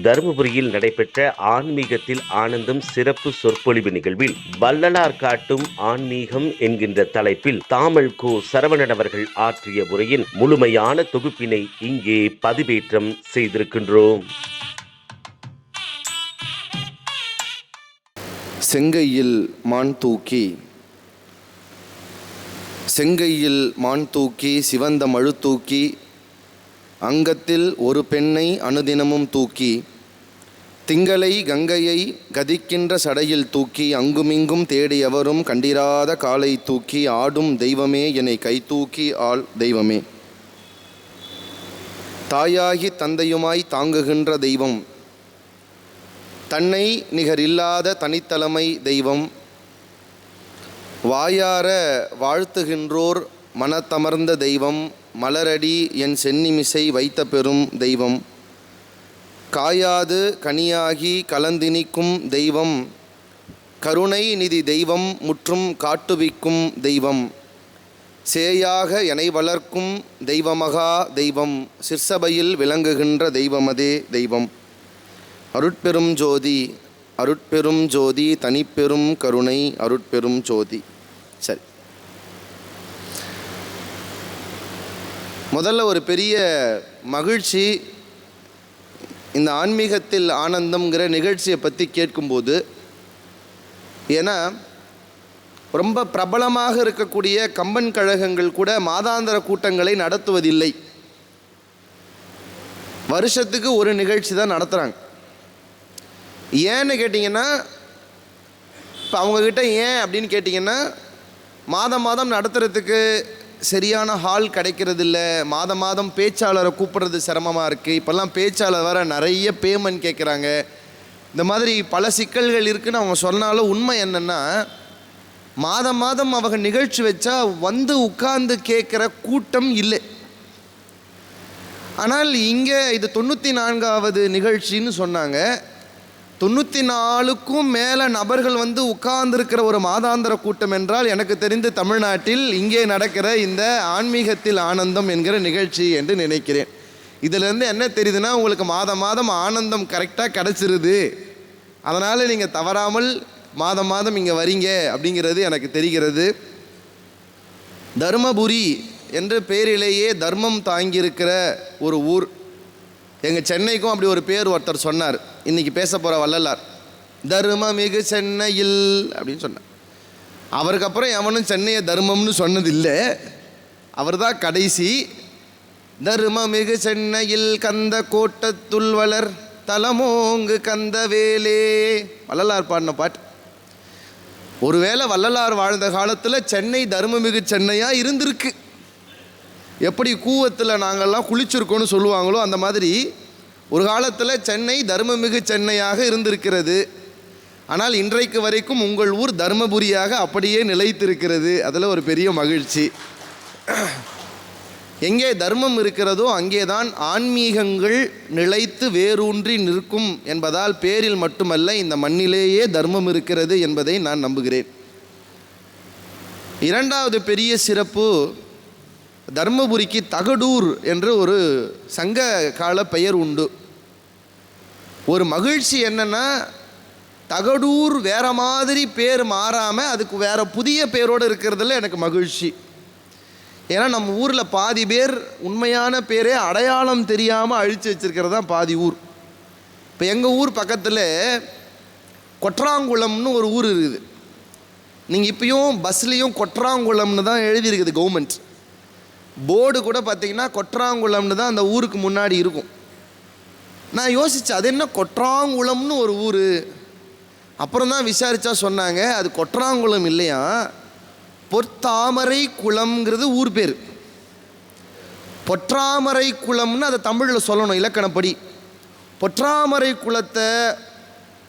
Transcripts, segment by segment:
தருமபுரியில் நடைபெற்ற ஆன்மீகத்தில் ஆனந்தம் சிறப்பு சொற்பொழிவு நிகழ்வில் வள்ளலார் காட்டும் ஆன்மீகம் என்கின்ற தலைப்பில் தாமல் கோ சரவணன் அவர்கள் ஆற்றிய உரையின் முழுமையான தொகுப்பினை இங்கே பதிவேற்றம் செய்திருக்கின்றோம். செங்கையில் மான் தூக்கி செங்கையில் மான் தூக்கி சிவந்த மழு தூக்கி அங்கத்தில் ஒரு பெண்ணை அனுதினமும் தூக்கி திங்களை கங்கையை கதிக்கின்ற சடையில் தூக்கி அங்குமிங்கும் தேடி எவரும் கண்டிராத காலை தூக்கி ஆடும் தெய்வமே என்னை கை தூக்கி ஆள் தெய்வமே. தாயாகி தந்தையுமாய் தாங்குகின்ற தெய்வம், தன்னை நிகரில்லாத தனித்தலைமை தெய்வம், வாயார வாழ்த்துகின்றோர் மனத்தமர்ந்த தெய்வம், மலரடி என் சென்னிமிசை வைத்த பெரும் தெய்வம், காயாது கனியாகி கலந்தினிக்கும் தெய்வம், கருணை நிதி தெய்வம், முற்றும் காட்டுவிக்கும் தெய்வம், சேயாக எனை வளர்க்கும் தெய்வமகா தெய்வம், சிற்சபையில் விளங்குகின்ற தெய்வமதே தெய்வம், அருட்பெரும் ஜோதி அருட்பெரும் ஜோதி தனிப்பெரும் கருணை அருட்பெரும் ஜோதி. சரி, முதல்ல ஒரு பெரிய மகிழ்ச்சி இந்த ஆன்மீகத்தில் ஆனந்தம்ங்கிற நிகழ்ச்சியை பற்றி கேட்கும்போது. ஏன்னா ரொம்ப பிரபலமாக இருக்கக்கூடிய கம்பன் கழகங்கள் கூட மாதாந்திர கூட்டங்களை நடத்துவதில்லை. வருஷத்துக்கு ஒரு நிகழ்ச்சி தான் நடத்துகிறாங்க. ஏன்னு கேட்டிங்கன்னா, இப்போ அவங்கக்கிட்ட ஏன் அப்படின்னு கேட்டிங்கன்னா, மாதம் மாதம் நடத்துகிறதுக்கு சரியான ஹால் கிடைக்கிறதில்ல, மாதம் மாதம் பேச்சாளரை கூப்பிட்றது சிரமமாக இருக்குது, இப்போல்லாம் பேச்சாளர் வர நிறைய பேமெண்ட் கேட்குறாங்க, இந்த மாதிரி பல சிக்கல்கள் இருக்குதுன்னு அவங்க சொன்னாலும் உண்மை என்னென்னா, மாதம் மாதம் அவங்க நிகழ்ச்சி வச்சா வந்து உட்கார்ந்து கேட்குற கூட்டம் இல்லை. ஆனால் இங்கே இது 94வது நிகழ்ச்சின்னு சொன்னாங்க. 94க்கும் மேலே நபர்கள் வந்து உட்கார்ந்துருக்கிற ஒரு மாதாந்திர கூட்டம் என்றால் எனக்கு தெரிந்து தமிழ்நாட்டில் இங்கே நடக்கிற இந்த ஆன்மீகத்தில் ஆனந்தம் என்கிற நிகழ்ச்சி என்று நினைக்கிறேன். இதிலேருந்து என்ன தெரியுதுன்னா, உங்களுக்கு மாதம் மாதம் ஆனந்தம் கரெக்டாக கிடச்சிருது, அதனால் நீங்கள் தவறாமல் மாதம் மாதம் இங்கே வரீங்க அப்படிங்கிறது எனக்கு தெரிகிறது. தருமபுரி என்ற பேரிலேயே தர்மம் தாங்கியிருக்கிற ஒரு ஊர். எங்கள் சென்னைக்கும் அப்படி ஒரு பேர் ஒருத்தர் சொன்னார், இன்றைக்கி பேச போகிற வள்ளலார், தர்மமிகு சென்னையில் அப்படின்னு சொன்னார். அவருக்கு அப்புறம் எவனும் சென்னையை தர்மம்னு சொன்னதில்லை, அவர் தான் கடைசி. தர்மமிகு சென்னையில் கந்த கோட்டத்துள் வளர் தலமோங்கு கந்த வேலே, வள்ளலார் பாடின பாட்டு. ஒருவேளை வள்ளலார் வாழ்ந்த காலத்தில் சென்னை தர்மமிகு சென்னையாக இருந்திருக்கு. எப்படி கூவத்தில் நாங்கள்லாம் குளிச்சிருக்கோன்னு சொல்லுவாங்களோ அந்த மாதிரி ஒரு காலத்தில் சென்னை தர்மமிகு சென்னையாக இருந்திருக்கிறது. ஆனால் இன்றைக்கு வரைக்கும் உங்கள் ஊர் தர்மபுரியாக அப்படியே நிலைத்திருக்கிறது. அதில் ஒரு பெரிய மகிழ்ச்சி. எங்கே தர்மம் இருக்கிறதோ அங்கே தான் ஆன்மீகங்கள் நிலைத்து வேரூன்றி நிற்கும் என்பதால் பேரில் மட்டுமல்ல, இந்த மண்ணிலேயே தர்மம் இருக்கிறது என்பதை நான் நம்புகிறேன். இரண்டாவது பெரிய சிறப்பு, தர்மபுரிக்கு தகடூர் என்று ஒரு சங்க கால பெயர் உண்டு. ஒரு மகிழ்ச்சி என்னென்னா, தகடூர் வேறு மாதிரி பேர் மாறாமல் அதுக்கு வேறு புதிய பேரோடு இருக்கிறதுல எனக்கு மகிழ்ச்சி. ஏன்னா நம்ம ஊரில் பாதி பேர் உண்மையான பேரே அடையாளம் தெரியாமல் அழித்து வச்சுருக்கிறது தான் பாதி ஊர். இப்போ எங்கள் ஊர் பக்கத்தில் கொற்றாங்குளம்னு ஒரு ஊர் இருக்குது. நீங்கள் இப்போயும் பஸ்லேயும் கொற்றாங்குளம்னு தான் எழுதியிருக்குது கவர்மெண்ட் போர்டு கூட. பார்த்திங்கன்னா கொற்றாங்குளம்னு தான் அந்த ஊருக்கு முன்னாடி இருக்கும். நான் யோசித்தேன், அது என்ன கொற்றாங்குளம்னு ஒரு ஊர். அப்புறம் தான் விசாரித்தா சொன்னாங்க, அது கொற்றாங்குளம் இல்லையா, பொற்றாமரை குளம்ங்கிறது ஊர் பேர். பொற்றாமரை குளம்னு அதை தமிழில் சொல்லணும் இலக்கணப்படி. பொற்றாமரை குளத்தை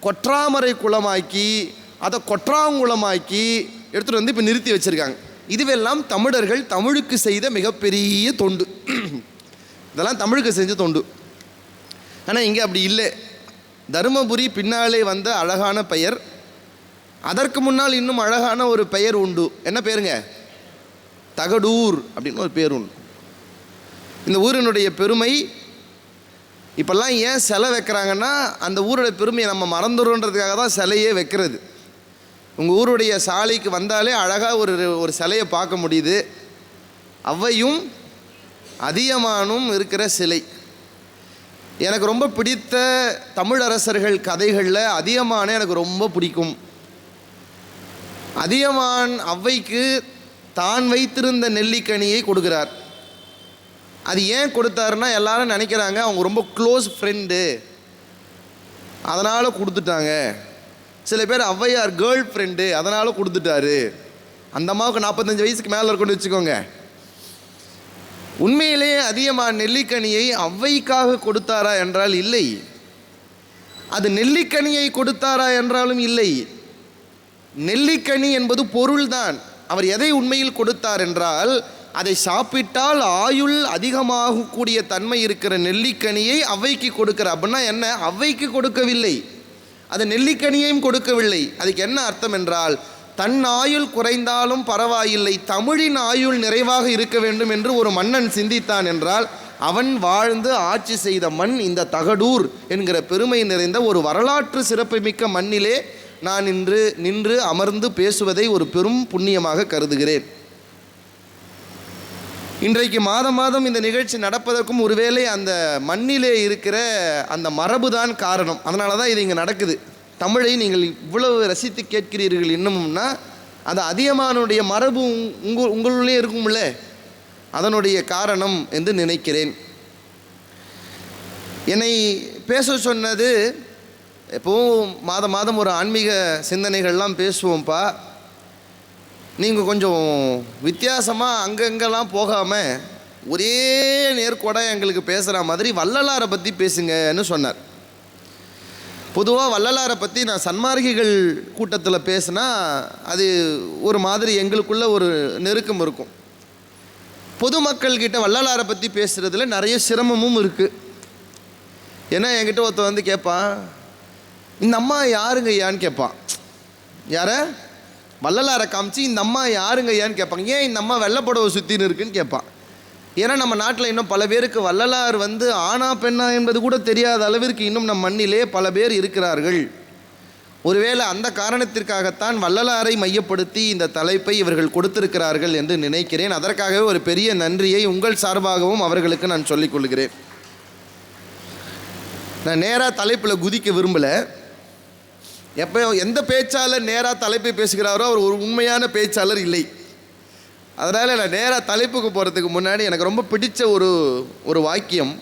கொற்றாமரை குளமாக்கி அதை கொற்றாங்குளமாக்கி எடுத்துகிட்டு வந்து இப்போ நிறுத்தி வச்சுருக்காங்க. இதுவெல்லாம் தமிழர்கள் தமிழுக்கு செய்த மிகப்பெரிய தொண்டு. இதெல்லாம் தமிழுக்கு செஞ்ச தொண்டு. ஆனால் இங்கே அப்படி இல்லை. தருமபுரி பின்னாலே வந்த அழகான பெயர். அதற்கு முன்னால் இன்னும் அழகான ஒரு பெயர் உண்டு. என்ன பேருங்க? தகடூர் அப்படின்னு ஒரு பேர் உண்டு. இந்த ஊரினுடைய பெருமை, இப்போல்லாம் ஏன் சிலை வைக்கிறாங்கன்னா அந்த ஊரோட பெருமையை நம்ம மறந்துடுறோன்றதுக்காக தான் சிலையே வைக்கிறது. உங்கள் ஊருடைய சாலைக்கு வந்தாலே அழகாக ஒரு சிலையை பார்க்க முடியுது. ஔவையும் அதியமானும் இருக்கிற சிலை. எனக்கு ரொம்ப பிடித்த தமிழரசர்கள் கதைகளில் அதியமானை எனக்கு ரொம்ப பிடிக்கும். அதியமான் ஔவைக்கு தான் வைத்திருந்த நெல்லிக்கனியை கொடுக்குறார். அது ஏன் கொடுத்தாருன்னா எல்லாரும் நினைக்கிறாங்க அவங்க ரொம்ப க்ளோஸ் ஃப்ரெண்டு அதனால் கொடுத்துட்டாங்க. சில பேர் ஔவையார் கேர்ள் ஃப்ரெண்டு அதனால் கொடுத்துட்டாரு. அந்த அம்மாவுக்கு 45 வயசுக்கு மேலே இருக்குன்னு வச்சுக்கோங்க. உண்மையிலேயே அதியமான் நெல்லிக்கனியை ஔவைக்காக கொடுத்தாரா என்றால் இல்லை. அது நெல்லிக்கனியை கொடுத்தாரா என்றாலும் இல்லை. நெல்லிக்கனி என்பது பொருள்தான். அவர் எதை உண்மையில் கொடுத்தார் என்றால் அதை சாப்பிட்டால் ஆயுள் அதிகமாகக்கூடிய தன்மை இருக்கிற நெல்லிக்கனியை ஔவைக்கு கொடுக்கிறார். அப்படின்னா என்ன? ஔவைக்கு கொடுக்கவில்லை, அது நெல்லிக்கனியையும் கொடுக்கவில்லை. அதுக்கு என்ன அர்த்தம் என்றால் தன் ஆயுள் குறைந்தாலும் பரவாயில்லை, தமிழின் ஆயுள் நிறைவாக இருக்க வேண்டும் என்று ஒரு மன்னன் சிந்தித்தான் என்றால் அவன் வாழ்ந்து ஆட்சி செய்த மண் இந்த தகடூர் என்கிற பெருமை நிறைந்த ஒரு வரலாற்று சிறப்புமிக்க மண்ணிலே நான் நின்று அமர்ந்து பேசுவதை ஒரு பெரும் புண்ணியமாக கருதுகிறேன். இன்றைக்கு மாதம் இந்த நிகழ்ச்சி நடப்பதற்கும் ஒருவேளை அந்த மண்ணிலே இருக்கிற அந்த மரபு தான் காரணம். அதனால தான் இது இங்கே நடக்குது. தமிழை நீங்கள் இவ்வளவு ரசித்து கேட்கிறீர்கள் இன்னமும்னா அது அதியமானுடைய மரபு உங்களுள்ளே இருக்கும்ல, அதனுடைய காரணம் என்று நினைக்கிறேன். என்னை பேச சொன்னது எப்போவும் மாதம் ஒரு ஆன்மீக சிந்தனைகள்லாம் பேசுவோம்ப்பா, நீங்கள் கொஞ்சம் வித்தியாசமாக அங்கங்கெல்லாம் போகாமல் ஒரே நேர்கோடாக எங்களுக்கு பேசுகிற மாதிரி வள்ளலாரை பற்றி பேசுங்கன்னு சொன்னார். பொதுவாக வள்ளலாரை பற்றி நான் சன்மார்க்கிகள் கூட்டத்தில் பேசினா அது ஒரு மாதிரி எங்களுக்குள்ள ஒரு நெருக்கம் இருக்கும். பொதுமக்கள்கிட்ட வள்ளலாரை பற்றி பேசுகிறதுல நிறைய சிரமமும் இருக்குது. ஏன்னா என்கிட்ட ஒருத்தர் வந்து கேட்பான், இந்த அம்மா யாருங்க ஐயான்னு கேட்பான். யார? வள்ளலாரை காமிச்சு இந்த அம்மா யாருங்க ஐயான்னு கேட்பாங்க. ஏன் இந்த அம்மா வெள்ளைப்படவை சுற்றின்னு இருக்குன்னு கேட்பான். ஏன்னா நம்ம நாட்டில் இன்னும் பல பேருக்கு வள்ளலார் வந்து ஆனா பெண்ணா என்பது கூட தெரியாத அளவிற்கு இன்னும் நம் மண்ணிலே பல பேர் இருக்கிறார்கள். ஒருவேளை அந்த காரணத்திற்காகத்தான் வள்ளலாரை மையப்படுத்தி இந்த தலைப்பை இவர்கள் கொடுத்திருக்கிறார்கள் என்று நினைக்கிறேன். அதற்காகவே ஒரு பெரிய நன்றியை உங்கள் சார்பாகவும் அவர்களுக்கு நான் சொல்லிக் கொள்கிறேன். நான் நேராக தலைப்பில் குதிக்க விரும்பலை. எப்போ எந்த பேச்சாளர் நேராக தலைப்பை பேசுகிறாரோ அவர் ஒரு உண்மையான பேச்சாளர் இல்லை. அதனால் நான் நேராக தலைப்புக்கு போகிறதுக்கு முன்னாடி எனக்கு ரொம்ப பிடிச்ச ஒரு வாக்கியம்,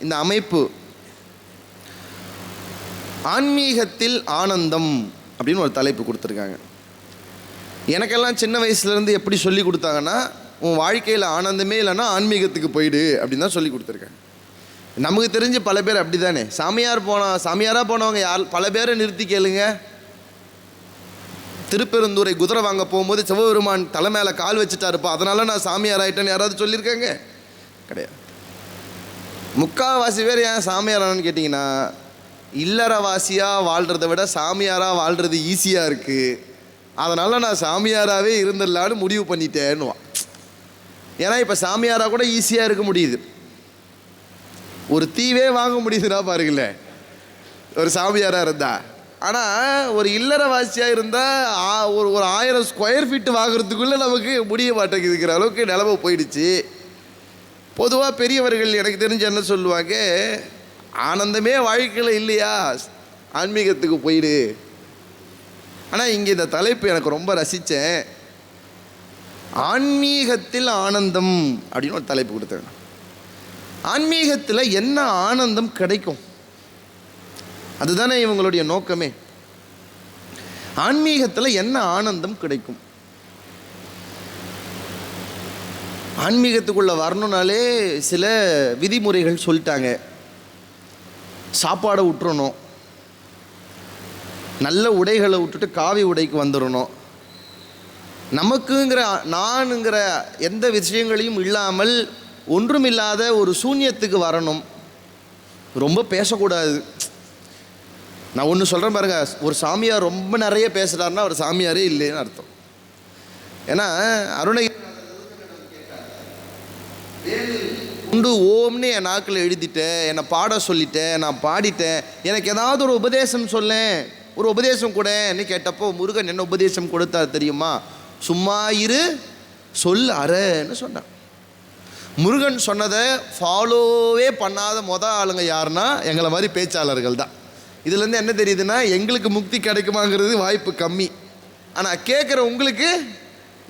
இந்த அமைப்பு, ஆன்மீகத்தில் ஆனந்தம் அப்படின்னு ஒரு தலைப்பு கொடுத்துருக்காங்க. எனக்கெல்லாம் சின்ன வயசுலேருந்து எப்படி சொல்லி கொடுத்தாங்கன்னா, உன் வாழ்க்கையில் ஆனந்தமே இல்லைன்னா ஆன்மீகத்துக்கு போயிடு அப்படின்னு தான் சொல்லி கொடுத்துருக்காங்க. நமக்கு தெரிஞ்சு பல பேர் அப்படி தானே. சாமியாராக போனவங்க பல பேரை நிறுத்தி கேளுங்க. திருப்பெருந்துறை குதிரை வாங்க போகும்போது சிவபெருமான் தலை மேலே கால் வச்சுட்டாருப்பா, அதனால நான் சாமியார் ஆகிட்டேன்னு யாராவது சொல்லியிருக்காங்க? கிடையாது. முக்கால்வாசி பேர் ஏன் சாமியாரானு கேட்டிங்கன்னா, இல்லறவாசியாக வாழ்கிறத விட சாமியாராக வாழ்கிறது ஈஸியாக இருக்குது, அதனால் நான் சாமியாராகவே இருந்துடலான்னு முடிவு பண்ணிட்டேன்னுவான். ஏன்னா இப்போ சாமியாராக கூட ஈஸியாக இருக்க முடியுது. ஒரு தீவே வாங்க முடியுதுன்னா பாருங்களேன் ஒரு சாமியாராக இருந்தா. ஆனால் ஒரு இல்லறவாசியாக இருந்தால் ஒரு 1000 ஸ்கொயர் ஃபீட்டு வாங்குறதுக்குள்ளே நமக்கு முடிய மாட்டேங்குதுங்கிற அளவுக்கு நிலமை போயிடுச்சு. பொதுவாக பெரியவர்கள் எனக்கு தெரிஞ்ச என்ன சொல்லுவாங்க, ஆனந்தமே வாழ்க்கையில் இல்லையா ஆன்மீகத்துக்கு போயிடு. ஆனால் இங்கே இந்த தலைப்பு எனக்கு ரொம்ப ரசித்தேன். ஆன்மீகத்தில் ஆனந்தம் அப்படின்னு ஒரு தலைப்பு கொடுத்தேன். ஆன்மீகத்தில் என்ன ஆனந்தம் கிடைக்கும்? அதுதானே இவங்களுடைய நோக்கமே. ஆன்மீகத்தில் என்ன ஆனந்தம் கிடைக்கும்? ஆன்மீகத்துக்குள்ளே வரணுனாலே சில விதிமுறைகள் சொல்லிட்டாங்க. சாப்பாடை விட்டுறணும், நல்ல உடைகளை விட்டுட்டு காவி உடைக்கு வந்துடணும், நமக்குங்கிற நானுங்கிற எந்த விஷயங்களையும் இல்லாமல் ஒன்றுமில்லாத ஒரு சூன்யத்துக்கு வரணும், ரொம்ப பேசக்கூடாது. நான் ஒன்று சொல்கிறேன் பாருங்க, ஒரு சாமியார் ரொம்ப நிறைய பேசுகிறாருன்னா அவர் சாமியாரே இல்லைன்னு அர்த்தம். ஏன்னா அருணை உண்டு ஓம்னு என் நாக்கில் எழுதிட்டேன், என்னை பாட சொல்லிட்டேன், நான் பாடிட்டேன், எனக்கு ஏதாவது ஒரு உபதேசம் சொல்லேன், ஒரு உபதேசம் கூடன்னு கேட்டப்போ முருகன் என்ன உபதேசம் கொடுத்தார் தெரியுமா? சும்மா இரு சொல் அறன்னு சொன்னான். முருகன் சொன்னதை ஃபாலோவே பண்ணாத ஆளுங்க யாருன்னா எங்களை மாதிரி பேச்சாளர்கள் தான். இதுலேருந்து என்ன தெரியுதுன்னா, எங்களுக்கு முக்தி கிடைக்குமாங்கிறது வாய்ப்பு கம்மி, ஆனால் கேட்குற உங்களுக்கு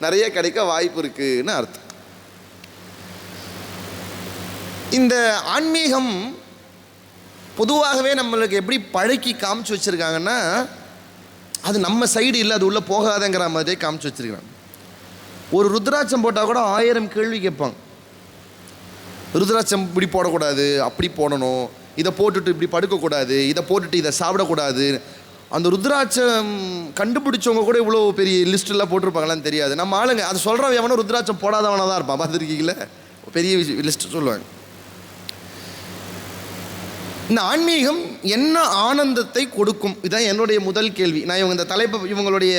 நிறைய கிடைக்க வாய்ப்பு இருக்குன்னு அர்த்தம். இந்த ஆன்மீகம் பொதுவாகவே நம்மளுக்கு எப்படி பழக்கி காமிச்சு வச்சுருக்காங்கன்னா, அது நம்ம சைடு இல்லை, அது உள்ளே போகாதங்கிற மாதிரியே காமிச்சு வச்சுருக்காங்க. ஒரு ருத்ராட்சம் போட்டால் கூட 1000 கேள்வி கேட்பாங்க. ருத்ராட்சம் இப்படி போடக்கூடாது, அப்படி போடணும், இதை போட்டுட்டு இப்படி படுக்கக்கூடாது, இதை போட்டுட்டு இதை சாப்பிடக்கூடாது. அந்த ருத்ராட்சம் கண்டுபிடிச்சவங்க கூட இவ்வளோ பெரிய லிஸ்ட்டெல்லாம் போட்டிருப்பாங்களான்னு தெரியாது. நம்ம ஆளுங்க அது சொல்கிறவன் எவனோ ருத்ராட்சம் போடாதவனாக தான் இருப்பான். பார்த்துருக்கீங்களே, பெரிய லிஸ்ட்டு சொல்லுவாங்க. இந்த ஆன்மீகம் என்ன ஆனந்தத்தை கொடுக்கும்? இதுதான் என்னுடைய முதல் கேள்வி. நான் இவங்க இந்த தலைப்பு, இவங்களுடைய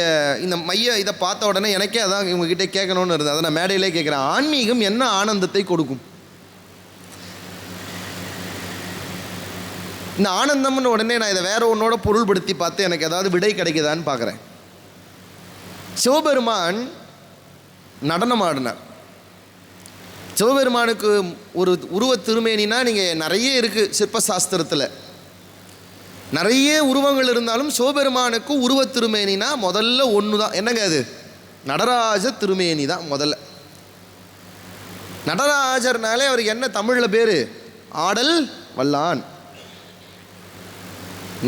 இந்த மைய இதை பார்த்த உடனே எனக்கே அதான் இவங்ககிட்ட கேட்கணும்னு இருந்தது. அதை நான் மேடையிலே கேட்குறேன். ஆன்மீகம் என்ன ஆனந்தத்தை கொடுக்கும்? இந்த ஆனந்தம்னு உடனே நான் இதை வேற ஒன்னோட பொருள்படுத்தி பார்த்து எனக்கு ஏதாவது விடை கிடைக்குதான்னு பார்க்குறேன். சிவபெருமான் நடனம் ஆடினார். சிவபெருமானுக்கு ஒரு உருவ திருமேனினா நீங்கள் நிறைய இருக்குது சிற்பசாஸ்திரத்தில், நிறைய உருவங்கள் இருந்தாலும் சிவபெருமானுக்கு உருவ திருமேனினா முதல்ல ஒன்று தான். என்னங்க அது? நடராஜ திருமேனி தான் முதல்ல. நடராஜர்னாலே அவருக்கு என்ன தமிழில் பேர்? ஆடல் வல்லான்.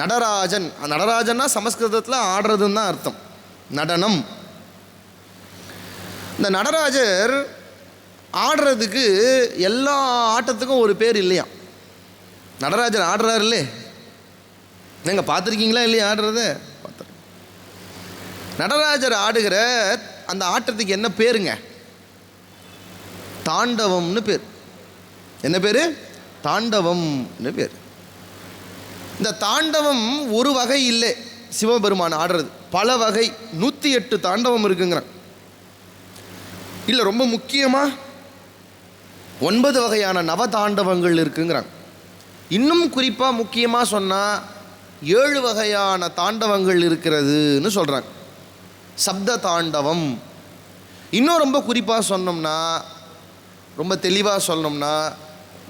நடராஜன், நடராஜன்னா சமஸ்கிருதத்தில் ஆடுறதுன்னு தான் அர்த்தம், நடனம். இந்த நடராஜர் ஆடுறதுக்கு எல்லா ஆட்டத்துக்கும் ஒரு பேர் இல்லையா? நடராஜர் ஆடுறாரு இல்லே, நீங்கள் பார்த்துருக்கீங்களா இல்லையா? ஆடுறத பார்த்துருக்கேன். நடராஜர் ஆடுகிற அந்த ஆட்டத்துக்கு என்ன பேருங்க? தாண்டவம்னு பேர். என்ன பேர்? தாண்டவம்னு பேர். இந்த தாண்டவம் ஒரு வகை இல்லை, சிவபெருமான் ஆடுறது பல வகை, 108 தாண்டவம் இருக்குங்கிறான். இல்லை, ரொம்ப முக்கியமாக 9 வகையான நவதாண்டவங்கள் இருக்குங்கிறாங்க. இன்னும் குறிப்பாக முக்கியமாக சொன்னால் 7 வகையான தாண்டவங்கள் இருக்கிறதுன்னு சொல்கிறாங்க. சப்த தாண்டவம். இன்னும் ரொம்ப குறிப்பாக சொன்னோம்னா, ரொம்ப தெளிவாக சொன்னோம்னா,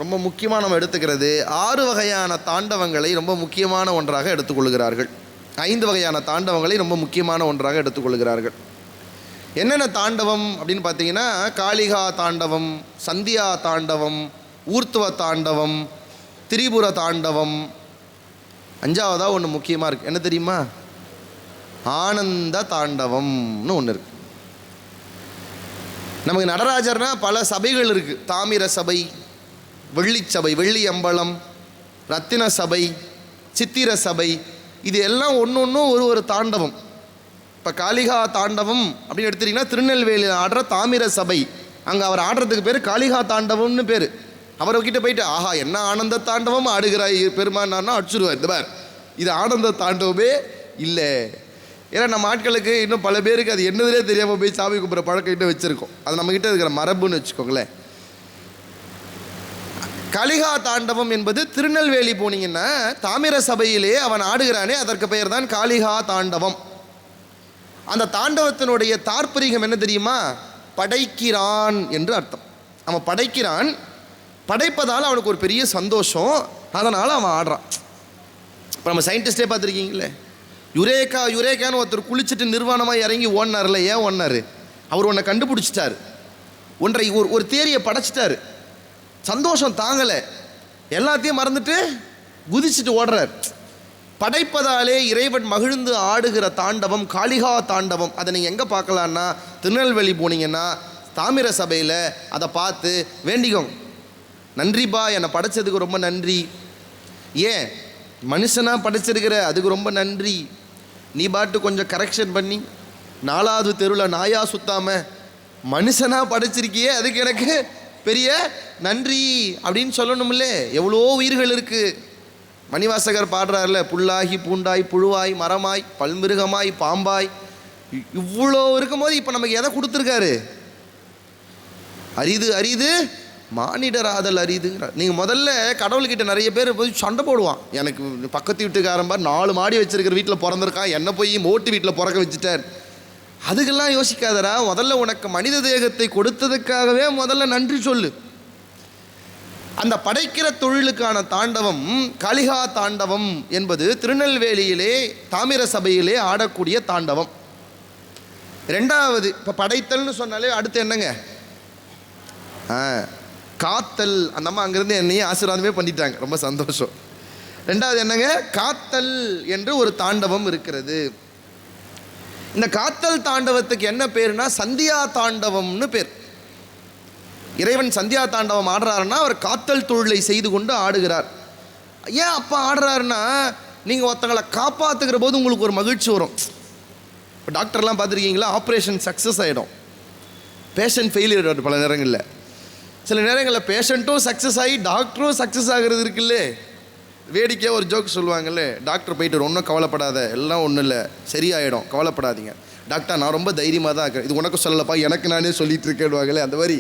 ரொம்ப முக்கியமாக நம்ம எடுத்துக்கிறது 6 வகையான தாண்டவங்களை ரொம்ப முக்கியமான ஒன்றாக எடுத்துக்கொள்கிறார்கள். 5 வகையான தாண்டவங்களை ரொம்ப முக்கியமான ஒன்றாக எடுத்துக்கொள்கிறார்கள். என்னென்ன தாண்டவம் அப்படின்னு பார்த்தீங்கன்னா, காளிகா தாண்டவம், சந்தியா தாண்டவம், ஊர்த்துவ தாண்டவம், திரிபுர தாண்டவம். 5வதாக ஒன்று முக்கியமாக இருக்குது. என்ன தெரியுமா? ஆனந்த தாண்டவம்னு ஒன்று இருக்குது. நமக்கு நடராஜர்னா பல சபைகள் இருக்குது. தாமிர சபை, வெள்ளி சபை, வெள்ளி அம்பலம், ரத்தின சபை, சித்திர சபை. இது எல்லாம் ஒன்று ஒன்றும் ஒரு தாண்டவம். இப்போ காளிகா தாண்டவம் அப்படின்னு எடுத்துட்டிங்கன்னா, திருநெல்வேலியில் ஆடுற தாமிர சபை, அங்கே அவர் ஆடுறதுக்கு பேர் காளிகா தாண்டவம்னு பேர். அவர்கிட்ட போயிட்டு, ஆஹா என்ன ஆனந்த தாண்டவம் ஆடுகிறாய் பெருமானார்னா அடிச்சுடுவார். இந்த பார், இது ஆனந்த தாண்டவமே இல்லை. ஏன்னா நம்ம ஆட்களுக்கு இன்னும் பல பேருக்கு அது என்னதுலே தெரியாமல் போய் சாமி கும்பிட்ற பழக்கிட்ட வச்சுருக்கோம். அது நம்மக்கிட்ட இருக்கிற மரபுன்னு வச்சுக்கோங்களேன். காளிகா தாண்டவம் என்பது திருநெல்வேலி போனீங்கன்னா தாமிர சபையிலே அவன் ஆடுகிறானே, அதற்கு பெயர் தான் காளிகா தாண்டவம். அந்த தாண்டவத்தினுடைய தாற்பரிகம் என்ன தெரியுமா? படைக்கிறான் என்று அர்த்தம். அவன் படைக்கிறான், படைப்பதால் அவனுக்கு ஒரு பெரிய சந்தோஷம், அதனால் அவன் ஆடுறான். இப்போ நம்ம சயின்டிஸ்டே பார்த்துருக்கீங்களே, யுரேக்கான்னு ஒருத்தர் குளிச்சுட்டு நிர்வாணமாக இறங்கி ஓடினார்ல. ஏன் ஓடினார்? அவர் ஒன்றை கண்டுபிடிச்சிட்டார், ஒன்றை ஒரு தேரியை படைச்சிட்டார். சந்தோஷம் தாங்கலை, எல்லாத்தையும் மறந்துட்டு குதிச்சுட்டு ஓடுறார். படைப்பதாலே இறைவன் மகிழ்ந்து ஆடுகிற தாண்டவம் காளிகா தாண்டவம். அதை நீங்கள் எங்கே பார்க்கலான்னா, திருநெல்வேலி போனீங்கன்னா தாமிர சபையில் அதை பார்த்து வேண்டிக்கோங்க. நன்றிப்பா, என்னை படைச்சதுக்கு ரொம்ப நன்றி. ஏன் மனுஷனாக படைச்சிருக்கிற அதுக்கு ரொம்ப நன்றி. நீ பாட்டு கொஞ்சம் கரெக்ஷன் பண்ணி 4வது தெருவில் நாயா சுத்தாமல் மனுஷனாக படைச்சிருக்கியே, அதுக்கு எனக்கு பெரிய நன்றி அப்படின்னு சொல்லணும்ல. எவ்வளோ உயிர்கள் இருக்குது. மணிவாசகர் பாடுறாருல, புல்லாகி பூண்டாய் புழுவாய் மரமாய் பல்மிருகமாய் பாம்பாய், இவ்வளோ இருக்கும்போது இப்போ நமக்கு எதை கொடுத்துருக்காரு? அரிது அரிது மானிடராதல் அரிதுங்கிறார். நீங்கள் முதல்ல கடவுள்கிட்ட நிறைய பேர் போய் சண்டை போடுவான். எனக்கு பக்கத்து வீட்டுக்காரன் பார் 4 மாடி வச்சிருக்கிற வீட்டில் பிறந்திருக்கான், என்ன போய் மோட்டு வீட்டில் பிறக்க வச்சுட்டார். அதுக்கெல்லாம் யோசிக்காதரா. முதல்ல உனக்கு மனித தேகத்தை கொடுத்ததுக்காகவே முதல்ல நன்றி சொல்லு. அந்த படைக்கிற தொழிலுக்கான தாண்டவம் காளிகா தாண்டவம் என்பது திருநெல்வேலியிலே தாமிர சபையிலே ஆடக்கூடிய தாண்டவம். ரெண்டாவது, இப்போ படைத்தல்னு சொன்னாலே அடுத்து என்னங்க? காத்தல். அந்த அம்மா அங்கேருந்து என்னையே ஆசீர்வாதமே பண்ணிட்டாங்க, ரொம்ப சந்தோஷம். ரெண்டாவது என்னங்க? காத்தல் என்று ஒரு தாண்டவம் இருக்கிறது. இந்த காத்தல் தாண்டவத்துக்கு என்ன பேருனா சந்தியா தாண்டவம்னு பேர். இறைவன் சந்தியா தாண்டவம் ஆடுறாருன்னா அவர் காத்தல் தொழிலை செய்து கொண்டு ஆடுகிறார். ஏன் அப்போ ஆடுறாருன்னா, நீங்கள் ஒருத்தங்களை காப்பாற்றுகிற போது உங்களுக்கு ஒரு மகிழ்ச்சி வரும். இப்போ டாக்டர்லாம் பார்த்துருக்கீங்களா, ஆப்ரேஷன் சக்ஸஸ் ஆகிடும், பேஷண்ட் ஃபெயிலியர் ஆகிடும். பல நேரங்களில் சில நேரங்களில் பேஷண்ட்டும் சக்ஸஸ் ஆகி டாக்டரும் சக்ஸஸ் ஆகிறது இருக்குல்ல. வேடிக்கையாக ஒரு ஜோக் சொல்லுவாங்கல்ல, டாக்டர் போயிட்டு ஒன்றும் கவலைப்படாத, எல்லாம் ஒன்றும் இல்லை, சரியாயிடும், கவலைப்படாதீங்க. டாக்டர் நான் ரொம்ப தைரியமாக தான் இருக்கேன், இது உனக்கு சொல்லலப்பா, எனக்கு நானே சொல்லிட்டு இருக்கேன்வாங்களே. அந்த மாதிரி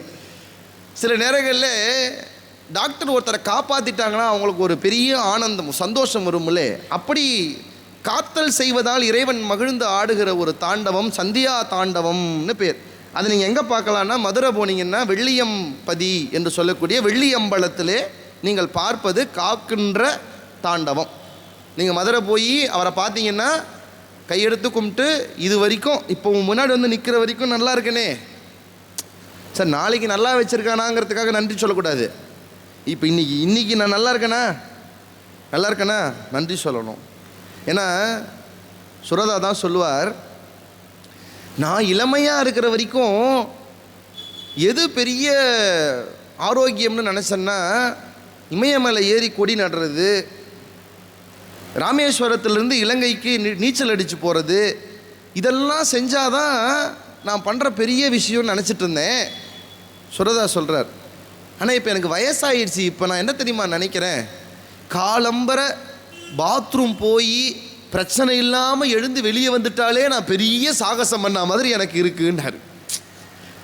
சில நேரங்களில் டாக்டர் ஒருத்தரை காப்பாற்றிட்டாங்கன்னா அவங்களுக்கு ஒரு பெரிய ஆனந்தம் சந்தோஷம் வரும்ல. அப்படி காத்தல் செய்வதால் இறைவன் மகிழ்ந்து ஆடுகிற ஒரு தாண்டவம் சந்தியா தாண்டவம்னு பேர். அது நீங்கள் எங்கே பார்க்கலான்னா, மதுரை போனீங்கன்னா வெள்ளியம்பதி என்று சொல்லக்கூடிய வெள்ளியம்பலத்திலே நீங்கள் பார்ப்பது காக்கின்ற தாண்டவம். நீங்கள் மதுரை போய் அவரை பார்த்தீங்கன்னா கையெடுத்து கும்பிட்டு, இது வரைக்கும் இப்போ முன்னாடி வந்து நிற்கிற வரைக்கும் நல்லா இருக்கனே சார், நாளைக்கு நல்லா வச்சுருக்கானாங்கிறதுக்காக நன்றி சொல்லக்கூடாது. இப்போ இன்றைக்கி நான் நல்லா இருக்கேனா நன்றி சொல்லணும். ஏன்னா சுரதா தான் சொல்லுவார், நான் இளமையாக இருக்கிற வரைக்கும் எது பெரிய ஆரோக்கியம்னு நினச்சேன்னா, இமயமலை ஏறி கொடி நடுறது, ராமேஸ்வரத்துலேருந்து இலங்கைக்கு நீச்சல் அடித்து போகிறது, இதெல்லாம் செஞ்சாதான் நான் பண்ணுற பெரிய விஷயம்னு நினச்சிட்டு இருந்தேன். சுரதா சொல்கிறார், ஆனால் இப்போ எனக்கு வயசாகிடுச்சு, இப்போ நான் என்ன தெரியுமா நினைக்கிறேன், காலம்பர பாத்ரூம் போய் பிரச்சனை இல்லாமல் எழுந்து வெளியே வந்துட்டாலே நான் பெரிய சாகசம் பண்ண மாதிரி எனக்கு இருக்குன்னாரு.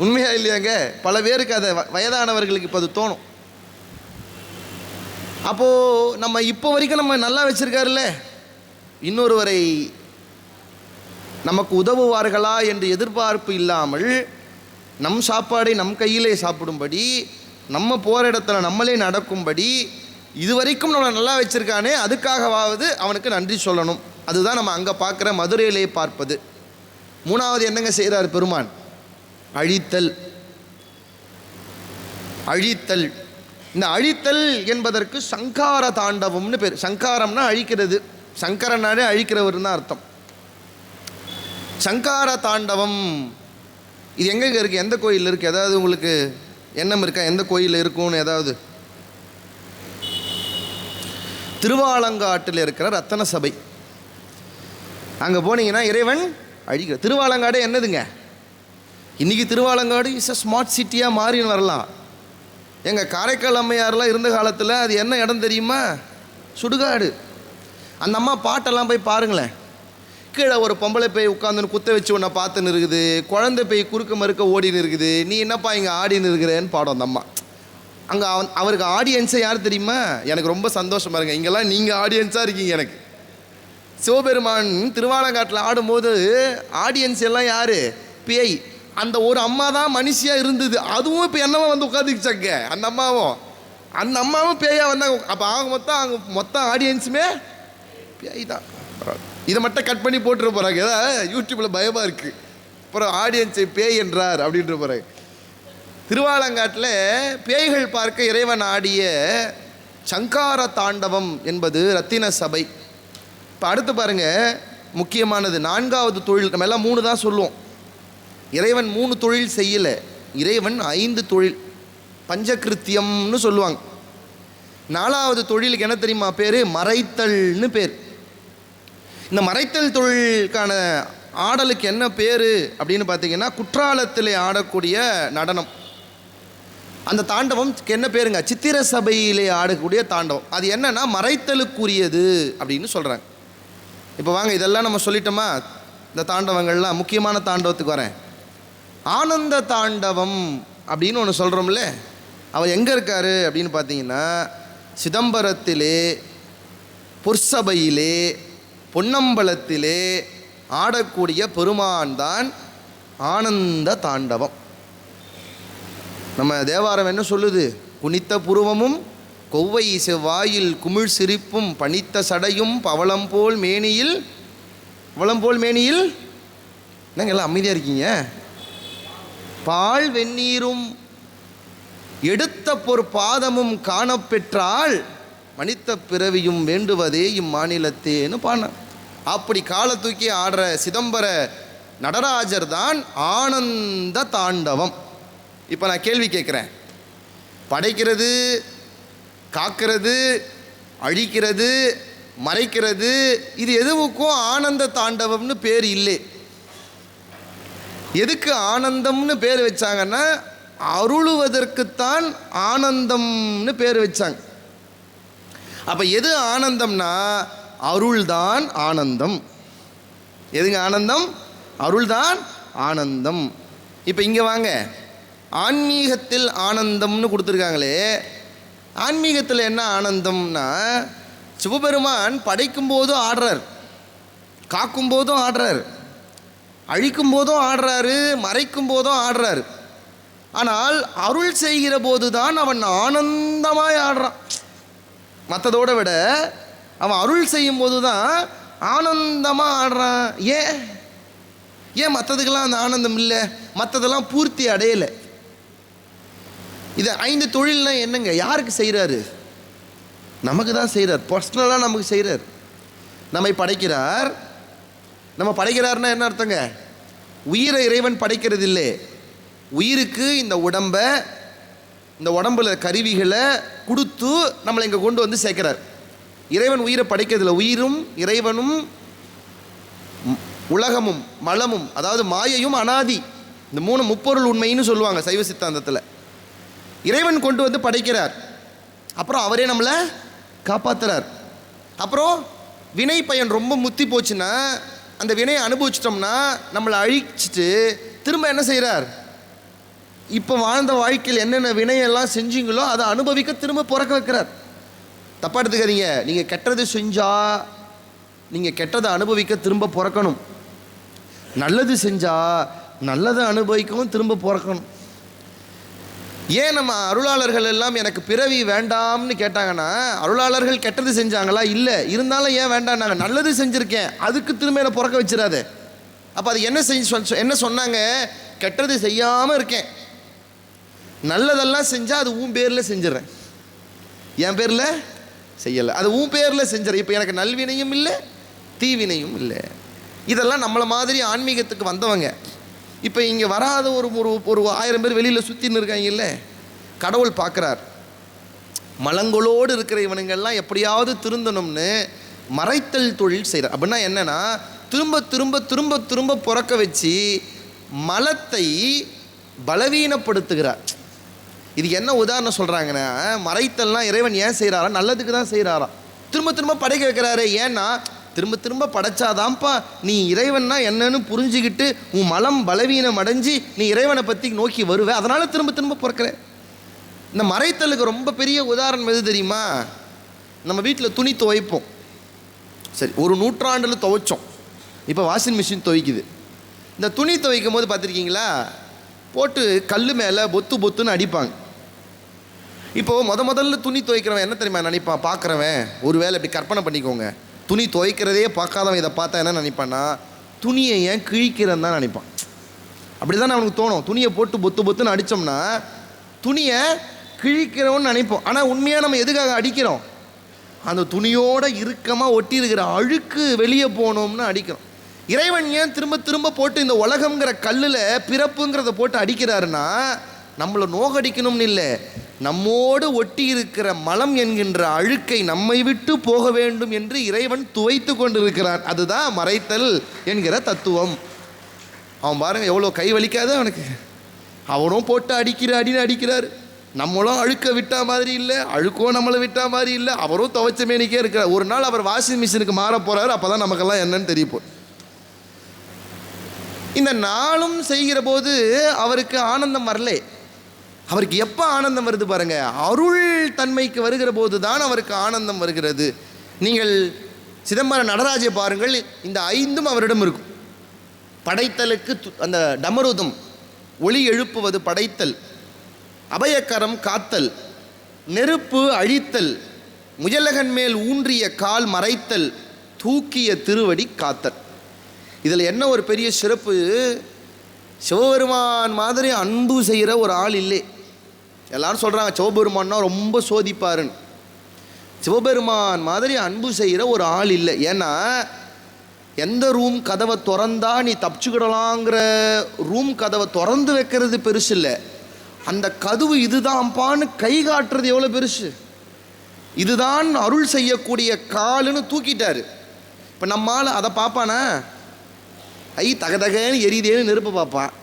உண்மையாக இல்லையாங்க? பல பேருக்கு அதை வயதானவர்களுக்கு இப்போ அது தோணும். அப்போது நம்ம இப்போ வரைக்கும் நம்ம நல்லா வச்சுருக்காருல்ல, இன்னொருவரை நமக்கு உதவுவார்களா என்று எதிர்பார்ப்பு இல்லாமல் நம் சாப்பாடை நம் கையிலே சாப்பிடும்படி, நம்ம போகிற இடத்துல நம்மளே நடக்கும்படி இதுவரைக்கும் நம்மளை நல்லா வச்சுருக்கானே, அதுக்காகவாவது அவனுக்கு நன்றி சொல்லணும். அதுதான் நம்ம அங்கே பார்க்குற மதுரையிலே பார்ப்பது. மூணாவது என்னங்க செய்கிறார் பெருமான்? அழித்தல். அழித்தல். இந்த அழித்தல் என்பதற்கு சங்கார தாண்டவம்னு பேர். சங்காரம்னா அழிக்கிறது, சங்கரனாலே அழிக்கிறவர் தான் அர்த்தம். சங்கார தாண்டவம் இது எங்கெங்கே இருக்குது, எந்த கோயிலில் இருக்குது? ஏதாவது உங்களுக்கு எண்ணம் இருக்கா எந்த கோயிலில் இருக்கும்னு? ஏதாவது? திருவாலங்காட்டில் இருக்கிற ரத்தன சபை, அங்கே போனீங்கன்னா இறைவன் அழிக்கிற. திருவாலங்காடு என்னதுங்க? இன்றைக்கி திருவாலங்காடு இஸ் அ ஸ்மார்ட் சிட்டியாக மாறின்னு வரலாம். எங்கள் காரைக்கால் அம்மையாரெலாம் இருந்த காலத்தில் அது என்ன இடம் தெரியுமா? சுடுகாடு. அந்த அம்மா பாட்டெல்லாம் போய் பாருங்களேன். கீழே ஒரு பொம்பளை பேய் உட்காந்துன்னு குத்த வச்சு உன்னை பார்த்துன்னு இருக்குது, குழந்தை பேய் குறுக்க மறுக்க ஓடின்னு இருக்குது, நீ என்னப்பா இங்கே ஆடின்னு இருக்கிறேன்னு பாடும் அந்த அம்மா. அங்கே அவருக்கு ஆடியன்ஸை யார் தெரியுமா? எனக்கு ரொம்ப சந்தோஷமாக இருங்க, இங்கெல்லாம் நீங்கள் ஆடியன்ஸாக இருக்கீங்க. எனக்கு சிவபெருமான் திருவாலங்காட்டில் ஆடும்போது ஆடியன்ஸ் எல்லாம் யார்? பேய். அந்த ஒரு அம்மா தான் மனுஷியாக இருந்தது, அதுவும் இப்போ என்னவோ வந்து உட்காந்துக்கிச்சாங்க. அந்த அம்மாவும் பேயாக வந்தாங்க. அப்போ மொத்தம் ஆடியன்ஸுமே பேய் தான். இதை மட்டும் கட் பண்ணி போட்டுற போகிறாங்க, ஏதாவது யூடியூப்பில் பயமாக இருக்குது. அப்புறம் ஆடியன்ஸை பேய் என்றார் அப்படின்ற போகிறாங்க. திருவாலங்காட்டில் பேய்கள் பார்க்க இறைவன் ஆடிய சங்கார தாண்டவம் என்பது ரத்தின சபை. இப்போ அடுத்து பாருங்கள், முக்கியமானது 4வது தொழில். நம்ம எல்லாம் 3 தான் சொல்லுவோம். இறைவன் 3 தொழில் செய்யலை, இறைவன் 5 தொழில், பஞ்சகிருத்தியம்னு சொல்லுவாங்க. 4வது தொழிலுக்கு என்ன தெரியுமா பேர்? மறைத்தல்னு பேர். இந்த மறைத்தல் தொழிலுக்கான ஆடலுக்கு என்ன பேர் அப்படின்னு பார்த்தீங்கன்னா, குற்றாலத்தில் ஆடக்கூடிய நடனம். அந்த தாண்டவம் என்ன பேருங்க? சித்திர சபையிலே ஆடக்கூடிய தாண்டவம். அது என்னன்னா மறைத்தலுக்குரியது அப்படின்னு சொல்கிறாங்க. இப்போ வாங்க, இதெல்லாம் நம்ம சொல்லிட்டோமா? இந்த தாண்டவங்கள்லாம் முக்கியமான தாண்டவத்துக்கு வரேன். ஆனந்த தாண்டவம் அப்படின்னு ஒன்று சொல்கிறோம்ல. அவர் எங்கே இருக்கார் அப்படின்னு பார்த்தீங்கன்னா, சிதம்பரத்திலே, பொற்சபையிலே, பொன்னம்பலத்திலே ஆடக்கூடிய பெருமான் தான் ஆனந்த தாண்டவம். நம்ம தேவாரம் என்ன சொல்லுது? குனித்த புருவமும் கொவ்வை செவ்வாயில் குமிழ் சிரிப்பும் பனித்த சடையும் பவளம்போல் மேனியில். என்னங்க எல்லாம் அமைதியாக இருக்கீங்க? பால் வெந்நீரும் எடுத்த பொற்பாதமும் காணப்பெற்றால் மனித பிறவியும் வேண்டுவதே இம்மாநிலத்தேன்னு பாடின. அப்படி காலை தூக்கி ஆடுற சிதம்பர நடராஜர் தான் ஆனந்த தாண்டவம். இப்போ நான் கேள்வி கேட்குறேன். படைக்கிறது, காக்கிறது, அழிக்கிறது, மறைக்கிறது, இது எதுவுக்கும் ஆனந்த தாண்டவம்னு பேர் இல்லை. எதுக்கு ஆனந்தம்னு பேர் வச்சாங்கன்னா, அருளுவதற்குத்தான் ஆனந்தம்னு பேர் வச்சாங்க. அப்போ எது ஆனந்தம்னா அருள்தான் ஆனந்தம். எதுங்க ஆனந்தம்? அருள்தான் ஆனந்தம். இப்போ இங்கே வாங்க, ஆன்மீகத்தில் ஆனந்தம்னு கொடுத்துருக்காங்களே, ஆன்மீகத்தில் என்ன ஆனந்தம்னா, சிவபெருமான் படைக்கும் போதும் ஆடுறார், காக்கும் போதும் ஆடுறார், அழிக்கும் போதும் ஆடுறாரு, மறைக்கும் போதும் ஆடுறாரு. ஆனால் அருள் செய்கிற போது தான் அவன் ஆனந்தமாய் ஆடுறான். மற்றதோட விட அவன் அருள் செய்யும் போது தான் ஆனந்தமாக ஆடுறான். ஏன் மற்றதுக்கெல்லாம் அந்த ஆனந்தம் இல்லை? மற்றதெல்லாம் பூர்த்தி அடையலை. இது 5 தொழில்லாம் என்னங்க? யாருக்கு செய்கிறாரு? நமக்கு தான் செய்கிறார். பர்சனலாக நமக்கு செய்கிறார். நம்மை படைக்கிறார். நம்ம படைக்கிறாருன்னா என்ன அர்த்தங்க? உயிரை இறைவன் படைக்கிறது இல்லை. உயிருக்கு இந்த உடம்பை, இந்த உடம்புல கருவிகளை கொடுத்து நம்மளை இங்கே கொண்டு வந்து சேர்க்கிறார். இறைவன் உயிரை படைக்கிறதில்ல. உயிரும் இறைவனும் உலகமும் மலமும், அதாவது மாயையும் அனாதி, இந்த 3 முப்பொருள் உண்மைன்னு சொல்லுவாங்க சைவ சித்தாந்தத்தில். இறைவன் கொண்டு வந்து படைக்கிறார். அப்புறம் அவரே நம்மளை காப்பாற்றுறார். அப்புறம் வினை பயன் ரொம்ப முத்தி போச்சுன்னா, அந்த வினையை அனுபவிச்சிட்டோம்னா நம்மளை அழிச்சிட்டு திரும்ப என்ன செய்கிறார்? இப்போ வாழ்ந்த வாழ்க்கையில் என்னென்ன வினையெல்லாம் செஞ்சீங்களோ அதை அனுபவிக்க திரும்ப பிறக்க வைக்கிறார். தப்பாக எடுத்துக்காதீங்க. நீங்கள் கெட்டது செஞ்சால் நீங்கள் கெட்டதை அனுபவிக்க திரும்ப பிறக்கணும். நல்லது செஞ்சால் நல்லதை அனுபவிக்கவும் திரும்ப பிறக்கணும். ஏன் நம்ம அருளாளர்கள் எல்லாம் எனக்கு பிறவி வேண்டாம்னு கேட்டாங்கன்னா, அருளாளர்கள் கெட்டது செஞ்சாங்களா? இல்லை. இருந்தாலும் ஏன் வேண்டாம்? நாங்கள் நல்லது செஞ்சுருக்கேன், அதுக்கு திரும்ப என்னை பிறக்க வச்சிடாது. அப்போ அது என்ன சொன்னாங்க? கெட்டது செய்யாமல் இருக்கேன், நல்லதெல்லாம் செஞ்சால் அது உன் பேரில் செஞ்சிடறேன், என் பேரில் செய்யலை, அது உன் பேரில் செஞ்சிடறேன். இப்போ எனக்கு நல்வினையும் இல்லை, தீவினையும் இல்லை. இதெல்லாம் நம்மளை மாதிரி ஆன்மீகத்துக்கு வந்தவங்க. இப்போ இங்கே வராத ஒரு 1000 பேர் வெளியில் சுற்றின்னு இருக்காங்கல்ல, கடவுள் பார்க்குறார். மலங்களோடு இருக்கிற இவனுங்கள்லாம் எப்படியாவது திருந்தணும்னு மறைத்தல் தொழில் செய்கிறார். அப்படின்னா என்னென்னா, திரும்ப திரும்ப திரும்ப திரும்ப பிறக்க வச்சு மலத்தை பலவீனப்படுத்துகிறார். இது என்ன உதாரணம் சொல்கிறாங்கன்னா, மறைத்தல்னால் இறைவன் ஏன் செய்கிறாரா? நல்லதுக்கு தான் செய்கிறாராம். திரும்ப திரும்ப படைக்க வைக்கிறாரு. ஏன்னா திரும்ப திரும்ப படைச்சாதான்ப்பா நீ இறைவன்னா என்னன்னு புரிஞ்சுக்கிட்டு உன் மலம் பலவீனம் அடைஞ்சி நீ இறைவனை பற்றி நோக்கி வருவே. அதனால் திரும்ப திரும்ப பிறக்கிற. இந்த மறைத்தலுக்கு ரொம்ப பெரிய உதாரணம் எது தெரியுமா? நம்ம வீட்டில் துணி துவைப்போம். சரி, ஒரு நூற்றாண்டில் துவைச்சோம். இப்போ வாஷிங் மிஷின் துவைக்குது. இந்த துணி துவைக்கும் போது பார்த்துருக்கீங்களா, போட்டு கல் மேலே பொத்து பொத்துன்னு அடிப்பாங்க. இப்போது முதல்ல துணி துவைக்கிறவன் என்ன தெரியுமா நினைப்பான்? பார்க்குறவன் ஒரு வேளை இப்படி கற்பனை பண்ணிக்கோங்க, துணி துவைக்கிறதே பார்க்காதவன் இதை பார்த்தா என்ன நினைப்பான்னா, துணியை ஏன் கிழிக்கிறன்னு தான் நினைப்பான். அப்படி தான் அவனுக்கு தோணும். துணியை போட்டு பொத்து பொத்துன்னு அடித்தோம்னா துணியை கிழிக்கிறோன்னு நினைப்போம். ஆனால் உண்மையாக நம்ம எதுக்காக அடிக்கிறோம்? அந்த துணியோட இறுக்கமாக ஒட்டி இருக்கிற அழுக்கு வெளியே போகணும்னு அடிக்கிறோம். இறைவன் ஏன் திரும்ப திரும்ப போட்டு இந்த உலகம்ங்கிற கல்லில் பிறப்புங்கிறத போட்டு அடிக்கிறாருன்னா, நம்மளை நோகடிக்கணும்னு இல்லை, நம்மோடு ஒட்டி இருக்கிற மலம் என்கின்ற அழுக்கை நம்மை விட்டு போக வேண்டும் என்று இறைவன் துவைத்து கொண்டிருக்கிறான். அதுதான் மறைத்தல் என்கிற தத்துவம். அவன் பாருங்க எவ்வளோ கை வலிக்காது அவனுக்கு. அவனும் போட்டு அடின்னு அடிக்கிறார். நம்மளும் அழுக்க விட்டா மாதிரி இல்லை, அழுக்கோ நம்மளை விட்டா மாதிரி இல்லை. அவரும் துவைச்ச மேனிக்கே இருக்கிறார். ஒரு நாள் அவர் வாஷிங் மிஷினுக்கு மாற போகிறாரு. அப்போ தான் நமக்கெல்லாம் என்னன்னு தெரிய போகுது. இந்த நாளும் செய்கிற போது அவருக்கு ஆனந்தம் வரலே. அவருக்கு எப்போ ஆனந்தம் வருது பாருங்க, அருள் தன்மைக்கு வருகிற போது தான் அவருக்கு ஆனந்தம் வருகிறது. நீங்கள் சிதம்பரம் நடராஜை பாருங்கள், இந்த 5ம் அவரிடம் இருக்கும். படைத்தலுக்கு அந்த டமருதம் ஒளி எழுப்புவது படைத்தல், அபயக்கரம் காத்தல், நெருப்பு அழித்தல், முயலகன் மேல் ஊன்றிய கால் மறைத்தல், தூக்கிய திருவடி காத்தல். இதில் என்ன ஒரு பெரிய சிறப்பு, சிவபெருமான் மாதிரி அன்பு செய்கிற ஒரு ஆள் இல்லை. எல்லாரும் சொல்கிறாங்க சிவபெருமான்னா ரொம்ப சோதிப்பாருன்னு. சிவபெருமான் மாதிரி அன்பு செய்கிற ஒரு ஆள் இல்லை. ஏன்னா எந்த ரூம் கதவை திறந்தா நீ தப்பிச்சுக்கிடலாங்கிற ரூம் கதவை திறந்து வைக்கிறது பெருசு இல்லை, அந்த கதவு இதுதான்ப்பான்னு கை காட்டுறது எவ்வளோ பெருசு. இதுதான் அருள் செய்யக்கூடிய காலுன்னு தூக்கிட்டாரு. இப்போ நம்மால் அதை பார்ப்பானா, தகதகன்னு எரியுதேன்னு நெருப்பு பார்ப்பான்,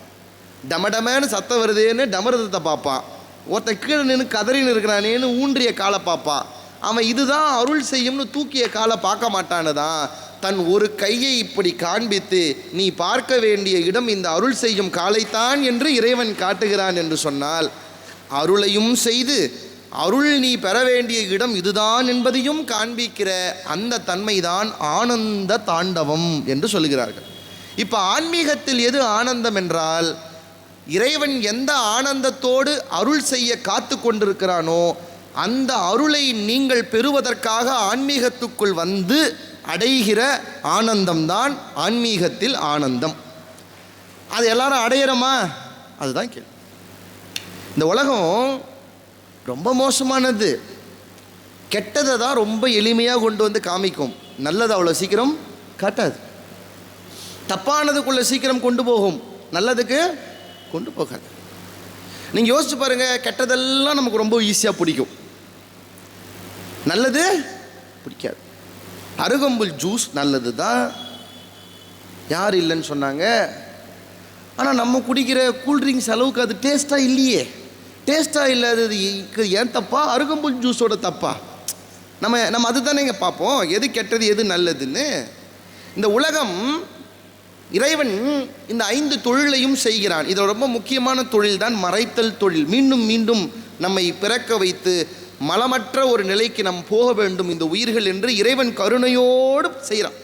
டமடமேன்னு சத்தம் வருதேன்னு டமரதத்தை பார்ப்பான், ஒருத்தன் கீழே நின்று கதறின்னு இருக்கிறானேன்னு ஊன்றிய காலை பார்ப்பான். அவன் இதுதான் அருள் செய்யும்னு தூக்கிய காலை பார்க்க மாட்டான்னு தான் தன் ஒரு கையை இப்படி காண்பித்து நீ பார்க்க வேண்டிய இடம் இந்த அருள் செய்யும் காலைத்தான் என்று இறைவன் காட்டுகிறான் என்று சொன்னால், அருளையும் செய்து அருள் நீ பெற வேண்டிய இடம் இதுதான் என்பதையும் காண்பிக்கிற அந்த தன்மைதான் ஆனந்த தாண்டவம் என்று சொல்கிறார்கள். இப்போ ஆன்மீகத்தில் எது ஆனந்தம் என்றால், இறைவன் எந்த ஆனந்தத்தோடு அருள் செய்ய காத்து கொண்டிருக்கிறானோ அந்த அருளை நீங்கள் பெறுவதற்காக ஆன்மீகத்துக்குள் வந்து அடைகிற ஆனந்தம்தான் ஆன்மீகத்தில் ஆனந்தம். அது எல்லாரும் அடையிறோமா? அதுதான் கேள்வி. இந்த உலகம் ரொம்ப மோசமானது. கெட்டதை தான் ரொம்ப எளிமையாக கொண்டு வந்து காமிக்கும், நல்லது அவ்வளோ சீக்கிரம் காட்டாது. தப்பானதுக்குள்ளே சீக்கிரம் கொண்டு போகும், நல்லதுக்கு கொண்டு போகாது. நீங்கள் யோசிச்சு பாருங்கள், கெட்டதெல்லாம் நமக்கு ரொம்ப ஈஸியாக பிடிக்கும், நல்லது பிடிக்காது. அருகம்புல் ஜூஸ் நல்லது தான், யார் இல்லைன்னு சொன்னாங்க. ஆனால் நம்ம குடிக்கிற கூல்ட்ரிங்க்ஸ் அளவுக்கு அது டேஸ்ட்டாக இல்லையே. டேஸ்ட்டாக இல்லாதது ஏன் தப்பா, அருகம்புல் ஜூஸோட தப்பா? நம்ம அது தானே இங்கே பார்ப்போம், எது கெட்டது எது நல்லதுன்னு. இந்த உலகம் இறைவன் இந்த 5 தொழிலையும் செய்கிறான். இதில் ரொம்ப முக்கியமான தொழில் தான் மறைத்தல் தொழில். மீண்டும் மீண்டும் நம்மை பிறக்க வைத்து மலமற்ற ஒரு நிலைக்கு நாம் போக வேண்டும் இந்த உயிர்கள் என்று இறைவன் கருணையோடு செய்கிறான்.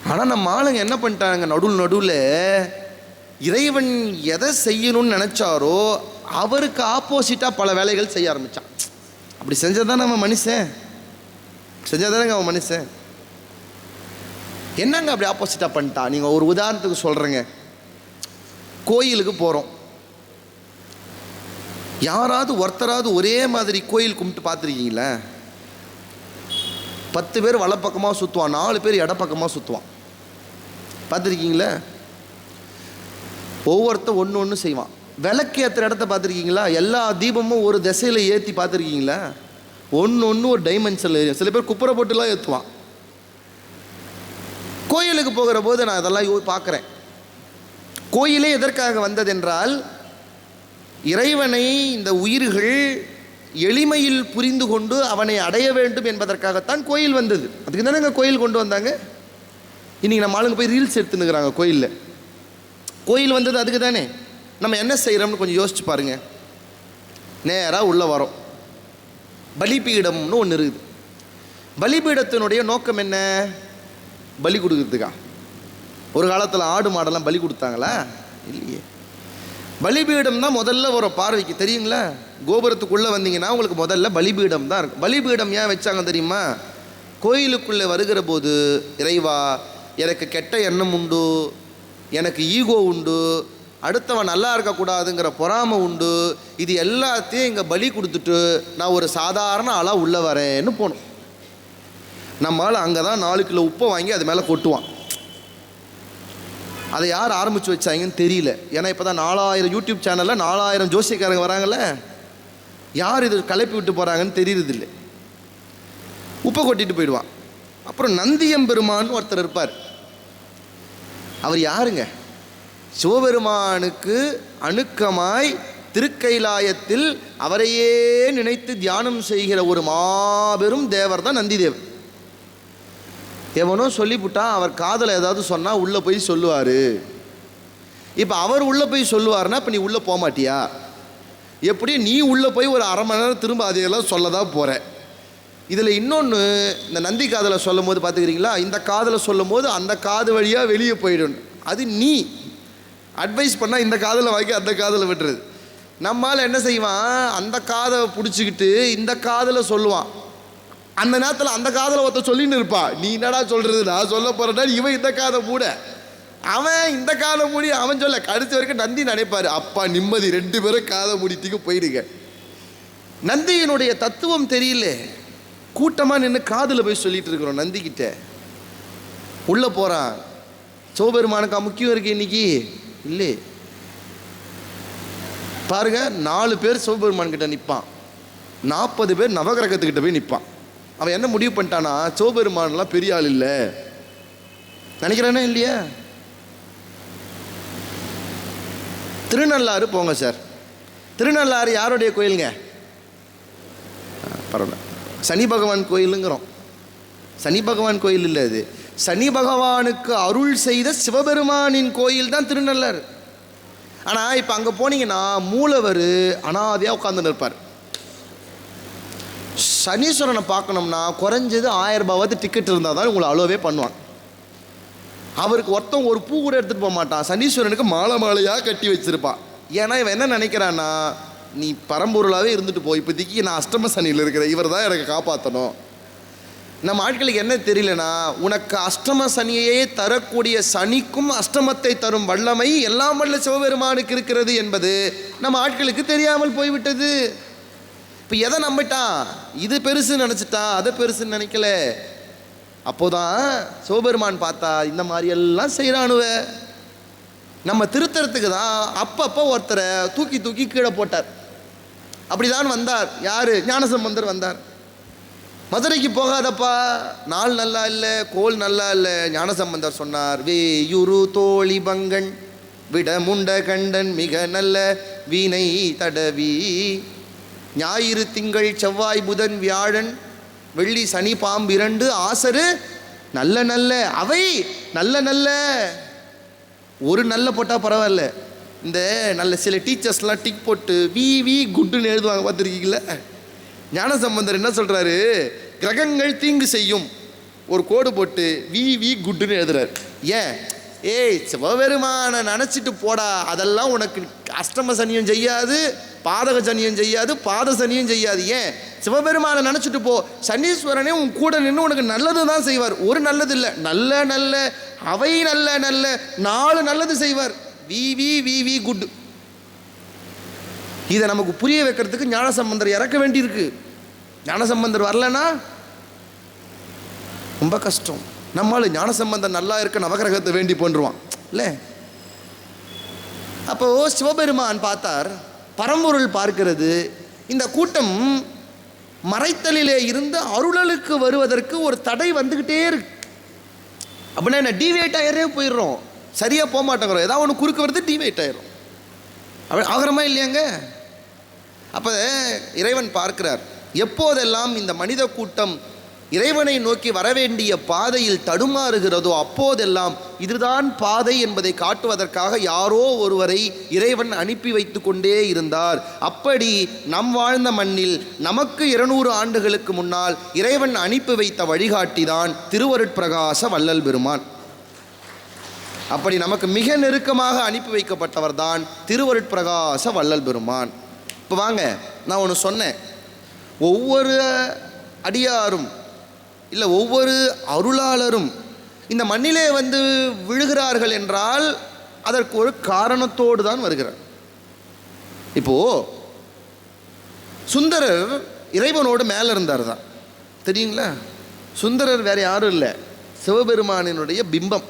ஆனால் நம்ம ஆளுங்க என்ன பண்ணிட்டாங்க, நடுவில் இறைவன் எதை செய்யணும்னு நினச்சாரோ அவருக்கு ஆப்போசிட்டாக பல வேலைகள் செய்ய ஆரம்பித்தான். அப்படி செஞ்சதான் நம்ம மனுஷன், செஞ்சதானங்க அவன் மனுஷன். என்னங்க அப்படி ஆப்போசிட்டாக பண்ணிட்டான்? நீங்கள் ஒரு உதாரணத்துக்கு சொல்கிறேங்க, கோயிலுக்கு போகிறோம், யாராவது ஒருத்தராவது ஒரே மாதிரி கோயில் கும்பிட்டு பார்த்துருக்கீங்களா? 10 பேர் வலப்பக்கமாக சுற்றுவான், 4 பேர் இடப்பக்கமாக சுற்றுவான், பார்த்துருக்கீங்களா? ஒவ்வொருத்தர் ஒன்று செய்வான். விளக்கு ஏற்றுற இடத்த பார்த்துருக்கீங்களா? எல்லா தீபமும் ஒரு திசையில் ஏற்றி பார்த்துருக்கீங்களா? ஒன்று ஒரு டைமென்ஷனில் ஏறியும். சில பேர் குப்புரை போட்டுலாம் ஏற்றுவான். கோயிலுக்கு போகிற போது நான் அதெல்லாம் பார்க்குறேன். கோயிலே எதற்காக வந்ததென்றால், இறைவனை இந்த உயிர்கள் எளிமையில் புரிந்து கொண்டு அவனை அடைய வேண்டும் என்பதற்காகத்தான் கோயில் வந்தது. அதுக்கு தானே இங்கே கோயில் கொண்டு வந்தாங்க. இன்றைக்கி நம்ம ஆளுங்க போய் ரீல்ஸ் எடுத்துன்னுக்குறாங்க கோயிலில். கோயில் வந்தது அதுக்கு தானே. நம்ம என்ன செய்கிறோம்னு கொஞ்சம் யோசிச்சு பாருங்கள். நேராக உள்ளே வரோம், பலிபீடம்னு ஒன்று இருக்குது. பலிபீடத்தினுடைய நோக்கம் என்ன? பலி கொடுக்கறதுக்கா? ஒரு காலத்தில் ஆடு மாடெல்லாம் பலி கொடுத்தாங்களா? இல்லையே. பலிபீடம் தான் முதல்ல ஒரு பார்வைக்கு தெரியுங்களா? கோபுரத்துக்குள்ளே வந்தீங்கன்னா உங்களுக்கு முதல்ல பலிபீடம் தான் இருக்கும். பலிபீடம் ஏன் வச்சாங்க தெரியுமா? கோயிலுக்குள்ளே வருகிற போது, இறைவா எனக்கு கெட்ட எண்ணம் உண்டு, எனக்கு ஈகோ உண்டு, அடுத்தவன் நல்லா இருக்கக்கூடாதுங்கிற பொறாமை உண்டு, இது எல்லாத்தையும் இங்கே பலி கொடுத்துட்டு நான் ஒரு சாதாரண ஆளாக உள்ளே வரேன்னு போகணும். நம்மளால் அங்கே தான் 4 கிலோ உப்பை வாங்கி அது மேலே கொட்டுவான். அதை யார் ஆரம்பித்து வச்சாங்கன்னு தெரியல. ஏன்னா இப்போ தான் 4000 யூடியூப் சேனலில் 4000 ஜோசியக்காரங்க வராங்கல்ல, யார் இது கலப்பி விட்டு போகிறாங்கன்னு தெரியறதில்லை. உப்பை கொட்டிட்டு போயிடுவான். அப்புறம் நந்தியம்பெருமான்னு ஒருத்தர் இருப்பார். அவர் யாருங்க? சிவபெருமானுக்கு அணுக்கமாய் திருக்கைலாயத்தில் அவரையே நினைத்து தியானம் செய்கிற ஒரு மாபெரும் தேவர் தான் நந்தி தேவர். எவனோ சொல்லிவிட்டான், அவர் காதலை ஏதாவது சொன்னால் உள்ளே போய் சொல்லுவார். இப்போ அவர் உள்ளே போய் சொல்லுவார்னா இப்போ நீ உள்ளே போக மாட்டியா? எப்படி நீ உள்ளே போய் ஒரு அரை மணி நேரம் திரும்ப அதையெல்லாம் சொல்ல தான் போகிற. இதில் இன்னொன்று, இந்த நந்தி காதில் சொல்லும் போது பார்த்துக்கிறீங்களா, இந்த காதில் சொல்லும் போது அந்த காது வழியாக வெளியே போயிடும். அது நீ அட்வைஸ் பண்ணால் இந்த காதில் வாங்கி அந்த காதில் விட்டுறது. நம்மால் என்ன செய்வான், அந்த காதை பிடிச்சிக்கிட்டு இந்த காதில் சொல்லுவான். அந்த நேரத்தில் அந்த காதில் ஒருத்தர் சொல்லின்னு இருப்பான், நீ என்னடா சொல்கிறது, நான் சொல்ல போகிறேன்னா இவன் இந்த காதை மூட, அவன் இந்த காதை மூடி அவன் சொல்ல. கடைசி வரைக்கும் நந்தி நினைப்பார், அப்பா நிம்மதி, 2 பேரும் காதை மூடிட்டுக்கு போயிடுங்க. நந்தியினுடைய தத்துவம் தெரியல, கூட்டமாக நின்று காதில் போய் சொல்லிட்டு இருக்கிறோம். நந்திக்கிட்ட உள்ளே போகிறான். சிவபெருமானுக்கா முக்கியம் இருக்கு இன்னைக்கு? இல்லை. பாருங்க, 4 பேர் சிவபெருமான் கிட்ட நிற்பான், 40 பேர் நவகிரகத்துக்கிட்ட போய் நிற்பான். அவன் என்ன முடிவு பண்ணிட்டானா, சிவபெருமான்லாம் பெரிய ஆள் இல்லை நினைக்கிறானே இல்லையா. திருநள்ளாறு போங்க சார். திருநள்ளாறு யாருடைய கோயிலுங்க? பரவாயில்ல, சனி பகவான் கோயிலுங்கிறோம். சனி பகவான் கோயில் இல்லை, அது சனி பகவானுக்கு அருள் செய்த சிவபெருமானின் கோயில் தான் திருநள்ளாறு. ஆனால் இப்போ அங்கே போனீங்கன்னா மூலவர் அனாதையாக உட்காந்துன்னு இருப்பார். சனீஸ்வரனை பார்க்கணும்னா குறைஞ்சது 1000 ரூபாவது டிக்கெட் இருந்தால் தான் உங்களை அலோவே பண்ணுவான். அவருக்கு ஒருத்தன் ஒரு பூ கூட எடுத்துகிட்டு போக மாட்டான். சனீஸ்வரனுக்கு மாலை மாலையாக கட்டி வச்சிருப்பான். ஏன்னா இவன் என்ன நினைக்கிறான்னா, நீ பரம்பொருளாகவே இருந்துட்டு போ, இப்போதைக்கு நான் அஷ்டம சனியில் இருக்கிறேன், இவர் தான் எனக்கு காப்பாற்றணும். நம்ம ஆட்களுக்கு என்ன தெரியலனா, உனக்கு அஷ்டம சனியையே தரக்கூடிய சனிக்கும் அஷ்டமத்தை தரும் வல்லமை எல்லாம் வல்ல சிவபெருமானுக்கு இருக்கிறது என்பது நம்ம ஆட்களுக்கு தெரியாமல் போய்விட்டது. இப்போ எதை நம்பிட்டான், இது பெருசுன்னு நினச்சிட்டான், அதை பெருசுன்னு நினைக்கல. அப்போதான் சிவபெருமான் பார்த்தா இந்த மாதிரி எல்லாம் செய்கிறானுவ, நம்ம திருத்தறதுக்கு தான் அப்பப்போ ஒருத்தரை தூக்கி தூக்கி கீழே போட்டார். அப்படிதான் வந்தார். யார்? ஞானசம்பந்தர் வந்தார். மதுரைக்கு போகாதப்பா, நாள் நல்லா இல்லை, கோல் நல்லா இல்லை. ஞானசம்பந்தர் சொன்னார், வேயுரு தோழி பங்கன் விடமுண்ட கண்டன் மிக நல்ல வீணை தடவி, ஞாயிறு திங்கள் செவ்வாய் புதன் வியாழன் வெள்ளி சனி பாம்பு 2 ஆசரு நல்ல நல்ல அவை நல்ல நல்ல. ஒரு நல்ல போட்டால் பரவாயில்ல, இந்த நல்ல சில டீச்சர்ஸ்லாம் டிக் போட்டு வி குட்டுன்னு எழுதுவாங்க, பார்த்துருக்கீங்கள. ஞானசம்பந்தர் என்ன சொல்கிறாரு, கிரகங்கள் தீங்கு செய்யும் ஒரு கோடு போட்டு வி குட்டுன்னு எழுதுறாரு. ஏன்? ஏய் சிவபெருமானை நினச்சிட்டு போடா, அதெல்லாம் உனக்கு அஷ்டம சனியும் செய்யாது, பாதக சனியும் செய்யாது, பாத சனியும் செய்யாது. ஏன்? சிவபெருமானை நினச்சிட்டு போ, சனீஸ்வரனே உன் கூட நின்று உனக்கு நல்லது தான் செய்வார். ஒரு நல்லது இல்லை, நல்ல நல்ல அவை நல்ல நல்ல 4 நல்லது செய்வார். We good. இதை நமக்கு புரிய வைக்கிறதுக்கு ஞானசம்பந்தர் இறக்க வேண்டியிருக்கு. ஞானசம்பந்தர் வரலன்னா ரொம்ப கஷ்டம். நம்மளால ஞானசம்பந்தர் நல்லா இருக்க நவகிரகத்தை வேண்டி போன்றுவான் இல்லை. அப்போ சிவபெருமான் பார்த்தார், பரம்பொருள் பார்க்கிறது. இந்த கூட்டம் மறைத்தலிலே இருந்து அருளலுக்கு வருவதற்கு ஒரு தடை வந்துக்கிட்டே இருக்கு. அப்படின்னா என்ன, டிவேட் ஆகிறே போயிடுறோம், சரியாக போக மாட்டேங்கிறோம். ஏதாவது ஒன்று குறுக்க வருது, டிவேட் ஆயிரும். அப்படி ஆகிறமா இல்லையாங்க? அப்போ இறைவன் பார்க்கிறார், எப்போதெல்லாம் இந்த மனித கூட்டம் இறைவனை நோக்கி வரவேண்டிய பாதையில் தடுமாறுகிறதோ அப்போதெல்லாம் இதுதான் பாதை என்பதை காட்டுவதற்காக யாரோ ஒருவரை இறைவன் அனுப்பி வைத்து கொண்டே இருந்தார். அப்படி நம் வாழ்ந்த மண்ணில் நமக்கு 200 ஆண்டுகளுக்கு முன்னால் இறைவன் அனுப்பி வைத்த வழிகாட்டிதான் திருவருட்பிரகாச வள்ளல் பெருமான். அப்படி நமக்கு மிக நெருக்கமாக அனுப்பி வைக்கப்பட்டவர் தான் திருவருட்பிரகாச வள்ளல் பெருமான். இப்போ வாங்க, நான் ஒன்று சொன்னேன், ஒவ்வொரு அடியாரும் இல்லை ஒவ்வொரு அருளாளரும் இந்த மண்ணிலே வந்து விழுகிறார்கள் என்றால் அதற்கு ஒரு காரணத்தோடு தான் வருகிறார். இப்போது சுந்தரர் இறைவனோடு மேலே இருந்தார் தான், தெரியுங்களா? சுந்தரர் வேறு யாரும் இல்லை, சிவபெருமானினுடைய பிம்பம்.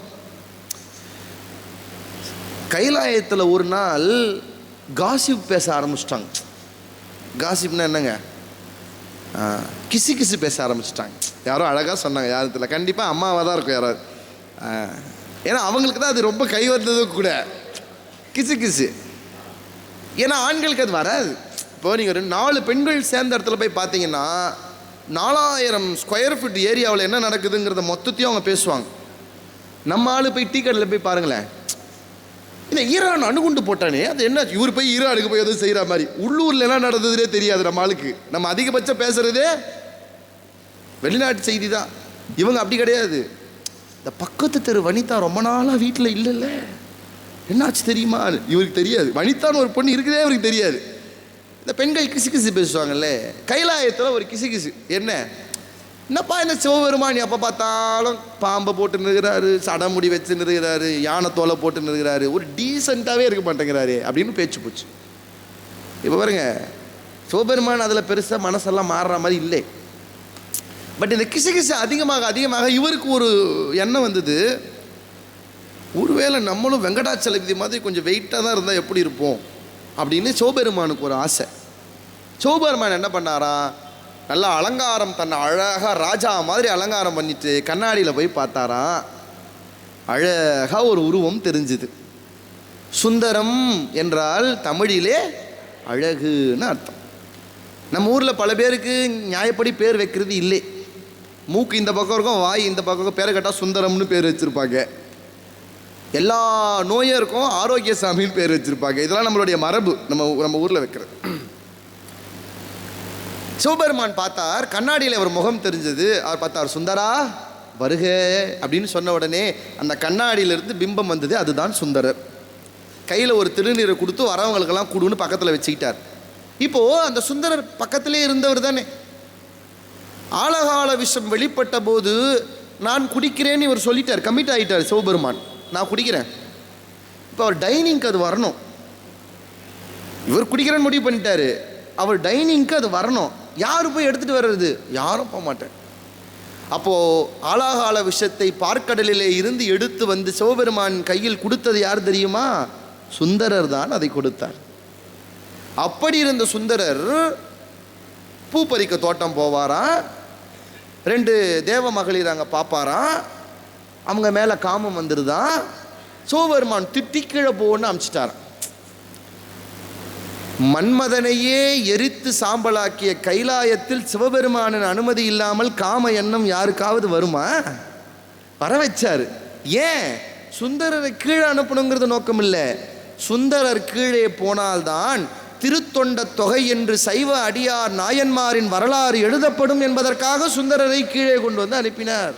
கைலாயத்தில் ஒரு நாள் காசிப் பேச ஆரம்பிச்சிட்டாங்க. காசிப்னா என்னங்க? கிசு கிசு பேச ஆரம்பிச்சிட்டாங்க. யாரோ அழகாக சொன்னாங்க, யாரும் தெரியல, கண்டிப்பாக அம்மாவாக தான் இருக்கும் யாராவது. ஏன்னா அவங்களுக்கு தான் அது ரொம்ப கை வந்தது கூட, கிசு கிசு. ஏன்னா ஆண்களுக்கு அது வராது. இப்போ நீங்கள் 4 பெண்கள் சேர்ந்த இடத்துல போய் பார்த்தீங்கன்னா 4000 ஸ்கொயர் ஃபீட் ஏரியாவில் என்ன நடக்குதுங்கிறத மொத்தத்தையும் அவங்க பேசுவாங்க. நம்ம ஆள் போய் டீ கடையில் போய் பாருங்களேன், இந்த ஈரான் அணுகுண்டு போட்டானே அது என்ன, இவர் போய் ஈரானுக்கு போய் எதுவும் செய்கிற மாதிரி. உள்ளூரில் என்ன நடந்ததுனே தெரியாது நம்ம ஆளுக்கு. நம்ம அதிகபட்சம் பேசுகிறதே வெளிநாட்டு செய்தி தான். இவங்க அப்படி கிடையாது. இந்த பக்கத்து தெரு வனிதா ரொம்ப நாளாக வீட்டில் இல்லைல்ல, என்னாச்சு தெரியுமா, இவருக்கு தெரியாது. வனிதான்னு ஒரு பொண்ணு இருக்குதே இவருக்கு தெரியாது. இந்த பெண்கள் கிசு கிசு பேசுவாங்கல்ல, கைலாயத்தில் ஒரு கிசு கிசு, என்னப்பா இந்த சிவபெருமான் எப்போ பார்த்தாலும் பாம்பை போட்டு நிறுகிறாரு, சடமுடி வச்சு நிறுகிறாரு, யானை தோலை போட்டு நிறுகிறாரு, ஒரு டீசெண்டாகவே இருக்க மாட்டேங்கிறாரு அப்படின்னு பேச்சு போச்சு. இப்போ பாருங்க, சிவபெருமான் அதில் பெருசாக மனசெல்லாம் மாறுற மாதிரி இல்லை. பட் இந்த கிசு கிசு அதிகமாக அதிகமாக இவருக்கு ஒரு எண்ணம் வந்தது, ஒருவேளை நம்மளும் வெங்கடாச்சலபதி மாதிரி கொஞ்சம் வெயிட்டாக தான் இருந்தால் எப்படி இருப்போம் அப்படின்னு சிவபெருமானுக்கு ஒரு ஆசை. சிவபெருமான் என்ன பண்ணாரா, நல்லா அலங்காரம், தன்னை அழகாக ராஜா மாதிரி அலங்காரம் பண்ணிட்டு கண்ணாடியில் போய் பார்த்தாராம். அழகாக ஒரு உருவம் தெரிஞ்சுது. சுந்தரம் என்றால் தமிழிலே அழகுன்னு அர்த்தம். நம்ம ஊரில் பல பேருக்கு நியாயப்படி பேர் வைக்கிறது இல்லை. மூக்கு இந்த பக்கம் இருக்கும், வாய் இந்த பக்கம், பேரை கேட்டால் சுந்தரம்னு பேர் வச்சுருப்பாங்க. எல்லா நோயும் இருக்கும், ஆரோக்கியசாமின்னு பேர் வச்சுருப்பாங்க. இதெல்லாம் நம்மளுடைய மரபு, நம்ம ஊரில் வைக்கிறது. சிவபெருமான் பார்த்தார், கண்ணாடியில் அவர் முகம் தெரிஞ்சது. அவர் பார்த்தார், சுந்தரா வருக அப்படின்னு சொன்ன உடனே அந்த கண்ணாடியிலிருந்து பிம்பம் வந்தது, அதுதான் சுந்தரர். கையில் ஒரு திருநீரை கொடுத்து வரவங்களுக்கெல்லாம் கொடுன்னு பக்கத்தில் வச்சுக்கிட்டார். இப்போது அந்த சுந்தரர் பக்கத்திலே இருந்தவர் தானே. ஆழகால விஷம் வெளிப்பட்ட போது நான் குடிக்கிறேன்னு இவர் சொல்லிட்டார், கமிட் ஆகிட்டார் சிவபெருமான், நான் குடிக்கிறேன். இப்போ அவர் டைனிங்க்கு அது வரணும். இவர் குடிக்கிறேன்னு முடிவு பண்ணிட்டாரு, அவர் டைனிங்க்கு அது வரணும். யார் போய் எடுத்துகிட்டு வர்றது? யாரும் போக மாட்டேன். அப்போது ஆலாகால விஷத்தை பார்க்கடலிலே இருந்து எடுத்து வந்து சிவபெருமான் கையில் கொடுத்தது யார் தெரியுமா? சுந்தரர் தான் அதை கொடுத்தார். அப்படி இருந்த சுந்தரர் பூ பறிக்க தோட்டம் போவாராம். 2 தேவ மகளிர் அங்கே பார்ப்பாராம். அவங்க மேலே காமம் வந்துடுதான். சிவபெருமான் திட்டி கீழே போன்னு அமிச்சிட்டாராம். மன்மதனையே எரித்து சாம்பலாக்கிய கைலாயத்தில் சிவபெருமானின் அனுமதி இல்லாமல் காம எண்ணம் யாருக்காவது வருமா? வர வச்சாரு. ஏன்? சுந்தரரை கீழே அனுப்பணுங்கிறது நோக்கம் இல்லை. சுந்தரர் கீழே போனால்தான் திருத்தொண்ட தொகை என்று சைவ அடியார் நாயன்மாரின் வரலாறு எழுதப்படும் என்பதற்காக சுந்தரரை கீழே கொண்டு வந்து அனுப்பினார்.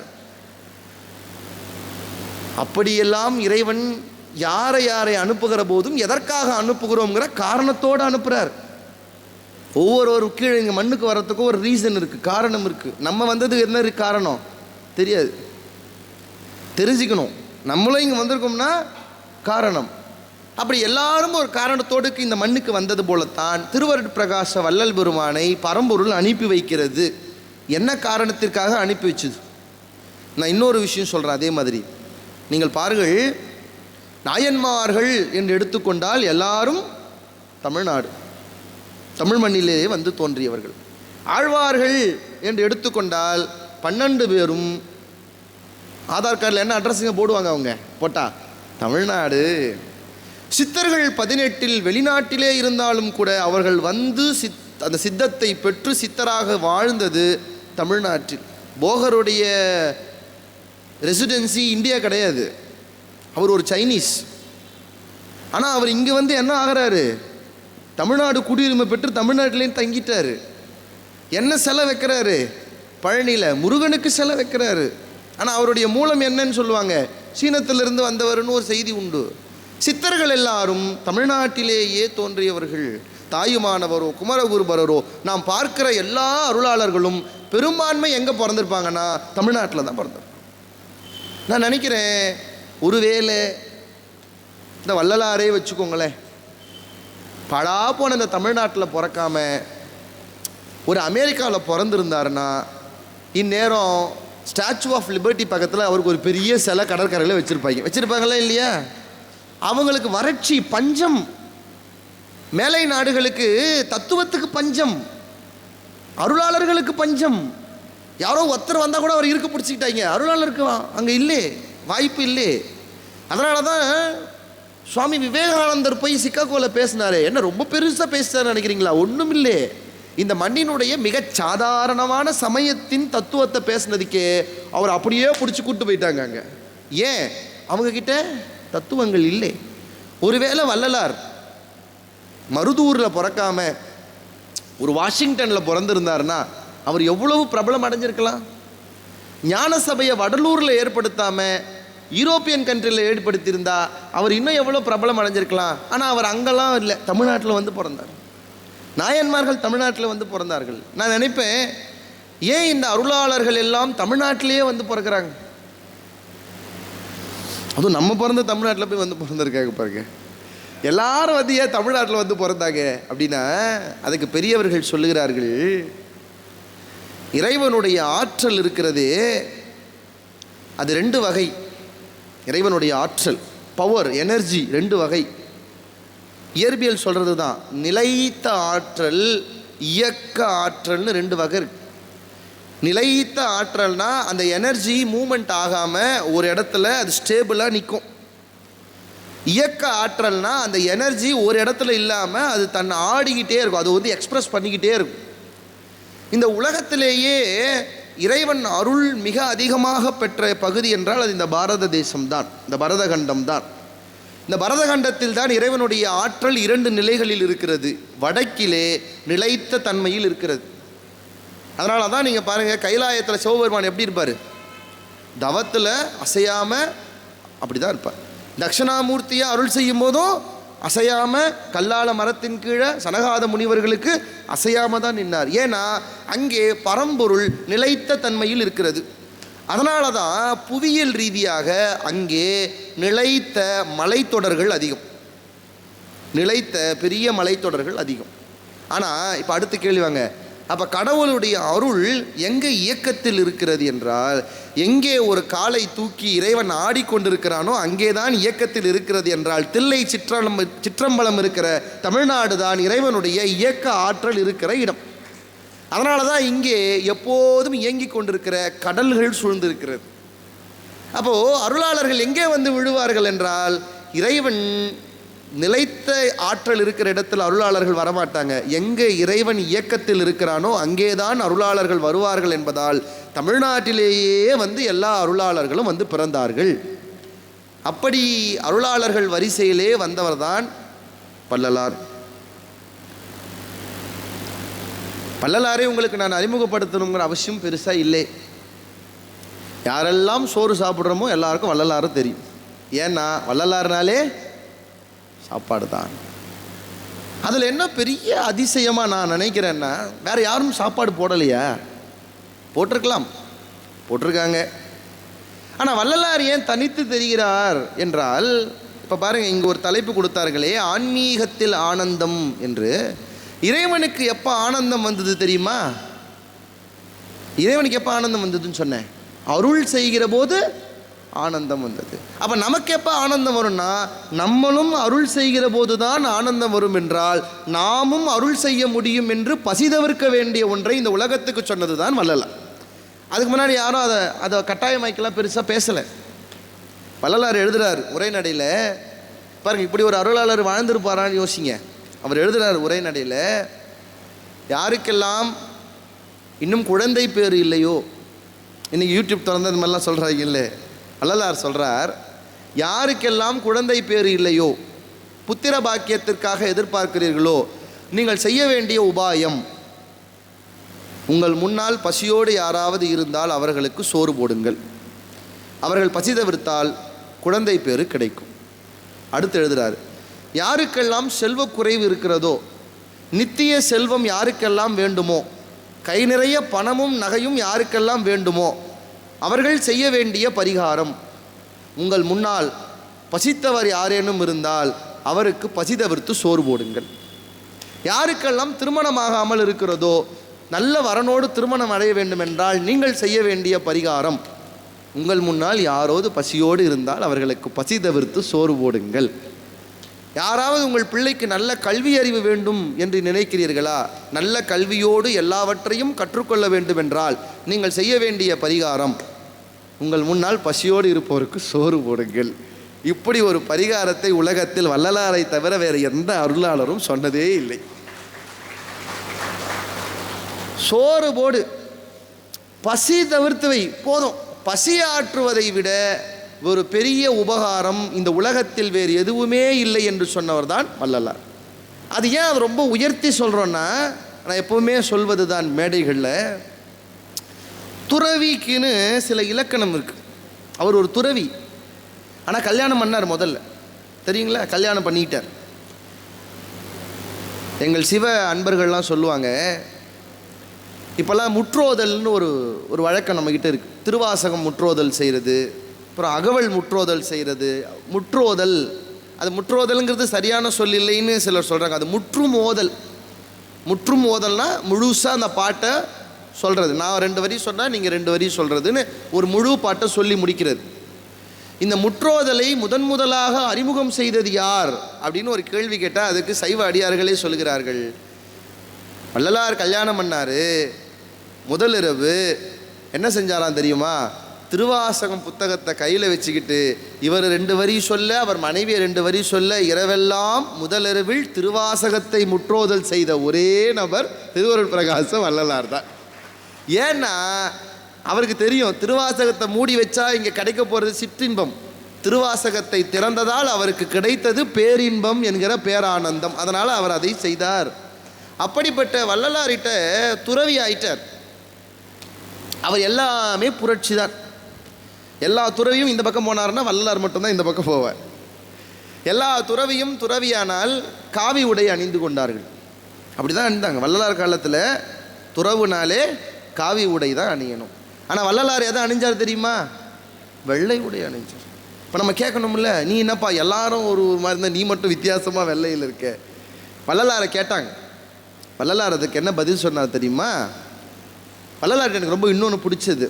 அப்படியெல்லாம் இறைவன் யாரை யாரை அனுப்புகிற போதும் எதற்காக அனுப்புகிறோங்கிற காரணத்தோடு அனுப்புகிறார். ஒவ்வொரு கீழே இங்கே மண்ணுக்கு வர்றதுக்கும் ஒரு ரீசன் இருக்குது, காரணம் இருக்குது. நம்ம வந்தது என்ன காரணம் தெரியாது, தெரிஞ்சுக்கணும். நம்மளும் இங்கே வந்திருக்கோம்னா காரணம். அப்படி எல்லாரும் ஒரு காரணத்தோடு இந்த மண்ணுக்கு வந்தது போலத்தான் திருவருட்பிரகாச வள்ளல் பெருமானை பரம்பொருள் அனுப்பி வைக்கிறது. என்ன காரணத்திற்காக அனுப்பி வச்சுது? நான் இன்னொரு விஷயம் சொல்கிறேன். அதே மாதிரி நீங்கள் பாருங்கள், நாயன்மார்கள் என்று எடுத்துக்கொண்டால் எல்லாரும் தமிழ்நாடு, தமிழ் மண்ணிலே வந்து தோன்றியவர்கள். ஆழ்வார்கள் என்று எடுத்துக்கொண்டால் 12 பேரும் ஆதார் கார்டில் என்ன அட்ரஸுங்க போடுவாங்க, அவங்க போட்டா தமிழ்நாடு. சித்தர்கள் 18 வெளிநாட்டிலே இருந்தாலும் கூட அவர்கள் வந்து அந்த சித்தத்தை பெற்று சித்தராக வாழ்ந்தது தமிழ்நாட்டில். போகருடைய ரெசிடென்சி இந்தியா கிடையாது, அவர் ஒரு சைனீஸ். ஆனால் அவர் இங்கே வந்து என்ன ஆகிறாரு? தமிழ்நாடு குடியுரிமை பெற்று தமிழ்நாட்டிலேயும் தங்கிட்டார். என்ன சிலை வைக்கிறாரு? பழனியில் முருகனுக்கு சிலை வைக்கிறாரு. ஆனால் அவருடைய மூலம் என்னன்னு சொல்லுவாங்க, சீனத்திலிருந்து வந்தவர்னு ஒரு செய்தி உண்டு. சித்தர்கள் எல்லாரும் தமிழ்நாட்டிலேயே தோன்றியவர்கள். தாயுமானவரோ குமரகுருபரரோ நாம் பார்க்கிற எல்லா அருளாளர்களும் பெரும்பான்மை எங்கே பிறந்திருப்பாங்கன்னா தமிழ்நாட்டில் தான் பிறந்திருப்பாங்க. நான் நினைக்கிறேன், ஒருவேளை இந்த வள்ளலாரே வச்சுக்கோங்களேன், படா போன இந்த தமிழ்நாட்டில் பிறக்காம ஒரு அமெரிக்காவில் பிறந்திருந்தாருன்னா இந்நேரம் ஸ்டாச்சு ஆஃப் லிபர்ட்டி பக்கத்தில் அவருக்கு ஒரு பெரிய சிலை கடற்கரையில் வச்சுருப்பாங்களா இல்லையா? அவங்களுக்கு வறட்சி, பஞ்சம். மேலை நாடுகளுக்கு தத்துவத்துக்கு பஞ்சம், அருளாளர்களுக்கு பஞ்சம். யாரோ ஒருத்தர் வந்தால் கூட அவர் இருக்க பிடிச்சிக்கிட்டாங்க, அருளாளருக்கு அங்கே இல்லை, வாய்ப்பு இல்லை. அதனால தான் சுவாமி விவேகானந்தர் போய் சிக்காகோவில் பேசினார். என்ன ரொம்ப பெருசாக பேசினார் நினைக்கிறீங்களா? ஒன்றும் இல்லை. இந்த மண்ணினுடைய மிகச் சாதாரணமான சமயத்தின் தத்துவத்தை பேசினதுக்கே அவர் அப்படியே பிடிச்சி கூட்டு போயிட்டாங்க அங்கே. ஏன்? அவங்கக்கிட்ட தத்துவங்கள் இல்லை. ஒருவேளை வள்ளலார் மருதூரில் பிறக்காம ஒரு வாஷிங்டனில் பிறந்திருந்தாருன்னா அவர் எவ்வளவு பிரபலம் அடைஞ்சிருக்கலாம். ஞான சபையை வடலூரில் ஏற்படுத்தாமல் யூரோப்பியன் கண்ட்ரியில் ஏற்படுத்தியிருந்தா அவர் இன்னும் எவ்வளோ பிரபலம் அடைஞ்சிருக்கலாம். ஆனால் அவர் அங்கெல்லாம் இல்லை, தமிழ்நாட்டில் வந்து பிறந்தார். நாயன்மார்கள் தமிழ்நாட்டில் வந்து பிறந்தார்கள். நான் நினைப்பேன், ஏன் இந்த அருளாளர்கள் எல்லாம் தமிழ்நாட்டிலேயே வந்து பிறக்கிறாங்க? அதுவும் நம்ம பிறந்த தமிழ்நாட்டில் போய் வந்து பிறந்திருக்காங்க பாருங்க. எல்லாரும் வந்து ஏன் தமிழ்நாட்டில் வந்து பிறந்தாங்க அப்படின்னா, அதுக்கு பெரியவர்கள் சொல்லுகிறார்கள், இறைவனுடைய ஆற்றல் இருக்கிறதே அது ரெண்டு வகை. இறைவனுடைய ஆற்றல், பவர், எனர்ஜி ரெண்டு வகை. இயற்பியல் சொல்கிறது தான், நிலைத்த ஆற்றல், இயக்க ஆற்றல்னு ரெண்டு வகை இருக்கு. நிலைத்த ஆற்றல்னா அந்த எனர்ஜி மூமெண்ட் ஆகாமல் ஒரு இடத்துல அது ஸ்டேபிளாக நிற்கும். இயக்க ஆற்றல்னா அந்த எனர்ஜி ஒரு இடத்துல இல்லாமல் அது தன்னை ஆடிக்கிட்டே இருக்கும், அது வந்து எக்ஸ்பிரஸ் பண்ணிக்கிட்டே இருக்கும். இந்த உலகத்திலேயே இறைவன் அருள் மிக அதிகமாக பெற்ற பகுதி என்றால் அது இந்த பாரத தேசம்தான், இந்த பரதகண்டம் தான். இந்த பரதகண்டத்தில் தான் இறைவனுடைய ஆற்றல் இரண்டு நிலைகளில் இருக்கிறது. வடக்கிலே நிலைத்த தன்மையில் இருக்கிறது. அதனால தான் நீங்கள் பாருங்கள், கைலாயத்தில் சிவபெருமான் எப்படி இருப்பார்? தவத்தில் அசையாமல் அப்படி தான் இருப்பார். தட்சிணாமூர்த்தியை அருள் செய்யும் போதும் அசையாமல் கல்லால மரத்தின் கீழே சனகாத முனிவர்களுக்கு அசையாமல் தான் நின்னார். ஏன்னா அங்கே பரம்பொருள் நிலைத்த தன்மையில் இருக்கிறது. அதனால தான் புவியியல் ரீதியாக அங்கே நிலைத்த மலைத்தொடர்கள் அதிகம், நிலைத்த பெரிய மலைத்தொடர்கள் அதிகம். ஆனால் இப்போ அடுத்த கேள்வி வாங்க, அப்போ கடவுளுடைய அருள் எங்கே இயக்கத்தில் இருக்கிறது என்றால், எங்கே ஒரு காலை தூக்கி இறைவன் ஆடிக்கொண்டிருக்கிறானோ அங்கே தான் இயக்கத்தில் இருக்கிறது என்றால், தில்லை சிற்றம்பலம் இருக்கிற தமிழ்நாடு தான் இறைவனுடைய இயக்க ஆற்றல் இருக்கிற இடம். அதனால தான் இங்கே எப்போதும் இயங்கி கொண்டிருக்கிற கடல்கள் சூழ்ந்திருக்கிறது. அப்போது அருளாளர்கள் எங்கே வந்து விழுவார்கள் என்றால், இறைவன் நிலைத்த ஆற்றல் இருக்கிற இடத்தில் அருளாளர்கள் வரமாட்டாங்க. எங்கே இறைவன் இயக்கத்தில் இருக்கிறானோ அங்கே தான் அருளாளர்கள் வருவார்கள் என்பதால் தமிழ்நாட்டிலேயே வந்து எல்லா அருளாளர்களும் வந்து பிறந்தார்கள். அப்படி அருளாளர்கள் வரிசையிலே வந்தவர் தான் வள்ளலார். வள்ளலாரே உங்களுக்கு நான் அறிமுகப்படுத்தணுங்கிற அவசியம் பெருசாக இல்லை. யாரெல்லாம் சோறு சாப்பிட்றோமோ எல்லாருக்கும் வள்ளலாரும் தெரியும். ஏன்னா வள்ளலார்னாலே சாப்பாடு தான். அதில் என்ன பெரிய அதிசயமாக நான் நினைக்கிறேன்னா, வேறு யாரும் சாப்பாடு போடலையா? போட்டிருக்கலாம், போட்டிருக்காங்க. ஆனால் வள்ளலார் ஏன் தனித்து தெரிகிறார் என்றால், இப்போ பாருங்கள், இங்கே ஒரு தலைப்பு கொடுத்தார்களே, ஆன்மீகத்தில் ஆனந்தம் என்று. இறைவனுக்கு எப்போ ஆனந்தம் வந்தது தெரியுமா? இறைவனுக்கு எப்போ ஆனந்தம் வந்ததுன்னு சொன்னேன், அருள் செய்கிற போது ஆனந்தம் வந்தது. அப்போ நமக்கு எப்போ ஆனந்தம் வரும்னா, நம்மளும் அருள் செய்கிற போது தான் ஆனந்தம் வரும் என்றால், நாமும் அருள் செய்ய முடியும் என்று பசிதவிர்க்க வேண்டிய ஒன்றை இந்த உலகத்துக்கு சொன்னது தான் வள்ளலார். அதுக்கு முன்னாடி யாரும் அதை கட்டாயமாய்க்கெல்லாம் பெருசாக பேசலை. வள்ளலார் எழுதுகிறார் உரைநடையில், பாருங்கள், இப்படி ஒரு அருளாளர் வாழ்ந்திருப்பாரான்னு யோசிங்க. அவர் எழுதுகிறார் உரைநடையில், யாருக்கெல்லாம் இன்னும் குழந்தை பேர் இல்லையோ, இன்றைக்கி யூடியூப் திறந்து இந்த மாதிரிலாம் சொல்கிறாங்க இல்லை, வள்ளலார் சொல்கிறார், யாருக்கெல்லாம் குழந்தை பேர் இல்லையோ, புத்திர பாக்கியத்திற்காக எதிர்பார்க்கிறீர்களோ, நீங்கள் செய்ய வேண்டிய உபாயம், உங்கள் முன்னால் பசியோடு யாராவது இருந்தால் அவர்களுக்கு சோறு போடுங்கள். அவர்கள் பசி தவிர்த்தால் குழந்தை பேரு கிடைக்கும். அடுத்து எழுதுகிறார், யாருக்கெல்லாம் செல்வ குறைவு இருக்கிறதோ, நித்திய செல்வம் யாருக்கெல்லாம் வேண்டுமோ, கை நிறைய பணமும் நகையும் யாருக்கெல்லாம் வேண்டுமோ, அவர்கள் செய்ய வேண்டிய பரிகாரம், உங்கள் முன்னால் பசித்தவர் யாரேனும் இருந்தால் அவருக்கு பசி தவிர்த்து சோறு போடுங்கள். யாருக்கெல்லாம் திருமணமாகாமல் இருக்கிறதோ, நல்ல வரனோடு திருமணம் அடைய வேண்டுமென்றால் நீங்கள் செய்ய வேண்டிய பரிகாரம், உங்கள் முன்னால் யாரோடு பசியோடு இருந்தால் அவர்களுக்கு பசி தவிர்த்து சோறு போடுங்கள். யாராவது உங்கள் பிள்ளைக்கு நல்ல கல்வி அறிவு வேண்டும் என்று நினைக்கிறீர்களா, நல்ல கல்வியோடு எல்லாவற்றையும் கற்றுக்கொள்ள வேண்டும் என்றால் நீங்கள் செய்ய வேண்டிய பரிகாரம், உங்கள் முன்னால் பசியோடு இருப்பவருக்கு சோறு போடுங்கள். இப்படி ஒரு பரிகாரத்தை உலகத்தில் வள்ளலாரை தவிர வேறு எந்த அருளாளரும் சொன்னதே இல்லை. சோறு போடு, பசி தவிர்த்து வை, போதும். பசி ஆற்றுவதை விட ஒரு பெரிய உபகாரம் இந்த உலகத்தில் வேறு எதுவுமே இல்லை என்று சொன்னவர் தான் வள்ளலார். அது ஏன் அது ரொம்ப உயர்த்தி சொல்கிறோன்னா, நான் எப்போவுமே சொல்வது தான் மேடைகளில், துறவிக்குன்னு சில இலக்கணம் இருக்குது. அவர் ஒரு துறவி, ஆனால் கல்யாணம் பண்ணார் முதல்ல, தெரியுங்களா? கல்யாணம் பண்ணிக்கிட்டார். எங்கள் சிவ அன்பர்கள்லாம் சொல்லுவாங்க, இப்போல்லாம் முற்றோதல்னு ஒரு வழக்கம் நம்மக்கிட்ட இருக்குது. திருவாசகம் முற்றோதல் செய்கிறது, அப்புறம் அகவல் முற்றோதல் செய்கிறது. முற்றோதல், அது முற்றோதல்ங்கிறது சரியான சொல் இல்லைன்னு சிலர் சொல்கிறாங்க. அது முற்றும் ஓதல். முற்றும் ஓதல்னா முழுசாக அந்த பாட்டை சொல்கிறது. நான் 2 வரி சொன்னால் நீங்கள் 2 வரி சொல்கிறதுன்னு ஒரு முழு பாட்டை சொல்லி முடிக்கிறது. இந்த முற்றோதலை முதலாக அறிமுகம் செய்தது யார் அப்படின்னு ஒரு கேள்வி கேட்டால் அதுக்கு சைவ அடியார்களே சொல்கிறார்கள், வள்ளலார் கல்யாணம் பண்ணார். முதலிரவு என்ன செஞ்சாராம் தெரியுமா? திருவாசகம் புத்தகத்தை கையில் வச்சுக்கிட்டு இவர் 2 வரி சொல்ல, அவர் மனைவியை 2 வரி சொல்ல, இரவெல்லாம் முதலிரவில் திருவாசகத்தை முற்றோதல் செய்த ஒரே நபர் திருவருட் பிரகாச வள்ளலார் தான். ஏன்னா அவருக்கு தெரியும், திருவாசகத்தை மூடி வச்சா இங்கே கிடைக்க போகிறது சிற்றின்பம், திருவாசகத்தை திறந்ததால் அவருக்கு கிடைத்தது பேரின்பம் என்கிற பேரானந்தம். அதனால் அவர் அதை செய்தார். அப்படிப்பட்ட வள்ளலார்கிட்ட துறவி ஆயிட்டார். அவர் எல்லாமே புரட்சி தான். எல்லா துறவியும் இந்த பக்கம் போனார்னா வள்ளலார் மட்டும்தான் இந்த பக்கம் போவார். எல்லா துறவியும் துறவியானால் காவி உடை அணிந்து கொண்டார்கள். அப்படி தான் அணிந்தாங்க. வள்ளலார் காலத்தில் துறவுனாலே காவி உடை தான் அணியணும். ஆனால் வள்ளலார் எதை அணிஞ்சார் தெரியுமா? வெள்ளை உடை அணிஞ்சார். இப்போ நம்ம கேட்கணும்ல, நீ என்னப்பா எல்லாரும் ஒரு மாதிரி இருந்தால் நீ மட்டும் வித்தியாசமாக வெள்ளையில் இருக்க? வள்ளலாரை கேட்டாங்க. வள்ளலார் அதுக்கு என்ன பதில் சொன்னார் தெரியுமா? வள்ளலாருக்கு எனக்கு ரொம்ப இன்னொன்று பிடிச்சது,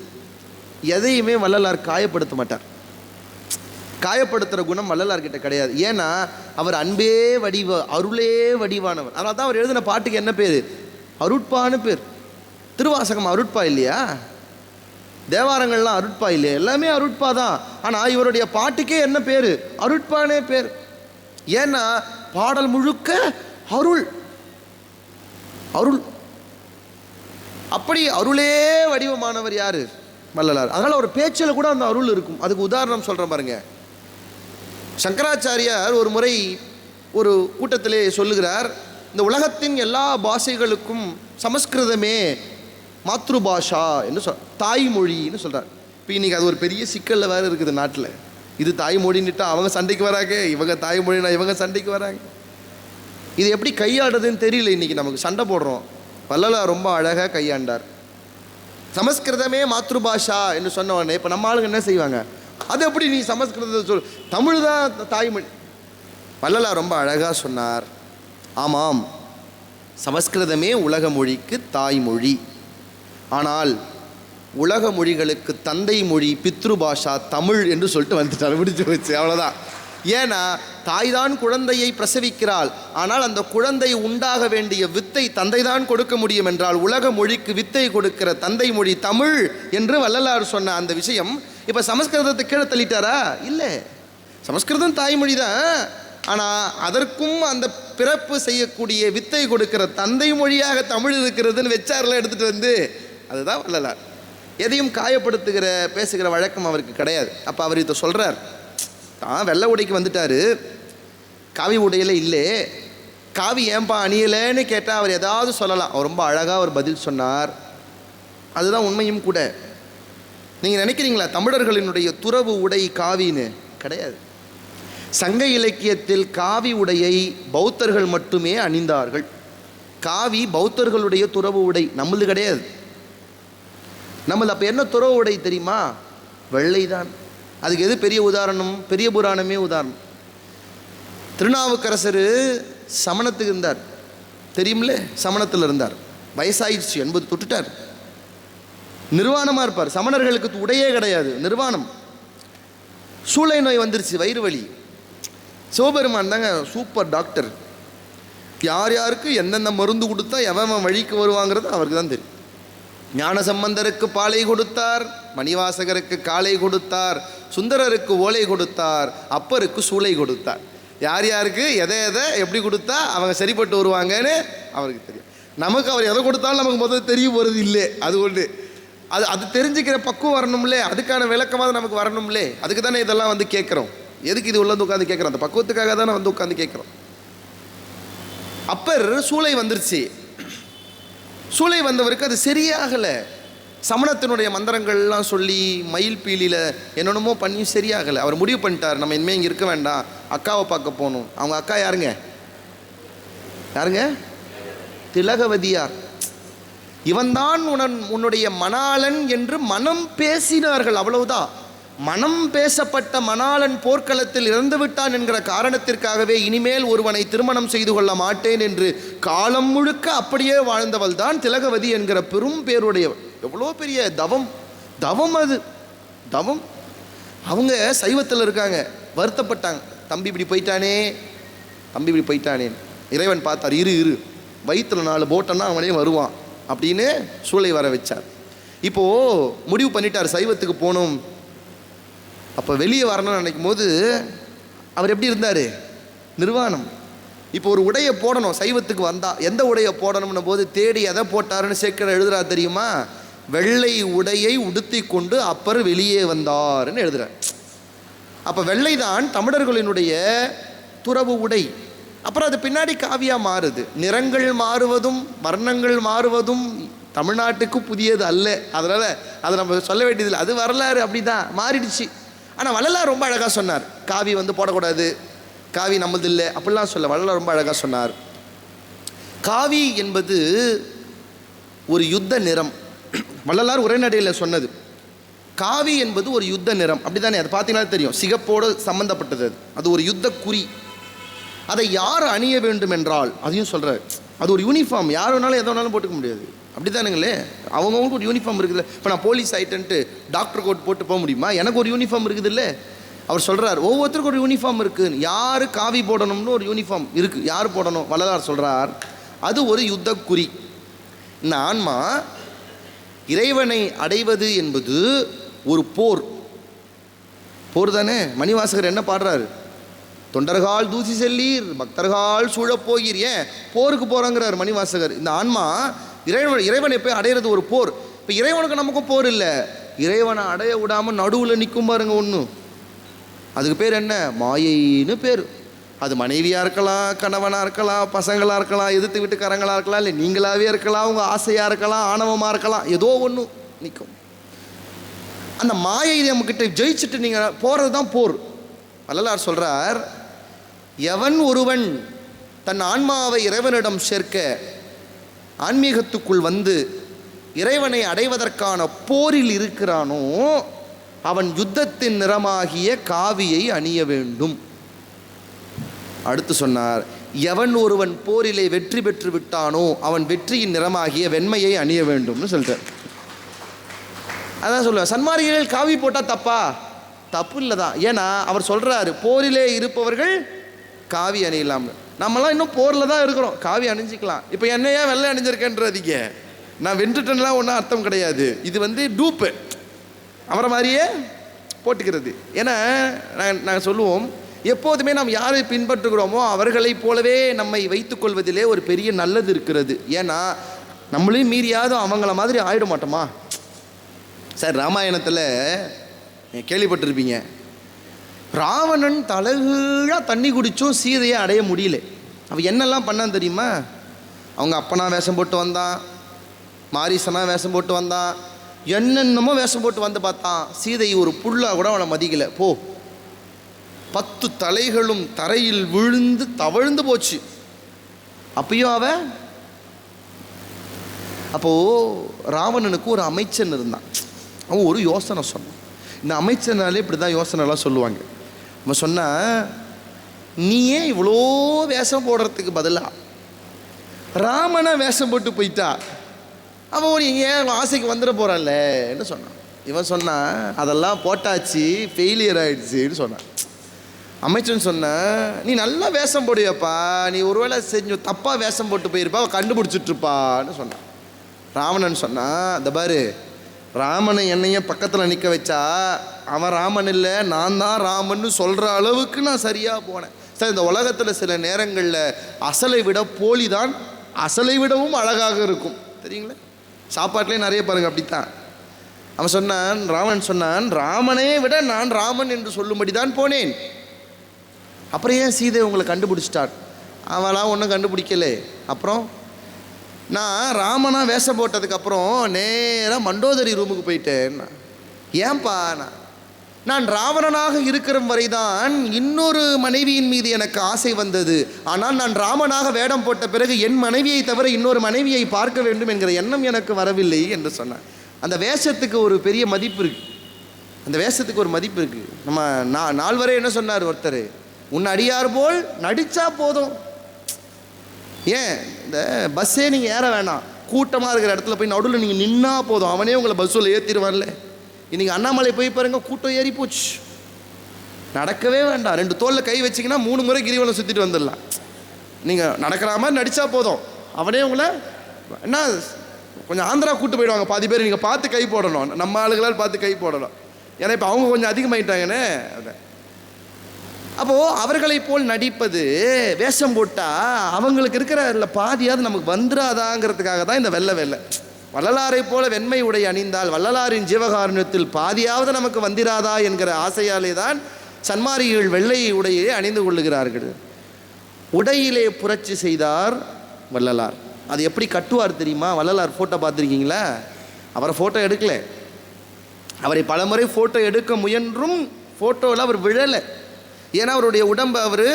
எதையுமே வள்ளலார் காயப்படுத்த மாட்டார். காயப்படுத்துகிற குணம் வள்ளலார்கிட்ட கிடையாது. ஏன்னா அவர் அன்பே வடிவ, அருளே வடிவானவர். அதனால தான் அவர் எழுதின பாட்டுக்கு என்ன பேர்? அருட்பான்னு பேர். திருவாசகம் அருட்பா இல்லையா? தேவாரங்கள்லாம் அருட்பா இல்லையா? எல்லாமே அருட்பா தான். ஆனால் இவருடைய பாட்டுக்கே என்ன பேர்? அருட்பானே பேர். ஏன்னா பாடல் முழுக்க அருள், அருள். அப்படி அருளே வடிவமானவர் யாரு? வள்ளலார். அதனால் ஒரு பேச்சில் கூட அந்த அருள் இருக்கும். அதுக்கு உதாரணம் சொல்கிறேன் பாருங்க. சங்கராச்சாரியார் ஒரு முறை ஒரு கூட்டத்திலே சொல்லுகிறார், இந்த உலகத்தின் எல்லா பாஷைகளுக்கும் சமஸ்கிருதமே மாத்ருபாஷா என்று தாய்மொழின்னு சொல்கிறார். இப்போ இன்றைக்கி அது ஒரு பெரிய சிக்கலில் வேறு இருக்குது நாட்டில். இது தாய்மொழின்னுட்டா அவங்க சண்டைக்கு வராங்க, இவங்க தாய்மொழினா இவங்க சண்டைக்கு வராங்க. இது எப்படி கையாடுறதுன்னு தெரியல. இன்றைக்கி நமக்கு சண்டை போடுறோம். வள்ளலார் ரொம்ப அழகாக கையாண்டார். சமஸ்கிருதமே மாத்ருபாஷா என்று சொன்ன உடனே இப்போ நம்ம ஆளுங்க என்ன செய்வாங்க? அது எப்படி நீ சமஸ்கிருதத்தை சொல், தமிழ் தான் தாய்மொழி. வள்ளலார் ரொம்ப அழகாக சொன்னார், ஆமாம் சமஸ்கிருதமே உலக மொழிக்கு தாய்மொழி, ஆனால் உலக மொழிகளுக்கு தந்தை மொழி பித்ருபாஷா தமிழ் என்று சொல்லிட்டு வந்துட்டார். முடிச்சு வச்சு அவ்வளோதான். ஏன்னா தாய்தான் குழந்தையை பிரசவிக்கிறாள், ஆனால் அந்த குழந்தை உண்டாக வேண்டிய வித்தை தந்தை தான் கொடுக்க முடியும் என்றால் உலக மொழிக்கு வித்தை கொடுக்கிற தந்தை மொழி தமிழ் என்று வள்ளலார் சொன்ன அந்த விஷயம் இப்போ சமஸ்கிருதத்தை கீழே தள்ளிட்டாரா? இல்லை, சமஸ்கிருதம் தாய்மொழி தான். ஆனால் அதற்கும் அந்த பிறப்பு செய்யக்கூடிய வித்தை கொடுக்கிற தந்தை மொழியாக தமிழ் இருக்கிறதுன்னு வச்சாரில் எடுத்துகிட்டு வந்து, அதுதான் வள்ளலார். எதையும் காயப்படுத்துகிற பேசுகிற வழக்கம் அவருக்கு கிடையாது. அப்போ அவர் இதை சொல்கிறார், தான் வெள்ளை உடைக்கு வந்துட்டார், காவி உடையில் இல்லை, காவி ஏன்பா அணியலைன்னு கேட்டால் அவர் ஏதாவது சொல்லலாம். அவர் ரொம்ப அழகாக ஒரு பதில் சொன்னார். அதுதான் உண்மையும் கூட. நீங்கள் நினைக்கிறீங்களா தமிழர்களினுடைய துறவு உடை காவின்னு? கிடையாது. சங்க இலக்கியத்தில் காவி உடையை பௌத்தர்கள் மட்டுமே அணிந்தார்கள். காவி பௌத்தர்களுடைய துறவு உடை, நம்மளது கிடையாது. நம்மளது அப்போ என்ன துறவு உடை தெரியுமா? வெள்ளை தான். அதுக்கு எது பெரிய உதாரணம்? பெரிய புராணமே உதாரணம். திருநாவுக்கரசர் சமணத்துக்கு இருந்தார், தெரியுமில்ல? சமணத்தில் இருந்தார், வயசாயிடுச்சு, 80 தொட்டுட்டார், நிர்வாணமாக இருப்பார். சமணர்களுக்கு உடையே கிடையாது, நிர்வாணம். சூளை நோய் வந்துருச்சு, வயிறு வலி. சிவபெருமான் தாங்க சூப்பர் டாக்டர். யார் யாருக்கு எந்தெந்த மருந்து கொடுத்தா எவன் வழிக்கு வருவாங்கிறது அவருக்கு தான் தெரியும். ஞான சம்பந்தருக்கு பாலை கொடுத்தார், மணிவாசகருக்கு காலை கொடுத்தார், சுந்தரருக்கு ஓலை கொடுத்தார், அப்பருக்கு சூளை கொடுத்தார். யார் யாருக்கு எதை எதை எப்படி கொடுத்தா அவங்க சரிப்பட்டு வருவாங்கன்னு அவருக்கு தெரியும். நமக்கு அவர் எதை கொடுத்தாலும் நமக்கு முதல்ல தெரிய போகிறது இல்லை, அது ஒன்று. அது தெரிஞ்சுக்கிற பக்குவம் வரணும்லே, அதுக்கான விளக்கமாக நமக்கு வரணும்லே. அதுக்கு தானே இதெல்லாம் வந்து கேட்குறோம். எதுக்கு இது உள்ள வந்து உட்காந்து கேட்குறோம்? அந்த பக்குவத்துக்காக தானே வந்து உட்காந்து கேட்குறோம். அப்பர் சூளை வந்துருச்சு. சூளை வந்தவருக்கு அது சரியாகலை. சமணத்தினுடைய மந்திரங்கள்லாம் சொல்லி மயில் பீலியில் என்னென்னமோ பண்ணி சரியாகலை. அவர் முடிவு பண்ணிட்டார், நம்ம இனிமேல் இங்கே இருக்க வேண்டாம், அக்காவை பார்க்க போகணும். அவங்க அக்கா யாருங்க? திலகவதியார். இவன்தான் உன்னுடைய மணாளன் என்று மனம் பேசினார்கள், அவ்வளவுதான். மனம் பேசப்பட்ட மணாளன் போர்க்களத்தில் இறந்து விட்டான் என்கிற காரணத்திற்காகவே இனிமேல் ஒருவனை திருமணம் செய்து கொள்ள மாட்டேன் என்று காலம் முழுக்க அப்படியே வாழ்ந்தவள் தான் திலகவதி என்கிற பெரும் பேருடையவள். எவ்வளோ பெரிய தவம் அது தவம். அவங்க சைவத்தில் இருக்காங்க, வருத்தப்பட்டாங்க, தம்பி இப்படி போயிட்டானே. இறைவன் பார்த்தார், இரு வயிற்றில் 4 போட்டன்னா அவனே வருவான் அப்படின்னு சூளை வர வச்சார். இப்போது முடிவு பண்ணிட்டார் சைவத்துக்கு போகணும். அப்போ வெளியே வரணும்னு நினைக்கும் போது அவர் எப்படி இருந்தார்? நிர்வாணம். இப்போ ஒரு உடையை போடணும், சைவத்துக்கு வந்தால் எந்த உடையை போடணும்னு போது தேடி எதை போட்டாருன்னு சேக்கிழார் எழுதுறா தெரியுமா? வெள்ளை உடையை உடுத்தி கொண்டு அப்பர் வெளியே வந்தார்னு எழுதுறார். அப்போ வெள்ளை தான் தமிழர்களினுடைய துறவு உடை. அப்புறம் அது பின்னாடி காவியாக மாறுது. நிறங்கள் மாறுவதும் வர்ணங்கள் மாறுவதும் தமிழ்நாட்டுக்கு புதியது அல்ல. அதனால் அதை நம்ம சொல்ல வேண்டியதில்லை, அது வரலாறு அப்படி தான் மாறிடுச்சு. ஆனால் வள்ளலார் ரொம்ப அழகாக சொன்னார், காவி வந்து போடக்கூடாது, காவி நம்மது இல்லை அப்படிலாம் சொல்ல. வள்ளலார் ரொம்ப அழகாக சொன்னார், காவி என்பது ஒரு யுத்த நிறம். வள்ளலார் உரைநடையில் சொன்னது, காவி என்பது ஒரு யுத்த நிறம். அப்படி தானே? அது பார்த்தீங்கன்னா தெரியும், சிகப்போடு சம்மந்தப்பட்டது. அது ஒரு யுத்த குறி. அதை யார் அணிய வேண்டும் என்றால் அதையும் சொல்கிறார். அது ஒரு யூனிஃபார்ம், யார் வேணாலும் எதை வேணாலும் போட்டுக்க முடியாது. அப்படி தானுங்களே, அவங்கவுங்களுக்கு ஒரு யூனிஃபார்ம் இருக்குதுல்ல. இப்போ நான் போலீஸ் ஆகிட்டேன்ட்டு டாக்டர் கோட் போட்டு போக முடியுமா? எனக்கு ஒரு யூனிஃபார்ம் இருக்குது இல்லை? அவர் சொல்கிறார், ஒவ்வொருத்தருக்கும் ஒரு யூனிஃபார்ம் இருக்குது. யார் காவி போடணும்னு ஒரு யூனிஃபார்ம் இருக்குது, யார் போடணும்? வள்ளலார் சொல்கிறார், அது ஒரு யுத்த குறி. இந்த ஆன்மா இறைவனை அடைவது என்பது ஒரு போர் தானே. மணிவாசகர் என்ன பாடுறாரு? தொண்டர்கள் தூசி செல்லீர், பக்தர்கள் சூழப்போகீர். ஏன் போருக்கு போகிறாங்கிறார் மணிவாசகர். இந்த ஆன்மா இறைவனை போய் அடையிறது ஒரு போர். இப்போ இறைவனுக்கு நமக்கும் போர் இல்லை, இறைவனை அடைய விடாமல் நடுவில் நிற்கும் பாருங்க ஒன்று. அதுக்கு பேர் என்ன? மாயைன்னு பேர். அது மனைவியாக இருக்கலாம், கணவனாக இருக்கலாம், பசங்களாக இருக்கலாம், எதிர்த்து வீட்டுக்காரங்களாக இருக்கலாம், இல்லை நீங்களாகவே இருக்கலாம், உங்கள் ஆசையாக இருக்கலாம், ஆணவமாக இருக்கலாம், ஏதோ ஒன்று நிற்கும். அந்த மாயை நம்மக்கிட்ட ஜெயிச்சுட்டு நீங்கள் போகிறது தான் போர். வள்ளலார் சொல்கிறார், எவன் ஒருவன் தன் ஆன்மாவை இறைவனிடம் சேர்க்க ஆன்மீகத்துக்குள் வந்து இறைவனை அடைவதற்கான போரில் இருக்கிறானோ அவன் யுத்தத்தின் நிறமாகிய காவியை அணிய வேண்டும். அடுத்து சொன்னார், எவன் ஒருவன் போரிலே வெற்றி பெற்று விட்டானோ அவன் வெற்றியின் நிறமாகிய வெண்மையை அணிய வேண்டும்னு சொல்கிறார். அதான் சொல்லுவார், சன்மார்க்கிகள் காவி போட்டால் தப்பு இல்லை தான். ஏன்னா அவர் சொல்கிறாரு, போரிலே இருப்பவர்கள் காவி அணியலாம். நம்மளாம் இன்னும் போரில் தான் இருக்கிறோம், காவி அணிஞ்சிக்கலாம். இப்போ என்னையா வெள்ளை அணிஞ்சிருக்கேன்றதிங்க, நான் வென்றுட்டேன்லாம் ஒன்றும் அர்த்தம் கிடையாது. இது வந்து டூப்பு, அவரை மாதிரியே போட்டுக்கிறது. ஏன்னா நாங்கள் சொல்லுவோம், எப்போதுமே நாம் யாரை பின்பற்றுகிறோமோ அவர்களைப் போலவே நம்மை வைத்துக்கொள்வதிலே ஒரு பெரிய நல்லது இருக்கிறது. ஏன்னா நம்மளையும் மீறியாவது அவங்கள மாதிரி ஆயிட மாட்டோமா? சார், ராமாயணத்தில் கேள்விப்பட்டிருப்பீங்க, ராவணன் தலைகீழாக தண்ணி குடிச்சும் சீதையை அடைய முடியல. அவன் என்னெல்லாம் பண்ணான் தெரியுமா? அவங்க அப்பனா வேஷம் போட்டு வந்தான், மாரீசனா வேஷம் போட்டு வந்தான், என்னென்னமோ வேஷம் போட்டு வந்து பார்த்தான். சீதை ஒரு புல்லா கூட அவனை மதிக்கலை. 10 தலைகளும் தரையில் விழுந்து தவழ்ந்து போச்சு. அப்பயும் அப்போது ராவணனுக்கு ஒரு அமைச்சன் இருந்தான். அவன் ஒரு யோசனை சொன்னான். இந்த அமைச்சனாலே இப்படி தான் யோசனைலாம் சொல்லுவாங்க. அவன் சொன்னான், நீ ஏன் இவ்வளோ வேஷம் போடுறதுக்கு பதிலாக ராமனை வேஷம் போட்டு போயிட்டா அவன் ஏன் ஆசைக்கு வந்துட போகிறான்ல என்ன சொன்னான். இவன் சொன்னான், அதெல்லாம் போட்டாச்சு, ஃபெயிலியர் ஆகிடுச்சின்னு சொன்னான். அமைச்சன் சொன்ன, நீ நல்லா வேஷம் போடுவியப்பா, நீ ஒருவேளை செஞ்சு தப்பாக வேஷம் போட்டு போயிருப்பா, அவன் கண்டுபிடிச்சிட்ருப்பான்னு சொன்னான். ராவணன் சொன்னான், இந்த பாரு, ராமனை என்னையும் பக்கத்தில் நிற்க வச்சா அவன் ராமன் இல்லை, நான் தான் ராமன்னு சொல்கிற அளவுக்கு நான் சரியாக போனேன். சார், இந்த உலகத்தில் சில நேரங்களில் அசலை விட போலி தான் அசலை விடவும் அழகாக இருக்கும் தெரியுங்களா? சாப்பாட்டிலே நிறைய பாருங்கள் அப்படித்தான். அவன் சொன்னான், ராவணன் சொன்னான், ராமனை விட நான் ராமன் என்று சொல்லும்படி தான் போனேன். அப்புறம் ஏன் சீதை உங்களை கண்டுபிடிச்சிட்டான்? அவளாம் ஒன்றும் கண்டுபிடிக்கலே. அப்புறம் நான் ராமனா வேஷம் போட்டதுக்கப்புறம் நேராக மண்டோதரி ரூமுக்கு போயிட்டேன். ஏன்பா? நான் ராவணனாக இருக்கிற வரைதான் இன்னொரு மனைவியின் மீது எனக்கு ஆசை வந்தது. ஆனால் நான் ராமனாக வேடம் போட்ட பிறகு என் மனைவியை தவிர இன்னொரு மனைவியை பார்க்க வேண்டும் என்கிற எண்ணம் எனக்கு வரவில்லை என்று சொன்னான். அந்த வேஷத்துக்கு ஒரு பெரிய மதிப்பு இருக்குது. அந்த வேஷத்துக்கு ஒரு மதிப்பு இருக்குது. நம்ம நாள் வரை என்ன சொன்னார் ஒருத்தர், உன் அடியார் போல் நடித்தா போதும். ஏன் இந்த பஸ்ஸே நீங்கள் ஏற வேணாம், கூட்டமாக இருக்கிற இடத்துல போய் நடுவில் நீங்கள் நின்னா போதும், அவனே உங்களை பஸ்ஸில் ஏற்றிடுவான்ல. இன்றைக்கி அண்ணாமலை போய் பாருங்க, கூட்டம் ஏறி போச்சு. நடக்கவே வேண்டாம், 2 தோளில் கை வச்சிங்கன்னா 3 முறை கிரிவலம் சுற்றிட்டு வந்துடலாம். நீங்கள் நடக்கிற மாதிரி நடித்தா போதும், அவனே உங்களை என்ன கொஞ்சம் ஆந்திரா கூட்டு போயிடுவாங்க. பாதி பேர் நீங்கள் பார்த்து கை போடணும், நம்ம ஆளுகளால் பார்த்து கை போடணும். ஏன்னா இப்போ அவங்க கொஞ்சம் அதிகமாயிட்டாங்கன்னு. அப்போது அவர்களை போல் நடிப்பது, வேஷம் போட்டால் அவங்களுக்கு இருக்கிற இல்லை பாதியாவது நமக்கு வந்துடாதாங்கிறதுக்காக தான் இந்த வெள்ளை வள்ளலாரை போல வெண்மை உடை அணிந்தால் வள்ளலாரின் ஜீவகாருண்யத்தில் பாதியாவது நமக்கு வந்திராதா என்கிற ஆசையாலே தான் சன்மாரிகள் வெள்ளை உடையை அணிந்து கொள்ளுகிறார்கள். உடையிலே புரட்சி செய்தார் வள்ளலார். அது எப்படி கட்டுவார் தெரியுமா? வள்ளலார் ஃபோட்டோ பார்த்துருக்கீங்களா? அவரை ஃபோட்டோ எடுக்கல, அவரை பலமுறை ஃபோட்டோ எடுக்க முயன்றும் ஃபோட்டோவில் அவர் விழலை. ஏன்னா அவருடைய உடம்பை அவர்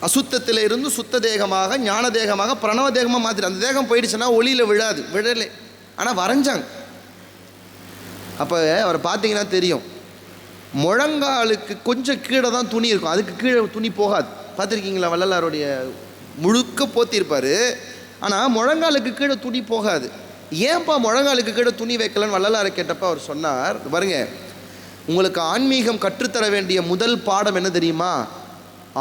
அசுத்தத்தில் இருந்து சுத்த தேகமாக, ஞான தேகமாக, பிரணவ தேகமாக மாற்றிட்டு, அந்த தேகம் போயிடுச்சுன்னா ஒளியில் விழாது, விழலை. ஆனால் வரைஞ்சாங்க. அப்போ அவரை பார்த்தீங்கன்னா தெரியும், முழங்காலுக்கு கொஞ்சம் கீழே தான் துணி இருக்கும், அதுக்கு கீழே துணி போகாது. பார்த்துருக்கீங்களா? வள்ளலாருடைய முழுக்க போத்திருப்பார், ஆனால் முழங்காலுக்கு கீழே துணி போகாது. ஏன்பா முழங்காலுக்கு கீழே துணி வைக்கலன்னு வள்ளலாரை கேட்டப்போ அவர் சொன்னார், பாருங்க, உங்களுக்கு ஆன்மீகம் கற்றுத்தர வேண்டிய முதல் பாடம் என்ன தெரியுமா?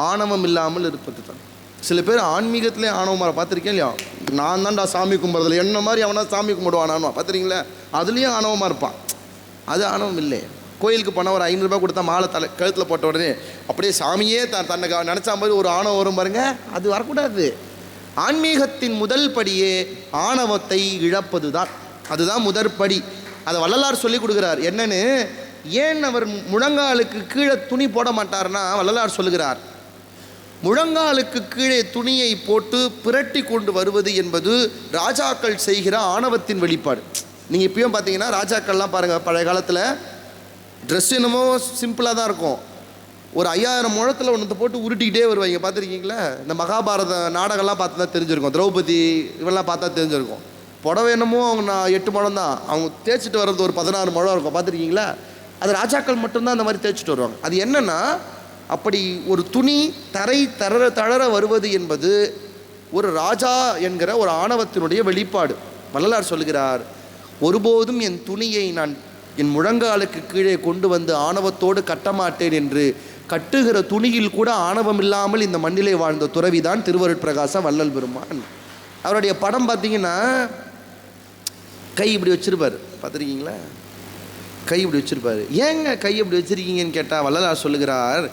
ஆணவம் இல்லாமல் இருப்பது தான். சில பேர் ஆன்மீகத்திலே ஆணவமாக பார்த்துருக்கேன் இல்லையா? நான் தான்டா சாமி கும்பிட்றதில்ல, என்ன மாதிரி அவனா சாமி கும்பிடுவானானோ பார்த்துருக்கீங்களா? அதுலேயும் ஆணவமாக இருப்பான். அது ஆணவம் இல்லை. கோயிலுக்கு போனால் ஒரு 500 ரூபாய் கொடுத்தா மாலை கழுத்தில் போட்ட உடனே அப்படியே சாமியே தன்னை நினச்சா மாதிரி ஒரு ஆணவம் வரும் பாருங்க, அது வரக்கூடாது. ஆன்மீகத்தின் முதல் படியே ஆணவத்தை இழப்பது தான். அதுதான் முதற்படி. அதை வள்ளலார் சொல்லி கொடுக்குறார். என்னன்னு, ஏன் அவர் முழங்காலுக்கு கீழே துணி போட மாட்டார்னா, வள்ளலார் சொல்லுகிறார், முழங்காலுக்கு கீழே துணியை போட்டு பிரட்டி கொண்டு வருவது என்பது ராஜாக்கள் செய்கிற ஆணவத்தின் வெளிப்பாடு. நீங்கள் இப்பயும் பார்த்தீங்கன்னா ராஜாக்கள்லாம் பாருங்கள், பழைய காலத்தில் ட்ரெஸ் என்னமோ சிம்பிளாக தான் இருக்கும், ஒரு 5000 முழத்தில் ஒன்றத்தை போட்டு உருட்டிக்கிட்டே வருவாங்க. பார்த்துருக்கீங்களா? இந்த மகாபாரத நாடகம்லாம் பார்த்து தான் தெரிஞ்சிருக்கும், திரௌபதி இவெல்லாம் பார்த்தா தெரிஞ்சிருக்கும். புடவை என்னமோ அவங்க 8 முழம் தான், அவங்க தேய்ச்சிட்டு வர்றது ஒரு 16 முழம் இருக்கும். பார்த்துருக்கீங்களா? அது ராஜாக்கள் மட்டும்தான் அந்த மாதிரி தேய்ச்சிட்டு வருவாங்க. அது என்னென்னா, அப்படி ஒரு துணி தளர வருவது என்பது ஒரு ராஜா என்கிற ஒரு ஆணவத்தினுடைய வெளிப்பாடு. வள்ளலார் சொல்கிறார், ஒருபோதும் என் துணியை நான் என் முழங்காலுக்கு கீழே கொண்டு வந்து ஆணவத்தோடு கட்டமாட்டேன் என்று கட்டுகிற துணியில் கூட ஆணவம் இல்லாமல் இந்த மண்ணிலே வாழ்ந்த துறவிதான் திருவருட்பிரகாச வள்ளல் பெருமான். அவருடைய படம் பார்த்தீங்கன்னா கை இப்படி வச்சிருப்பார். பார்த்துருக்கீங்களா? கை இப்படி வச்சிருப்பார். ஏங்க கை இப்படி வச்சிருக்கீங்கன்னு கேட்டால் வள்ளலார் சொல்லுகிறார்,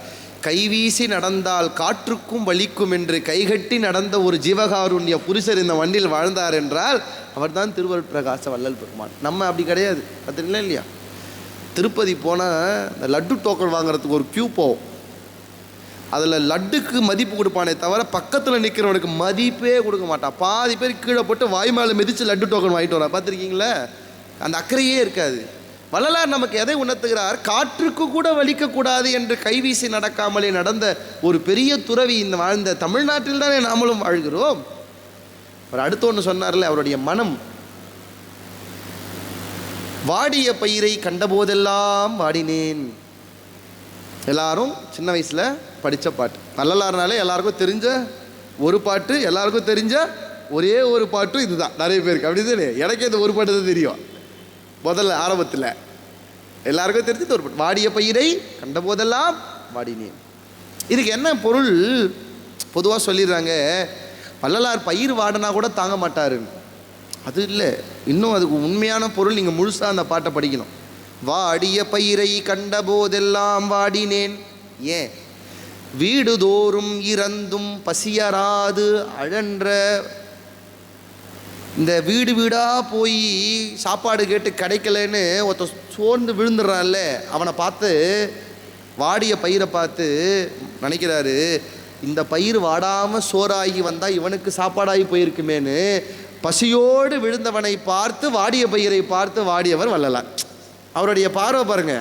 கைவீசி நடந்தால் காற்றுக்கும் வலிக்கும் என்று கைகட்டி நடந்த ஒரு ஜீவகாருண்ய புருஷர் இந்த மண்ணில் வாழ்ந்தார் என்றால் அவர் தான் திருவருட்பிரகாச வள்ளல் பெருமான். நம்ம அப்படி கிடையாது. பார்த்துருக்கீங்களா இல்லையா? திருப்பதி போனால் இந்த லட்டு டோக்கன் வாங்குறதுக்கு ஒரு கியூ போகும். அதில் லட்டுக்கு மதிப்பு கொடுப்பானே தவிர பக்கத்தில் நிற்கிறவனுக்கு மதிப்பே கொடுக்க மாட்டான். பாதி பேர் கீழே போட்டு வாய் மேலே மிதித்து லட்டு டோக்கன் வாங்கிட்டு வரா. பார்த்துருக்கீங்களா? அந்த அக்கறையே இருக்காது. வள்ளலார் நமக்கு எதை உணர்த்துகிறார்? காற்றுக்கு கூட வலிக்கக்கூடாது என்று கைவீசி நடக்காமலே நடந்த ஒரு பெரிய துறவி இந்த வாழ்ந்த தமிழ்நாட்டில் தானே நாமளும் வாழ்கிறோம். அவர் அடுத்து ஒன்று சொன்னார்ல, அவருடைய மனம், வாடிய பயிரை கண்டபோதெல்லாம் வாடினேன். எல்லாரும் சின்ன வயசில் படித்த பாட்டு. வள்ளலார்னாலே எல்லாருக்கும் தெரிஞ்ச ஒரு பாட்டு, எல்லாருக்கும் தெரிஞ்ச ஒரே ஒரு பாட்டும் இதுதான் நிறைய பேருக்கு. அப்படி தானே? எனக்கே இந்த ஒரு பாட்டு தான் தெரியும். முதல்ல ஆரம்பத்தில் எல்லாருக்கும் தெரிஞ்சது ஒரு பாட்டு, வாடிய பயிரை கண்டபோதெல்லாம் வாடினேன். இதுக்கு என்ன பொருள்? பொதுவாக சொல்லிடுறாங்க, வள்ளலார் பயிர் வாடினா கூட தாங்க மாட்டார். அது இல்லை, இன்னும் அதுக்கு உண்மையான பொருள் நீங்கள் முழுசாக அந்த பாட்டை படிக்கணும். வாடிய பயிரை கண்டபோதெல்லாம் வாடினேன். ஏன்? வீடுதோறும் இறந்தும் பசியராது அழன்ற இந்த வீடு வீடாக போய் சாப்பாடு கேட்டு கிடைக்கலன்னு ஒருத்தன் சோர்ந்து விழுந்துடுறான்ல, அவனை பார்த்து, வாடிய பயிரை பார்த்து நினைக்கிறாரு, இந்த பயிர் வாடாமல் சோறாகி வந்தால் இவனுக்கு சாப்பாடாகி போயிருக்குமேன்னு பசியோடு விழுந்தவனை பார்த்து வாடிய பயிரை பார்த்து வாடியவர் வள்ளலார். அவருடைய பார்வை பாருங்க,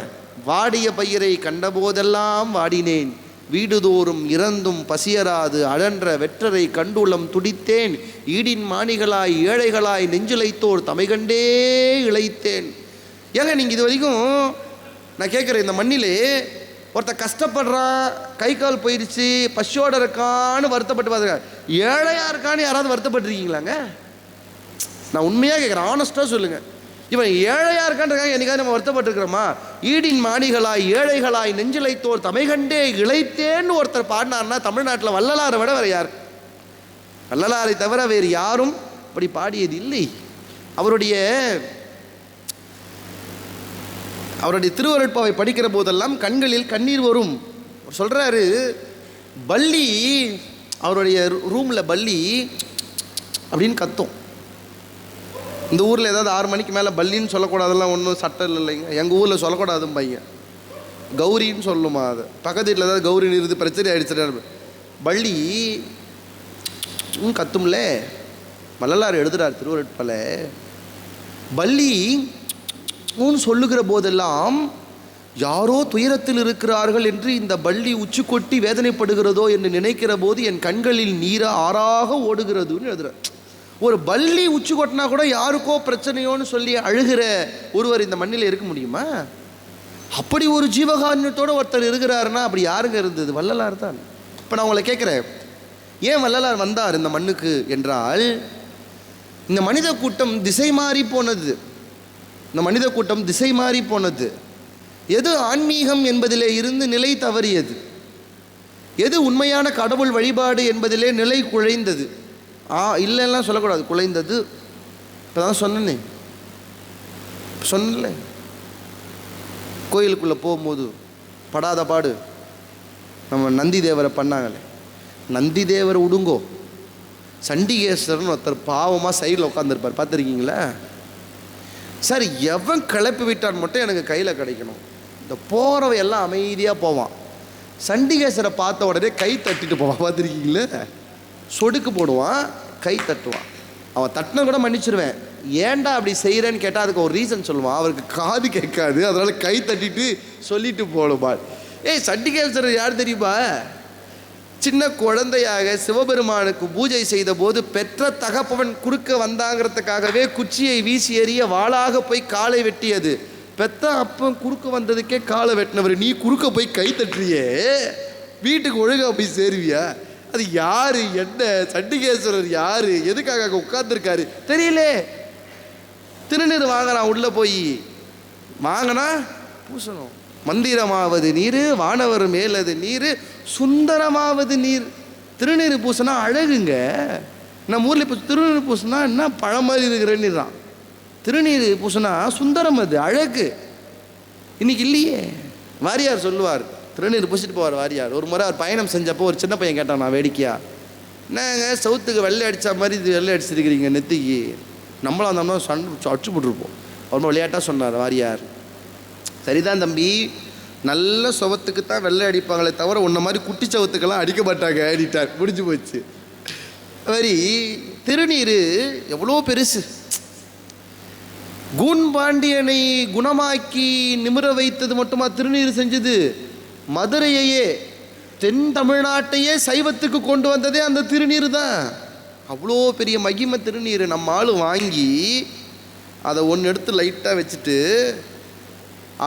வாடிய பயிரை கண்டபோதெல்லாம் வாடினேன், வீடுதோறும் இறந்தும் பசியராது அழன்ற வெற்றரை கண்டுளம் துடித்தேன், ஈடின் மாணிகளாய் ஏழைகளாய் நெஞ்சிலைத்தோர் தமைகண்டே இழைத்தேன். ஏங்க நீங்கள் இது வரைக்கும் நான் கேட்குறேன், இந்த மண்ணிலே ஒருத்த கஷ்டப்படுறான், கை கால் போயிடுச்சு, பசியோட இருக்கான்னு வருத்தப்பட்டு பார்த்துருக்க, ஏழையாக இருக்கான்னு யாராவது வருத்தப்பட்டிருக்கீங்களாங்க? நான் உண்மையாக கேட்குறேன், ஆனஸ்ட்டாக சொல்லுங்கள். இவன் ஏழையாக இருக்கான்றக்காக என்னைக்காவது நம்ம வருத்தப்பட்டிருக்கிறோமா? ஈடின் மாணிகளாய் ஏழைகளாய் நெஞ்சிலைத்தோர் தமைகண்டே இழைத்தேன்னு ஒருத்தர் பாடினார்னா தமிழ்நாட்டில் வள்ளலாரை விட வேறு யார்? வள்ளலாரை தவிர வேறு யாரும் அப்படி பாடியது இல்லை. அவருடைய திருவருட்பாவை படிக்கிற போதெல்லாம் கண்களில் கண்ணீர் வரும். சொல்கிறாரு, பள்ளி அவருடைய ரூமில் பள்ளி அப்படின்னு கத்தும். இந்த ஊரில் ஏதாவது 6 மணிக்கு மேலே பல்லின்னு சொல்லக்கூடாதெல்லாம் ஒன்றும் சட்டம் இல்லைங்க. எங்கள் ஊரில் சொல்லக்கூடாதும் பையன், கௌரின்னு சொல்லுமா. அது பக்கத்து வீட்டில் ஏதாவது கௌரி நிறுத்து பிரச்சனை ஆகிடுச்சு, பள்ளி கத்தும்ல. வள்ளலார் எழுதுகிறார் திருவருட்பால, பள்ளி சொல்லுகிற போதெல்லாம் யாரோ துயரத்தில் இருக்கிறார்கள் என்று இந்த பள்ளி உச்சி கொட்டி வேதனைப்படுகிறதோ என்று நினைக்கிற போது என் கண்களில் நீர ஆறாக ஓடுகிறதுன்னு எழுதுகிறார். ஒரு பள்ளி உச்சி கொட்டினா கூட யாருக்கோ பிரச்சனையோன்னு சொல்லி அழுகிற ஒருவர் இந்த மண்ணில் இருக்க முடியுமா? அப்படி ஒரு ஜீவகாருண்யத்தோடு ஒருத்தர் இருக்கிறாருன்னா அப்படி யாருங்க இருந்தது? வள்ளலார் தான். இப்போ நான் உங்களை கேட்குறேன், ஏன் வள்ளலார் வந்தார் இந்த மண்ணுக்கு என்றால், இந்த மனித கூட்டம் திசை மாறி போனது. இந்த மனித கூட்டம் திசை மாறி போனது. எது ஆன்மீகம் என்பதிலே இருந்து நிலை தவறியது, எது உண்மையான கடவுள் வழிபாடு என்பதிலே நிலை குழைந்தது. இல்லைலாம் சொல்லக்கூடாது, குலைந்தது. இப்போ தான் சொன்னேனே, சொன்னல, கோயிலுக்குள்ளே போகும்போது படாத பாடு நம்ம நந்தி தேவரை பண்ணாங்களே, நந்தி தேவரை விடுங்கோ, சண்டிகேஸ்வரன் ஒருத்தர் பாவமாக சைடில் உட்காந்துருப்பார், பார்த்துருக்கீங்களா? சார், எவன் கிளப்பி விட்டான் மட்டும் எனக்கு கையில் கிடைக்கணும். இந்த போகிறவ எல்லாம் அமைதியாக போவான், சண்டிகேஸ்வரை பார்த்த உடனே கை தட்டிட்டு போவான், பார்த்துருக்கீங்களே? சொடுக்கு போடுவான், கை தட்டுவான். அவன் தட்டின கூட மன்னிச்சிருவேன், ஏன்டா அப்படி செய்கிறேன்னு கேட்டால் அதுக்கு ஒரு ரீசன் சொல்லுவான். அவருக்கு காது கேட்காது, அதனால் கை தட்டிட்டு சொல்லிட்டு போடுவாள். சண்டிகேஸ்வரர் யார் தெரியுமா? சின்ன குழந்தையாக சிவபெருமானுக்கு பூஜை செய்த போது பெற்ற தகப்பவன் குறுக்க வந்தாங்கிறதுக்காகவே குச்சியை வீசி எறிய வாளாக போய் காலை வெட்டியது. பெத்த அப்பன் குறுக்க வந்ததுக்கே காலை வெட்டினவர், நீ குறுக்க போய் கை தட்டுறியே, வீட்டுக்கு ஒழுங்காக போய் சேருவியா? அது யாரு, என்ன சண்டிகேஸ்வரர் யாரு, எதுக்காக உட்கார்ந்துருக்காரு தெரியல. திருநீர் வாங்கினான், உள்ளே போய் வாங்கினா பூசணும். மந்திரமாவது நீர், வானவர் மேலது நீர், சுந்தரமாவது நீர். திருநீர் பூசினா அழகுங்க. நம்ம ஊரில் இப்போ திருநீர் பூசினா என்ன பழம் மாதிரி இருக்கிறேன்னு தான். திருநீர் பூசினா சுந்தரம், அது அழகு. இன்னைக்கு இல்லையே. வாரியார் சொல்லுவார், திருநீர் பூசிட்டு போவார் வாரியார். ஒரு முறை அவர் பயணம் செஞ்சப்போ ஒரு சின்ன பையன் கேட்டான், நான் வேடிக்கையா, என்னங்க சவுத்துக்கு வெள்ளை அடித்தா மாதிரி இது வெள்ளை அடிச்சிருக்கிறீங்க நெத்திக்கு, நம்மளும் அந்த மாதிரி அடிச்சு போட்டுருப்போம். ரொம்ப விளையாட்டாக சொன்னார் வாரியார். சரிதான் தம்பி, நல்ல சவத்துக்கு தான் வெள்ளை அடிப்பாங்களே தவிர உன்ன மாதிரி குட்டி சவத்துக்கெல்லாம் அடிக்க மாட்டாங்க அடிட்டார், முடிஞ்சு போச்சு. மாதிரி திருநீர் எவ்வளோ பெருசு. கூன் பாண்டியனை குணமாக்கி நிமிர வைத்தது மட்டுமா திருநீர் செஞ்சது? மதுரையையே, தென் தமிழ்நாட்டையே சைவத்துக்கு கொண்டு வந்ததே அந்த திருநீர் தான். அவ்வளோ பெரிய மகிமை திருநீர். நம்ம ஆள் வாங்கி அதை ஒன்று எடுத்து லைட்டாக வச்சுட்டு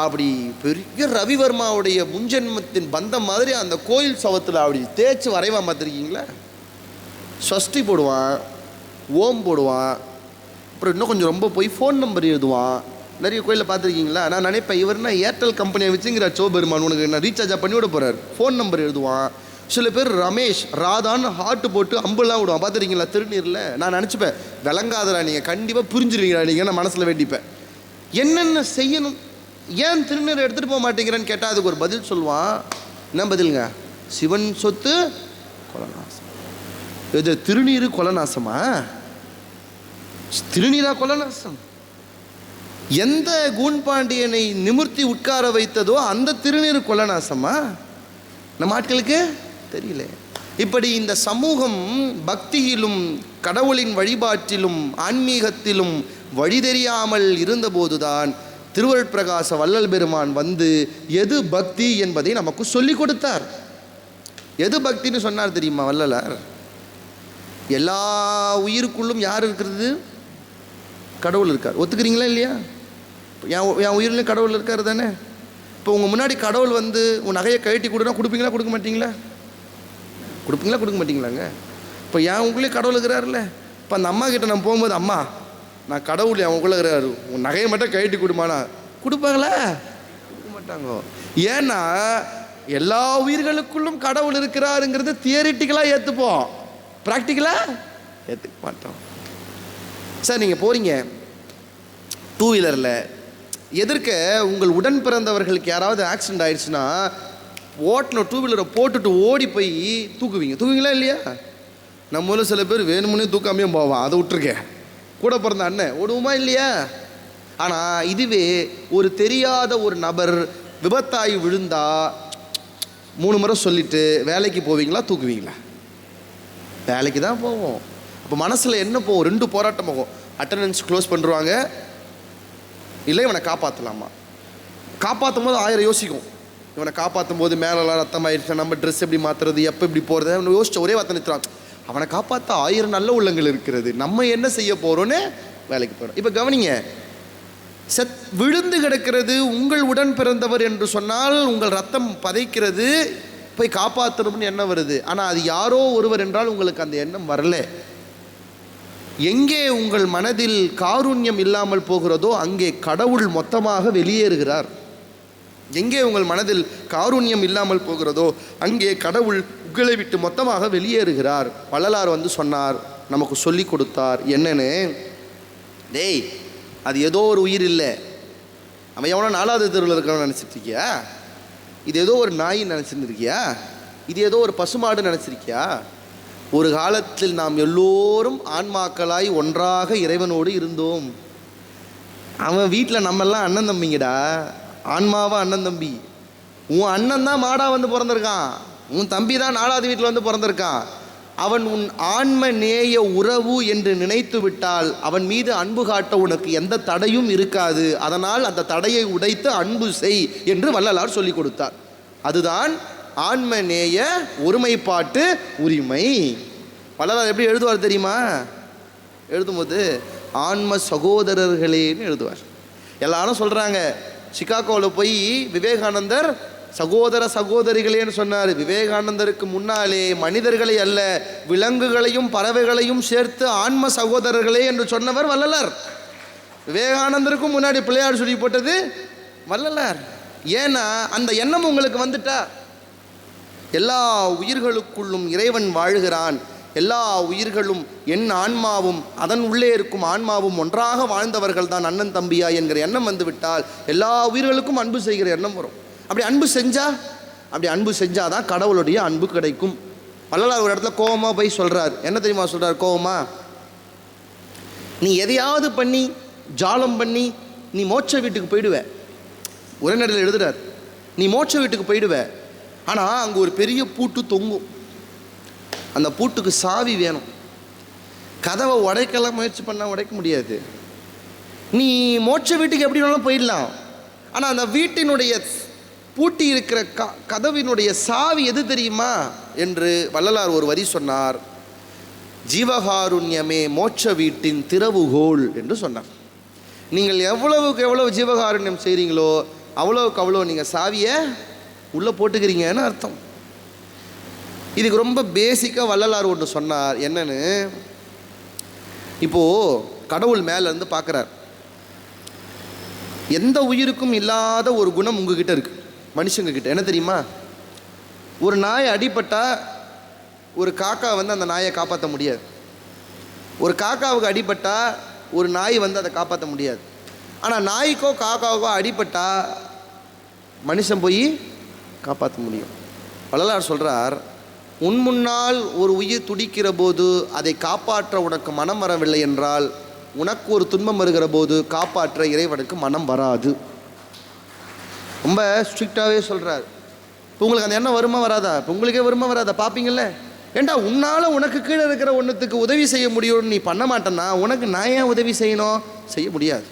அப்படி பெரிய ரவிவர்மாவுடைய முன்ஜென்மத்தின் பந்தம் மாதிரி அந்த கோயில் சவத்தில் அப்படி தேய்ச்சி வரைவான், பார்த்துருக்கீங்களா? ஸ்வஸ்டி போடுவான், ஓம் போடுவான், அப்புறம் இன்னும் கொஞ்சம் ரொம்ப போய் ஃபோன் நம்பர் எழுதுவான். நிறைய கோயிலில் பார்த்துருக்கீங்களா? நான் நினைப்பேன், இவர்னா ஏர்டெல் கம்பெனியை வச்சுங்கிற சிவபெருமான் உனக்கு நான் ரீசார்ஜாக பண்ணி விட போகிறார். ஃபோன் நம்பர் எழுதுவான். சில பேர் ரமேஷ் ராதான்னு ஹார்ட்டு போட்டு அம்புலாம் விடுவான், பார்த்துருக்கீங்களா திருநீரில்? நான் நினச்சிப்பேன், விளங்காதரா நீங்கள், கண்டிப்பாக புரிஞ்சிருவீங்களா நீங்கள், நான் மனசில் வேண்டிப்பேன். என்னென்ன செய்யணும், ஏன் திருநீர் எடுத்துகிட்டு போக மாட்டேங்கிறேன்னு கேட்டால் அதுக்கு ஒரு பதில் சொல்லுவான். என்ன பதிலுங்க? சிவன் சொத்து கொலநாசம். இது திருநீர் கொலநாசமா? திருநீரா கொலநாசம்? எந்த கூன்பாண்டியனை நிமிர்த்தி உட்கார வைத்ததோ அந்த திருநீர் கொலநாசமா? நம்ம ஆட்களுக்கு தெரியல. இப்படி இந்த சமூகம் பக்தியிலும் கடவுளின் வழிபாட்டிலும் ஆன்மீகத்திலும் வழி தெரியாமல் இருந்தபோதுதான் திருவருட் பிரகாச வள்ளல் பெருமான் வந்து எது பக்தி என்பதை நமக்கு சொல்லிக் கொடுத்தார். எது பக்தின்னு சொன்னார் தெரியுமா வள்ளலார்? எல்லா உயிருக்குள்ளும் யார் இருக்கிறது? கடவுள் இருக்கார். ஒத்துக்கிறீங்களா இல்லையா? என் உயிரிலையும் கடவுள் இருக்கார் தானே. இப்போ உங்கள் முன்னாடி கடவுள் வந்து உன் நகையை கழட்டி கொடுனா கொடுப்பீங்களா கொடுக்க மாட்டீங்களா? கொடுப்பீங்களா கொடுக்க மாட்டீங்களாங்க? இப்போ என் உங்களே கடவுள் இருக்கிறாருல்ல. இப்போ அந்த அம்மா கிட்ட நான் போகும்போது, அம்மா நான் கடவுள் என் உள்ள இருக்கிறாரு, உன் நகையை மட்டும் கழட்டி கொடுமானா கொடுப்பாங்களா? கொடுக்க மாட்டாங்க. ஏன்னா எல்லா உயிர்களுக்குள்ளும் கடவுள் இருக்கிறாருங்கிறது தியரிட்டிக்கலாக ஏற்றுப்போம், ப்ராக்டிக்கலாக ஏற்றுக்க மாட்டோம். சார் நீங்கள் போகிறீங்க டூ வீலரில், எதிர்க்க உங்கள் உடன் பிறந்தவர்களுக்கு யாராவது ஆக்சிடென்ட் ஆயிடுச்சுன்னா ஓட்டணும் டூ வீலரை போட்டுட்டு ஓடி போய் தூக்குவீங்களா இல்லையா? நம்மள சில பேர் வேணுமுன்னே தூக்காமையும் போவான், அதை விட்டுருக்கேன். கூட பிறந்த அண்ணன் ஓடுவோமா இல்லையா? ஆனால் இதுவே ஒரு தெரியாத ஒரு நபர் விபத்தாகி விழுந்தா 3 முறை சொல்லிட்டு வேலைக்கு போவீங்களா தூக்குவீங்களா? வேலைக்கு தான் போவோம். அப்போ மனசில் என்ன போகும்? 2 போராட்டம் போகும். அட்டண்டன்ஸ் க்ளோஸ் பண்ணுறாங்க, இல்லை இவனை காப்பாற்றலாமா? காப்பாற்றும் போது 1000 யோசிக்கும். இவனை காப்பாற்றும் போது மேலெல்லாம் ரத்தம் ஆயிடுச்சு, நம்ம ட்ரெஸ் எப்படி மாற்றுறது, எப்போ இப்படி போகிறது யோசிச்ச ஒரே வார்த்தை நிறுத்துறான். அவனை காப்பாற்ற 1000 நல்ல உள்ளங்கள் இருக்கிறது, நம்ம என்ன செய்ய போகிறோன்னு வேலைக்கு போகிறோம். இப்போ கவனிங்க, விழுந்து கிடக்கிறது உங்கள் உடன் பிறந்தவர் என்று சொன்னால் உங்கள் ரத்தம் பதைக்கிறது, போய் காப்பாற்றணும்னு எண்ணம் வருது. ஆனால் அது யாரோ ஒருவர் என்றால் உங்களுக்கு அந்த எண்ணம் வரல. எங்கே உங்கள் மனதில் காருண்யம் இல்லாமல் போகிறதோ அங்கே கடவுள் மொத்தமாக வெளியேறுகிறார். எங்கே உங்கள் மனதில் காருண்யம் இல்லாமல் போகிறதோ அங்கே கடவுள் உங்களை விட்டு மொத்தமாக வெளியேறுகிறார். வள்ளலார் வந்து சொன்னார், நமக்கு சொல்லி கொடுத்தார். என்னன்னு? டேய், அது ஏதோ ஒரு உயிர் இல்லை, அவன் எவனோ 4வது தெருவில் இருக்கிறவன் நினச்சிட்டு இருக்கியா? இது ஏதோ ஒரு நாய் நினச்சிட்டு இருக்கியா? இது ஏதோ ஒரு பசுமாடு நினச்சிருக்கியா? ஒரு காலத்தில் நாம் எல்லோரும் ஆன்மாக்களாய் ஒன்றாக இறைவனோடு இருந்தோம். அவன் வீட்டில் நம்மெல்லாம் அண்ணன் தம்பிங்கடா, ஆன்மாவா அண்ணன் தம்பி. உன் அண்ணன் தான் மாடா வந்து பிறந்திருக்கான், உன் தம்பி தான் 4வது வீட்டில் வந்து பிறந்திருக்கான். அவன் உன் ஆன்ம நேய உறவு என்று நினைத்து விட்டால் அவன் மீது அன்பு காட்ட உனக்கு எந்த தடையும் இருக்காது. அதனால் அந்த தடையை உடைத்து அன்பு செய் என்று வள்ளலார் சொல்லிக் கொடுத்தார். அதுதான் ஆன்ம நேய ஒருமைப்பாட்டு உரிமை. வள்ளலார் எப்படி எழுதுவார் தெரியுமா? எழுதும்போது ஆன்ம சகோதரர்களேன்னு எழுதுவார். எல்லாரும் சொல்கிறாங்க, சிகாகோவில் போய் விவேகானந்தர் சகோதர சகோதரிகளேன்னு சொன்னார். விவேகானந்தருக்கு முன்னாலே மனிதர்களை அல்ல விலங்குகளையும் பறவைகளையும் சேர்த்து ஆன்ம சகோதரர்களே என்று சொன்னவர் வள்ளலார். விவேகானந்தருக்கும் முன்னாடி பிள்ளையார் சொல்லி போட்டது வள்ளலார். ஏன்னா அந்த எண்ணம் உங்களுக்கு வந்துட்டா, எல்லா உயிர்களுக்குள்ளும் இறைவன் வாழ்கிறான், எல்லா உயிர்களும் என் ஆன்மாவும் அதன் உள்ளே இருக்கும் ஆன்மாவும் ஒன்றாக வாழ்ந்தவர்கள் தான் அண்ணன் தம்பியா என்கிற எண்ணம் வந்து விட்டால் எல்லா உயிர்களுக்கும் அன்பு செய்கிற எண்ணம் வரும். அப்படி அன்பு செஞ்சாதான் கடவுளுடைய அன்பு கிடைக்கும். வள்ளலார் ஒரு இடத்துல கோவமா போய் சொல்றார். என்ன தெரியுமா சொல்றார்? கோவமா, நீ எதையாவது பண்ணி ஜாலம் பண்ணி நீ மோட்ச வீட்டுக்கு போயிடுவ. உரைநடையில் எழுதுறார், நீ மோட்ச வீட்டுக்கு போயிடுவ, ஆனால் அங்கே ஒரு பெரிய பூட்டு தொங்கும், அந்த பூட்டுக்கு சாவி வேணும். கதவை உடைக்கலாம் முயற்சி பண்ணால் உடைக்க முடியாது. நீ மோட்ச வீட்டுக்கு எப்படி வேணாலும் போயிடலாம், ஆனால் அந்த வீட்டினுடைய பூட்டி இருக்கிற கதவினுடைய சாவி எது தெரியுமா என்று வள்ளலார் ஒரு வரி சொன்னார். ஜீவகாருண்யமே மோட்ச வீட்டின் திறவுகோல் என்று சொன்னார். நீங்கள் எவ்வளவுக்கு எவ்வளவு ஜீவகாருண்யம் செய்கிறீங்களோ அவ்வளவுக்கு அவ்வளோ நீங்கள் சாவியை உள்ளே போட்டுக்கிறீங்கன்னு அர்த்தம். இதுக்கு ரொம்ப பேசிக்காக வள்ளலார் ஒன்று சொன்னார். என்னன்னு, இப்போது கடவுள் மேலேருந்து பார்க்குறார், எந்த உயிருக்கும் இல்லாத ஒரு குணம் உங்ககிட்ட இருக்குது மனுஷங்க கிட்ட. என்ன தெரியுமா? ஒரு நாய் அடிபட்டால் ஒரு காக்கா வந்து அந்த நாயை காப்பாற்ற முடியாது. ஒரு காக்காவுக்கு அடிபட்டால் ஒரு நாய் வந்து அதை காப்பாற்ற முடியாது. ஆனால் நாய்க்கோ காக்காவுக்கோ அடிபட்டால் மனுஷன் போய் காப்பாற்ற முடியும். வள்ளலார் சொல்கிறார், உன் முன்னால் ஒரு உயிர் துடிக்கிற போது அதை காப்பாற்ற உனக்கு மனம் வரவில்லை என்றால் உனக்கு ஒரு துன்பம் வருகிற போது காப்பாற்ற இறைவனுக்கு மனம் வராது. ரொம்ப ஸ்ட்ரிக்டாகவே சொல்கிறார். இப்போ உங்களுக்கு அந்த எண்ணம் வருமா வராதா? இப்போ உங்களுக்கே வருமா வராதா? பார்ப்பீங்கள்ல, ஏண்டா உன்னால் உனக்கு கீழே இருக்கிற ஒன்றுத்துக்கு உதவி செய்ய முடியும்னு நீ பண்ண மாட்டேன்னா உனக்கு நான் ஏன் உதவி செய்யணும்? செய்ய முடியாது.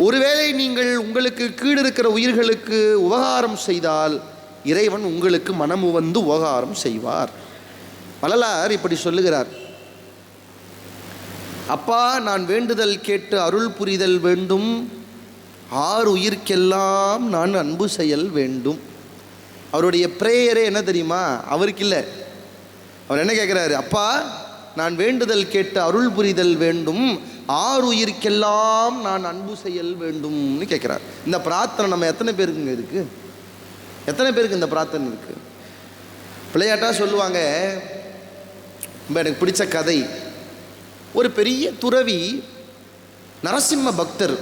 ஒருவேளை நீங்கள் உங்களுக்கு கீழே இருக்கிற உயிர்களுக்கு உபகாரம் செய்தால் இறைவன் உங்களுக்கு மனமு வந்து உபகாரம் செய்வார். வள்ளலார் இப்படி சொல்லுகிறார், அப்பா நான் வேண்டுதல் கேட்டு அருள் புரிதல் வேண்டும், ஆறு உயிர்க்கெல்லாம் நான் அன்பு செயல் வேண்டும். அவருடைய பிரேயரே என்ன தெரியுமா? அவருக்கு இல்லை, அவர் என்ன கேட்குறாரு? அப்பா நான் வேண்டுதல் கேட்டு அருள் புரிதல் வேண்டும், ஆறு உயிர்க்கெல்லாம் நான் அன்பு செயல் வேண்டும்னு கேட்குறார். இந்த பிரார்த்தனை நம்ம எத்தனை பேருக்குங்க இருக்கு? எத்தனை பேருக்கு இந்த பிரார்த்தனை இருக்கு? விளையாட்டாக சொல்லுவாங்க. ரொம்ப எனக்கு பிடிச்ச கதை, ஒரு பெரிய துறவி நரசிம்ம பக்தர்,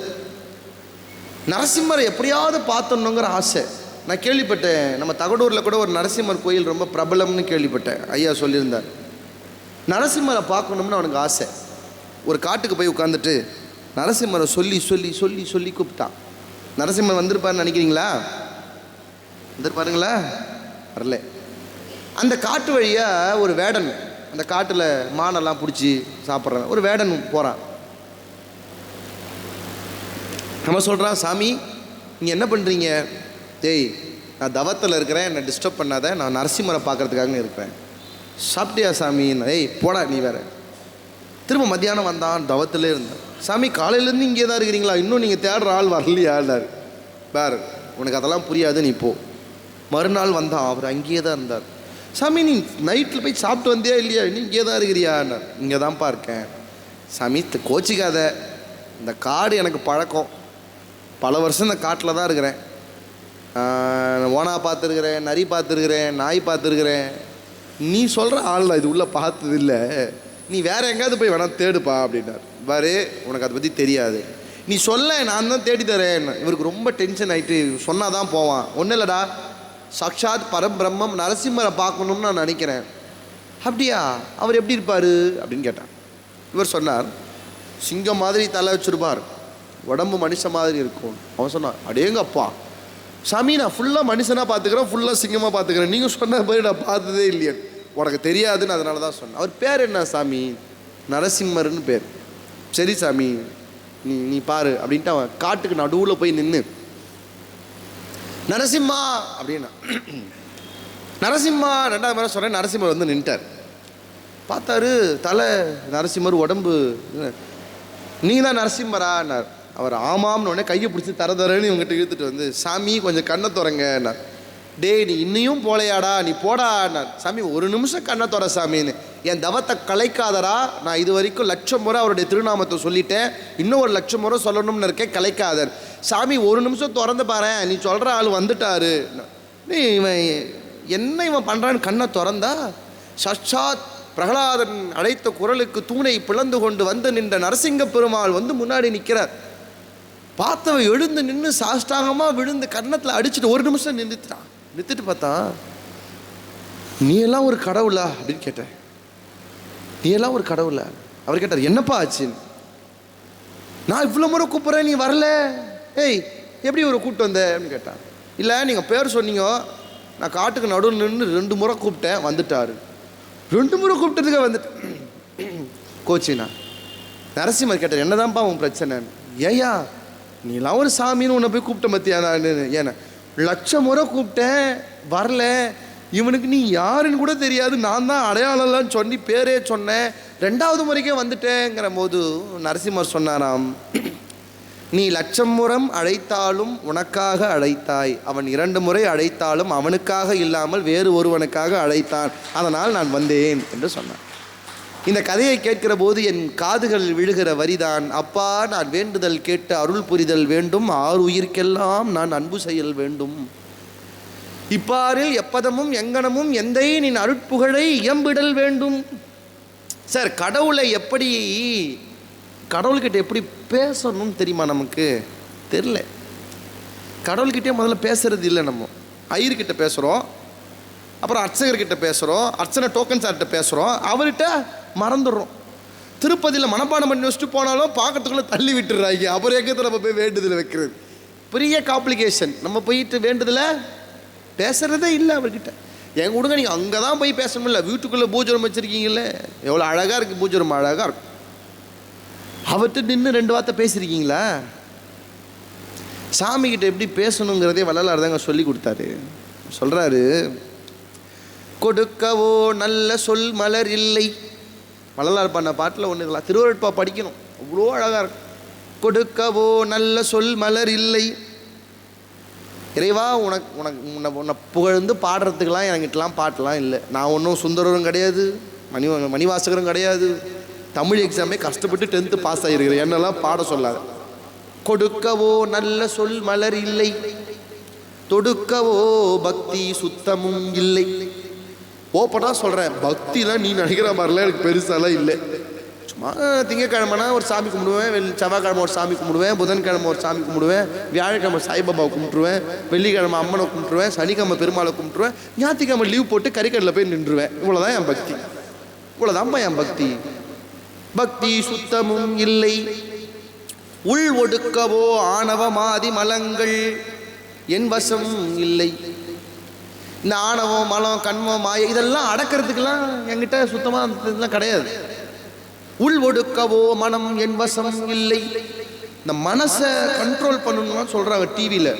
நரசிம்மரை எப்படியாவது பார்த்தணுங்கிற ஆசை. நான் கேள்விப்பட்டேன், நம்ம தகடூரில் கூட ஒரு நரசிம்மர் கோயில் ரொம்ப பிரபலம்னு கேள்விப்பட்டேன். ஐயா சொல்லியிருந்தார், நரசிம்மரை பார்க்கணும்னு அவனுக்கு ஆசை. ஒரு காட்டுக்கு போய் உட்காந்துட்டு நரசிம்மரை சொல்லி சொல்லி சொல்லி சொல்லி கூப்பிட்டான். நரசிம்மர் வந்திருப்பாருன்னு நினைக்கிறீங்களா? வந்திருப்பாருங்களா? வரல. அந்த காட்டு வழியாக ஒரு வேடன், அந்த காட்டில் மானெல்லாம் பிடிச்சி சாப்பிட்றான், ஒரு வேடன் போகிறான். நம்ம சொல்கிறான், சாமி நீங்கள் என்ன பண்ணுறீங்க? டேய் நான் தவத்தில் இருக்கிறேன், என்னை டிஸ்டர்ப் பண்ணாத, நான் நரசிம்மரை பார்க்குறதுக்காக இருக்கிறேன். சாப்பிட்டியா சாமி? ஏய் போடா நீ வேற. திரும்ப மத்தியானம் வந்தான், தவத்திலே இருந்தான். சாமி காலையிலேருந்து இங்கே தான் இருக்கிறீங்களா? இன்னும் நீங்கள் தேடுற ஆள் வரலையாண்டார். பார் உனக்கு அதெல்லாம் புரியாது, நீ போ. மறுநாள் வந்தான், அவர் அங்கேயே தான் இருந்தார். சாமி நீ நைட்டில் போய் சாப்பிட்டு வந்தியா இல்லையா? நீ இங்கே தான் இருக்கிறியாண்டார். இங்கே தான்ப்பா இருக்கேன். சாமி கோச்சிக்காத, இந்த காடு எனக்கு பழக்கம், பல வருஷம் இந்த காட்டில் தான் இருக்கிறேன். ஓனா பார்த்துருக்குறேன், நரி பார்த்துருக்குறேன், நாய் பார்த்துருக்குறேன். நீ சொல்கிற ஆள் இது உள்ளே பார்த்தது இல்லை, நீ வேறு எங்கேயாவது போய் வேணால் தேடுப்பா அப்படின்னார். பாரு உனக்கு அதை பற்றி தெரியாது, நீ சொல்ல நான் தான் தேடி தரேன். இவருக்கு ரொம்ப டென்ஷன் ஆகிட்டு சொன்னால் தான் போவான். ஒன்றும் இல்லைடா, சாக்ஷாத் பரபிரம்மம் நரசிம்மரை பார்க்கணும்னு நான் நினைக்கிறேன். அப்படியா? அவர் எப்படி இருப்பார் அப்படின்னு கேட்டான். இவர் சொன்னார், சிங்கம் மாதிரி தலை வச்சுருப்பார், உடம்பு மனுஷன் மாதிரி இருக்கும். அவன் சொன்னான், அடேங்கப்பா சாமி நான் ஃபுல்லாக மனுஷனாக பார்த்துக்கிறேன், ஃபுல்லாக சிங்கமாக பார்த்துக்கிறேன், நீங்கள் சொன்ன மாதிரி நான் பார்த்ததே இல்லையே, உனக்கு தெரியாதுன்னு அதனால தான் சொன்னேன். அவர் பேர் என்ன சாமி? நரசிம்மர்னு பேர். சரி சாமி நீ பாரு அப்படின்ட்டு அவன் காட்டுக்கு நடுவில் போய் நின்று நரசிம்மா அப்படின்னா, நரசிம்மா ரெண்டாவது முறை சொன்னேன். நரசிம்மர் வந்து நின்ட்டார். பார்த்தாரு, தலை நரசிம்மர், உடம்பு. நீங்கள் தான் நரசிம்மரான்னார். அவர் ஆமாம்னு உடனே கையை பிடிச்சி தரன்னு இவங்ககிட்ட இழுத்துட்டு வந்து, சாமி கொஞ்சம் கண்ணை திறங்கன்னார். டே நீ இன்னையும் போலையாடா, நீ போடான்னார். சாமி ஒரு நிமிஷம் கண்ணை திற சாமின்னு. என் தவத்தை கலைக்காதரா, நான் இது வரைக்கும் 1,00,000 முறை அவருடைய திருநாமத்தை சொல்லிட்டேன், இன்னும் ஒரு 1,00,000 முறை சொல்லணும்னு இருக்கேன், கலைக்காதர். சாமி ஒரு நிமிஷம் திறந்து பாரு, நீ சொல்கிற ஆள் வந்துட்டாரு. நீ இவன் என்ன இவன் பண்ணுறான்னு கண்ணை திறந்தா, சாட்சாத் பிரகலாதன் அழைத்த குரலுக்கு தூணை பிளந்து கொண்டு வந்து நின்ற நரசிங்க பெருமாள் வந்து முன்னாடி நிற்கிறார். பார்த்தவ எழுந்து நின்று சாஷ்டாங்கமாக விழுந்து கன்னத்தில் அடிச்சுட்டு ஒரு நிமிஷம் நின்றுட்டான். நிறுத்திட்டு பார்த்தா, நீ எல்லாம் ஒரு கடவுளா அப்படின்னு கேட்டேன். நீ எல்லாம் ஒரு கடவுளா? அவர் கேட்டார், என்னப்பா ஆச்சுன்னு. நான் இவ்வளோ முறை கூப்பிட்றேன், நீ வரல, ஏய் எப்படி ஒரு கூப்பிட்டு வந்த அப்படின்னு கேட்டான். இல்லை நீங்கள் பேர் சொன்னீங்க, நான் காட்டுக்கு நடுவில் நின்று 2 முறை கூப்பிட்டேன், வந்துட்டாரு. 2 முறை கூப்பிட்டதுக்கு வந்துட்டு கோச்சினா. நரசிம்மர் கேட்டார், என்னதான்ப்பா உன் பிரச்சனை? ஏயா நீலாம் ஒரு சாமின்னு உன்னை போய் கூப்பிட்ட மத்தியா? நான் ஏன்னா 1,00,000 முறை கூப்பிட்டேன், வரல, இவனுக்கு நீ யாருன்னு கூட தெரியாது, நான் தான் அடையாளம்லாம் சொல்லி பேரே சொன்னேன், 2வது முறைக்கே வந்துட்டேங்கிற போது நரசிம்மர் சொன்னாராம், நீ 1,00,000 முறை அழைத்தாலும் உனக்காக அழைத்தாய், அவன் 2 முறை அழைத்தாலும் அவனுக்காக இல்லாமல் வேறு ஒருவனுக்காக அழைத்தான், அதனால் நான் வந்தேன் என்று சொன்னான். இந்த கதையை கேட்கிற போது என் காதுகள் விழுகிற வரிதான், அப்பா நான் வேண்டுதல் கேட்டு அருள் புரிதல் வேண்டும், 6 உயிர்க்கெல்லாம் நான் அன்பு செயல் வேண்டும். இப்பாரில் எப்பதமும் எங்கனமும் எந்தை நின் அருட்புகழை இயம்பிடல் வேண்டும். சார் கடவுளை எப்படி, கடவுள்கிட்ட எப்படி பேசணும்னு தெரியுமா? நமக்கு தெரியல. கடவுள்கிட்டே முதல்ல பேசுறது இல்லை. நம்ம ஐயர்கிட்ட பேசுகிறோம், அப்புறம் அர்ச்சகர்கிட்ட பேசுகிறோம், அர்ச்சனை டோக்கன் சார்கிட்ட பேசுகிறோம், அவர்கிட்ட மறந்துடுறோம். திருப்பதியில் மனப்பாடம் பண்ணி வச்சுட்டு போனாலும் பார்க்கறதுக்குள்ளே தள்ளி விட்டுடுறாங்க. அப்புறம் எங்கே நம்ம போய் வேண்டுதல் வைக்கிறது? பெரிய காம்ப்ளிகேஷன். நம்ம போயிட்டு வேண்டுதல பேசுகிறதே இல்லை அவர்கிட்ட. எங்க கொடுங்க, நீங்கள் அங்கே தான் போய் பேசணும்ல. வீட்டுக்குள்ளே பூஜை ரூம் வச்சுருக்கீங்களே, எவ்வளோ அழகாக இருக்குது பூஜை ரூம், அழகாக இருக்கும். அவர்கிட்ட நின்று 2 வார்த்தை பேசியிருக்கீங்களா? சாமிக்கிட்ட எப்படி பேசணுங்கிறதே வள்ளலார் தாங்க சொல்லி கொடுத்தாரு. சொல்கிறாரு, கொடுக்கவோ நல்ல சொல் மலர் இல்லை. வள்ளலார் பண்ண பாட்டில் ஒன்று இருக்கலாம், திருவருட்பா படிக்கணும், அவ்வளோ அழகாக இருக்கும். கொடுக்கவோ நல்ல சொல் மலர் இல்லை. இறைவா, உன்னை புகழ்ந்து பாடுறதுக்கெலாம் என்கிட்டலாம் பாட்டெலாம் இல்லை. நான் ஒன்றும் சுந்தரரும் கிடையாது, மணிவாசகரும் கிடையாது. தமிழ் எக்ஸாமே கஷ்டப்பட்டு 10th பாஸ் ஆகிருக்கிறேன், என்னெல்லாம் பாட சொல்லாது. கொடுக்கவோ நல்ல சொல் மலர் இல்லை, தொடுக்கவோ பக்தி சுத்தமும் இல்லை. ஓப்பனா சொல்கிறேன், பக்திலாம் நீ நினைக்கிற மாதிரிலாம் எனக்கு பெருசாலாம் இல்லை. சும்மா திங்கக்கிழமைனா ஒரு சாமி கும்பிடுவேன், செவ்வாய்க்கிழமை ஒரு சாமி கும்பிடுவேன், புதன்கிழமை ஒரு சாமி கும்பிடுவேன், வியாழக்கிழமை சாய்பாபாவை கும்பிட்டுருவேன், வெள்ளிக்கிழமை அம்மனை கும்பிட்டுருவேன், சனிக்கிழமை பெருமாளை கும்பிட்டுருவேன், ஞாயிற்றுக்கிழமை லீவ் போட்டு கறிக்கடையில் போய் நின்றுவேன். இவ்வளோதான் என் பக்தி, இவ்வளோதான்ப்பா என் பக்தி. பக்தி சுத்தமும் இல்லை, உள் ஒடுக்கவோ ஆணவமாதி மலங்கள் என் வசம் இல்லை. இந்த ஆணவம், மலம், கண்மம், மாய இதெல்லாம் அடக்கிறதுக்கெல்லாம் என்கிட்ட சுத்தமாக இதெல்லாம் கிடையாது. உள் ஒடுக்கவோ மனம் என் வசம் இல்லை. இந்த மனசை கண்ட்ரோல் பண்ணணும்னா சொல்கிறாங்க டிவியில்.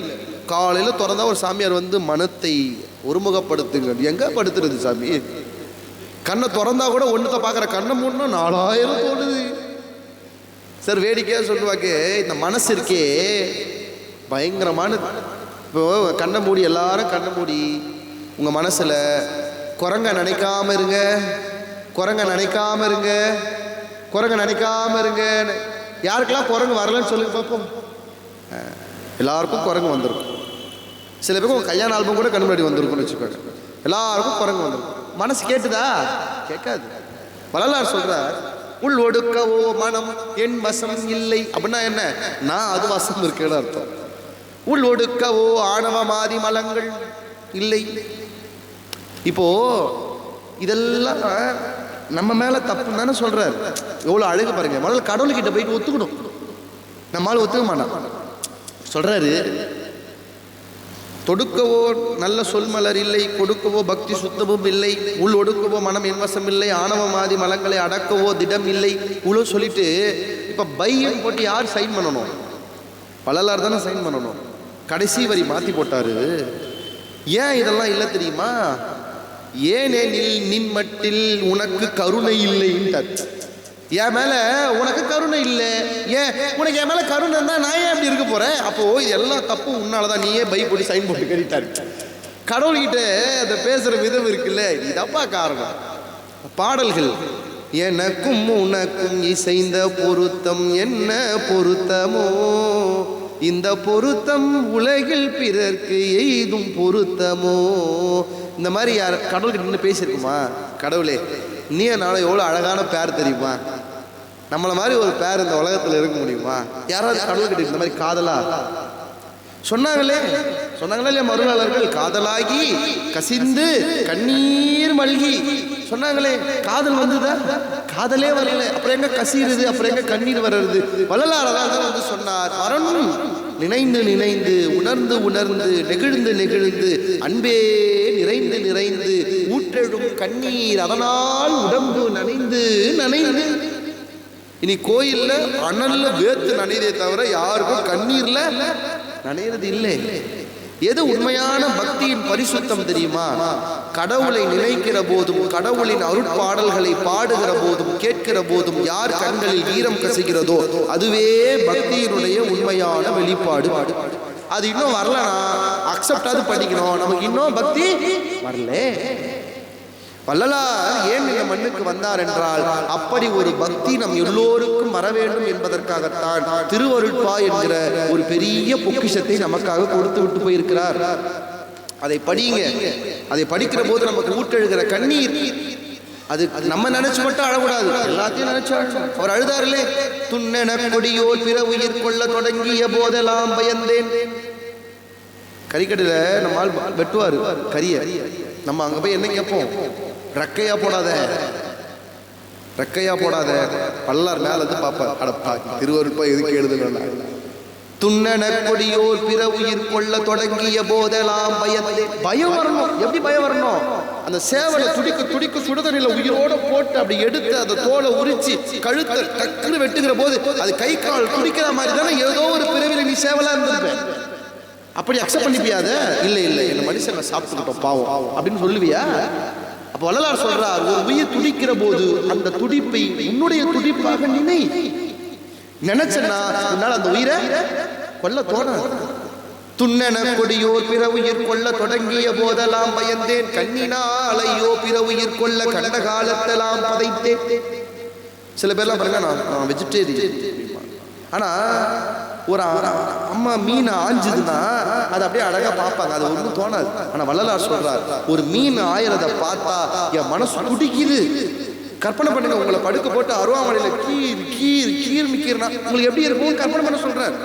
காலையில் திறந்தா ஒரு சாமியார் வந்து மனத்தை ஒருமுகப்படுத்துங்க. எங்கே படுத்துறது சாமி? கண்ணை திறந்தா கூட ஒன்றுத்தை பார்க்குற, கண்ணை மூணுனா 4000 தோணுது. சார் வேடிக்கையாக சொல்லுவாங்க, இந்த மனசு இருக்கே பயங்கரமானது. இப்போ கண்ணை மூடி, எல்லாரும் கண்ணை மூடி உங்கள் மனசில் குரங்க நினைக்காம இருங்க, குரங்க நினைக்காம இருங்க, குரங்க நினைக்காம இருங்க. யாருக்கெல்லாம் குரங்கு வரலன்னு சொல்லுங்க பார்ப்போம். எல்லாருக்கும் குரங்கு வந்திருக்கும். சில பேருக்கு உங்கள் கல்யாண ஆல்பம் கூட கண்ணு முன்னாடி வந்திருக்கும்னு வச்சுக்கோங்க. எல்லாருக்கும் குரங்கு வந்திருக்கும். மனசு கேட்டுதா? கேட்காது. வள்ளலார் சொல்றார், உள் ஒடுக்கவோ மனம் என் வசம் இல்லை. அப்படின்னா என்ன? நான் அது வசம் இருக்கேன்னு அர்த்தம். உள் ஒடுக்கவோ ஆணவமாதி மலங்கள் இல்லை. இப்போ இதெல்லாம் நம்ம மேல தப்புன்னு தானே சொல்றாரு. எவ்வளவு அழகு பாருங்க. முதல்ல கடவுள்கிட்ட போயிட்டு ஒத்துக்கணும். நம்மளால ஒத்துக்க மாட்டான். சொல்றாரு, தொடுக்கவோ நல்ல சொல் மலர் இல்லை, கொடுக்கவோ பக்தி சுத்தமும் இல்லை, உள் ஒடுக்கவோ மனம் என்வசம் இல்லை, ஆணவமாதி மலங்களை அடக்கவோ திடம் இல்லை. இவ்வளோ சொல்லிட்டு இப்போ பையன் போட்டு யார் சைன் பண்ணணும்? வள்ளலார் தானே சைன் பண்ணணும். கடைசி வரி மாற்றி போட்டாரு. ஏன் இதெல்லாம் இல்லை தெரியுமா? ஏனெனில் நின் மட்டில் உனக்கு கருணை இல்லைன்ட்டார். என் மேல உனக்கு கருணை இல்லை. ஏன் உனக்கு என் மேல கருணை இருந்தா நான் ஏன் அப்படி இருக்க போறேன்? அப்போ இது எல்லா தப்பும் உன்னாலதான். நீயே பை போட்டு சைன் போட்டு கட்டிட்டாரு. கடவுள்கிட்ட அந்த பேசுற விதம் இருக்குல்ல, இதப்பா காரணம். பாடல்கள், எனக்கும் உனக்கும் இசைந்த பொருத்தம் என்ன பொருத்தமோ, இந்த பொருத்தம் உலகில் பிறர்க்கு எய்தும் பொருத்தமோ. இந்த மாதிரி யார் கடவுள்கிட்ட நின்று பேசியிருக்குமா? கடவுளே, நீ என்னால எவ்வளோ அழகான பேர் தெரியுமா? நம்மளை மாதிரி ஒரு பேர் இந்த உலகத்தில் இருக்க முடியுமா? யாராவது கடவுள்கிட்ட இந்த மாதிரி காதலா சொன்னாங்களா இல்லையா மருளாளர்கள்? காதலாகி கசிந்து கண்ணீர் மல்கி சொன்னாங்களே. காதல் வந்துதா? காதலே வரல. அப்புறம் எங்க கசிறது? அப்புறம் எங்க கண்ணீர் வர்றது? வள்ளலார் வந்து சொன்னார், வரணும் நினைந்து நினைந்து உணர்ந்து உணர்ந்து நெகிழ்ந்து நெகிழ்ந்து அன்பே நிறைந்து நிறைந்து ஊற்றெழும் கண்ணீர் அதனால் உடம்பு நனைந்து நனைந்து. இனி கோயில்ல அனல்ல வேத்து நனைதே தவிர யாருக்கும் கண்ணீர்ல நனைறது இல்லை. எது உண்மையான பக்தியின் பரிசுத்தம் தெரியுமா? கடவுளை நினைக்கிற போதும், கடவுளின் அருட்பாடல்களை பாடுகிற போதும், கேட்கிற போதும் யார் கண்களில் வீரம் கசிகிறதோ அதுவே பக்தியினுடைய உண்மையான வெளிப்பாடு. அது இன்னும் வரலனா அக்செப்டாது பண்ணிக்கணும். நமக்கு இன்னும் பக்தி வரல. வள்ளலார் ஏன் இந்த மண்ணுக்கு வந்தார் என்றால், அப்படி ஒரு பக்தி நம் எல்லோருக்கும் வர வேண்டும் என்பதற்காகத்தான் திருவருட்பா என்கிற ஒரு பெரிய பொக்கிஷத்தை நமக்காக கொடுத்து விட்டு போயிருக்கிறார். அதை படிங்க. அதை படிக்கிற போது நமக்கு ஊற்றெழுகிற கண்ணீர், அது நம்ம நினைச்சு மட்டும் அழக்கூடாது, எல்லாத்தையும் நினைச்சு அழணும். அவர் அழுதார்களே, துண்ணென கொடியோர் பிற உயிர் கொள்ள தொடங்கிய போதெல்லாம் பயந்தேன். கறிக்கடையில நம்ம ஆள் வெட்டுவாரு கரிய. நம்ம அங்க போய் என்ன கேட்போம்? ரக்கையா போடாத, ரெக்கையா போடாத, பல்லார் மேல இருந்து பாப்பா, அடப்பா திருவருட்பா எதுக்கு எழுதுனா, துண்ணன கொடியோர் பிற உயிர் கொள்ள தொடங்கிய போதெல்லாம் பயம் வரணும். எப்படி பயம் வரணும்? அந்த சேவலை துடிக்க துடிக்க சுடுதண்ணில உயிரோட போட்டு அப்படி எடுத்து அந்த தோலை உரிச்சு கழுத்தை டக்குன்னு வெட்டுகிற போது அது கை கால் துடிக்கிற மாதிரி தானே ஏதோ ஒரு பிறவில நீ சேவலா இருந்திருப்ப. அப்படி அக்செப்ட் பண்ணிப்பியாத? இல்லை இல்லை, என்ன மனுஷனை சாப்பிட்டுக்கிட்டோம் பாவம் அப்படின்னு சொல்லுவியா? அப்ப வள்ளலார் சொல்றார், ஒரு உயிர் துடிக்கிற போது அந்த துடிப்பை உன்னுடைய துடிப்பாக நினைச்சனா உன்னால் அந்த உயிரை கொல்ல தோணாது. துண்ணன கொடியோர் பிற உயிர் கொள்ள தொடங்கிய போதெல்லாம் பயந்தேன், கண்ணினாலையோ பிற உயிர் கொள்ள கண்ட காலத்தெல்லாம் பதைத்தேன். சில பேர்லாம் பாருங்க, நான் வெஜிடேரியன், ஆனா ஒரு அம்மா மீன் ஆஞ்சுதுன்னா அது அப்படியே அழகா பார்ப்பாங்க, அது ஒன்றும் தோணாது. ஆனா வள்ளலார் சொல்றார், ஒரு மீன் ஆயிரத பார்த்தா என் மனசு துடிக்குது. கற்பனை பண்ணுங்க, உங்களை படுக்க போட்டு அருவாமனையில கீர் கீர் கீர் நிக்கிறனா உங்களுக்கு எப்படி இருக்கும் கற்பனை பண்ண சொல்றார்.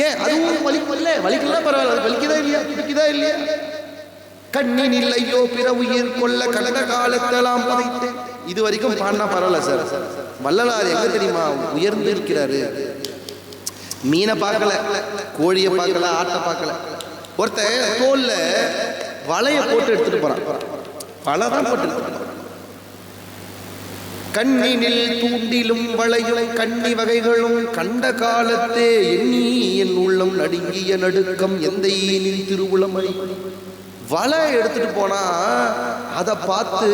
ஏன் அதுவும் வலிக்கல? வலிக்கலாம் பரவாயில்ல, வலிக்குதா இல்லையா? துடிக்குதா இல்லையா? கண்ணின் இல்லையோ பிற உயிர் கொள்ள கடந்த காலத்தெல்லாம் பதைத்தேன். இது வரைக்கும் பாடினா பரவாயில்ல சார். வள்ளலார் எங்க தெரியுமா உயர்ந்து இருக்கிறாரு? மீனை பார்க்கல, கோழியை பார்க்கல, ஆட்டை பார்க்கல. ஒருத்தன் தோல்ல வலைய போட்டு எடுத்துட்டு போறான், வலை தான் போட்டு எடுத்துட்டு போறான். கண்ணினில் தூண்டிலும் வளையும் கண்ணி வகைகளும் கண்ட காலத்தே எண்ணி என் உள்ளம் நடுங்கிய நடுக்கம் எந்தை நின் திருவுளமை. வலை எடுத்துட்டு போனா அதை பார்த்து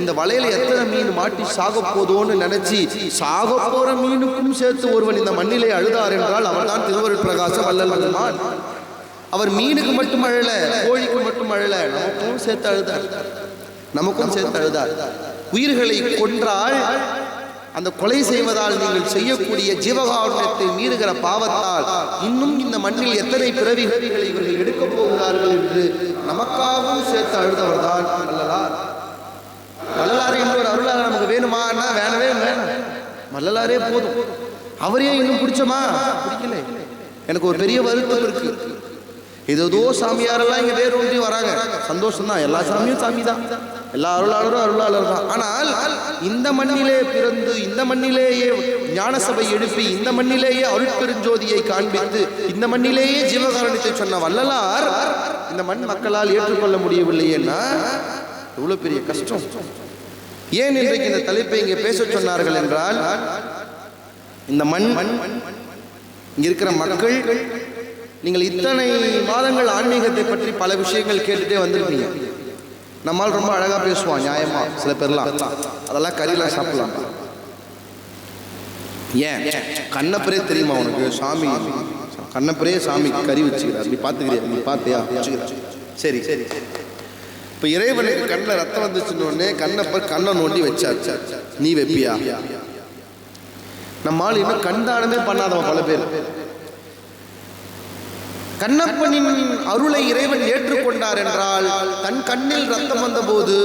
இந்த வலையில எத்தனை மீன் மாட்டி சாக போதோன்னு நினைச்சு சாக போற மீனுக்கும் சேர்த்து ஒருவன் இந்த மண்ணிலே அழுதார் என்றால் அவர் தான் திருவருட் பிரகாச வள்ளல் பெருமான். அவர் மீனுக்கு மட்டும் அழல, கோழிக்கு மட்டும் அழல, நமக்கும் சேர்த்து அழுதார், நமக்கும் சேர்த்து அழுதார். உயிர்களை கொன்றால் அந்த கொலை செய்வதால் நீங்கள் செய்யக்கூடிய ஜீவகாருண்யத்தை மீறுகிற பாவத்தால் இன்னும் இந்த மண்ணில் எத்தனை பிறவிகளை இவர்கள் எடுக்கப் போகிறார்கள் என்று நமக்காகவும் சேர்த்து அழுதவர் தான் வள்ளலார். வள்ளலாரே இன்னொரு அருளாக நமக்கு வேணுமான்னா வேணவே வேணாம், வள்ளலாரே போதும். அவரே இன்னும் பிடிச்சமா? பிடிக்கல. எனக்கு ஒரு பெரிய வருத்தம் இருக்கு. ஏதோ சாமியாரெல்லாம் இங்க வேறு ஒன்றி வராங்க, சந்தோஷம் தான், எல்லா சாமியும் சாமி தான், எல்லா அருளாளரும் அருளாளர் தான். ஆனால் இந்த மண்ணிலே பிறந்து இந்த மண்ணிலேயே ஞான சபை எழுப்பி இந்த மண்ணிலேயே அருட்பெருஞ்சோதியை காண்பித்து இந்த மண்ணிலேயே ஜீவகாரணத்தை சொன்ன வள்ளலார் இந்த மண் மக்களால் ஏற்றுக்கொள்ள முடியவில்லையேன்னா எவ்வளவு பெரிய கஷ்டம். ஏன் இன்றைக்கு இந்த தலைப்பை இங்கே பேச சொன்னார்கள் என்றால், இந்த மண் இங்க இருக்கிற மக்கள், நீங்கள் இத்தனை மாதங்கள் ஆன்மீகத்தை பற்றி பல விஷயங்கள் கேட்டுட்டே வந்திருப்பீங்க. நம்மால் ரொம்ப அழகா பேசுவான், நியாயமா. சில பேர்லாம் அதெல்லாம் கறியெல்லாம் சாப்பிடலாம். ஏன் கண்ணப்பரே தெரியுமா உனக்கு? சாமி கண்ணப்பரே சாமி கறி வச்சுக்கிறார், நீ பார்த்துக்கிறியா? நீ பார்த்தியா? சரி சரி. இப்போ இறைவனுக்கு கண்ணில் ரத்தம் வந்துச்சுன்னு கண்ணப்பர் கண்ணை நோண்டி வச்சாச்சு, நீ வைப்பியா? நம்மால் இன்னும் கண்தானமே பண்ணாதவன் பல பேர். கண்ணப்பனின் அருளை இறைவன் ஏற்றுக்கொண்டார் என்றால் தன் கண்ணில் ரத்தம் வந்த போது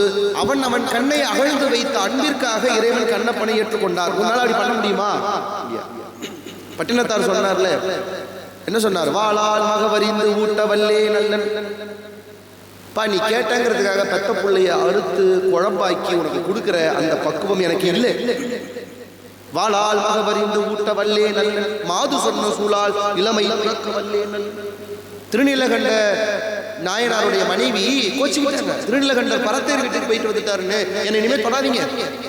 அவன் கண்ணை அகழ்ந்து வைத்த அன்பிற்காக இறைவன் கண்ணப்பனை ஏற்றுக்கொண்டார். உன்னால அப்படி பண்ண முடியுமா? பட்டினத்தார் சொன்னார்ல, என்ன சொன்னார்? வாளால் மகவரிந்து ஊட்ட வல்லே நல்லன். பா, நீ கேட்டங்கிறதுக்காக பெத்த பிள்ளைய அறுத்து குழம்பாக்கி உனக்கு கொடுக்கிற அந்த பக்குவம் எனக்கு இல்லை. வாளால் மகவரிந்து ஊட்ட வல்லே நல்லன், மாது சொன்ன சூழால் இளமை உறக்க வல்லே நல்லன். திருநீலகண்ட நாயனாருடைய மனைவி கோச்சிக்கிட்டாங்க, திருநீலகண்டர் பரத்தேர் வீட்டுக்கு போயிட்டு வந்துட்டாருன்னு, என்னை இனிமேல் பண்ணாதீங்க.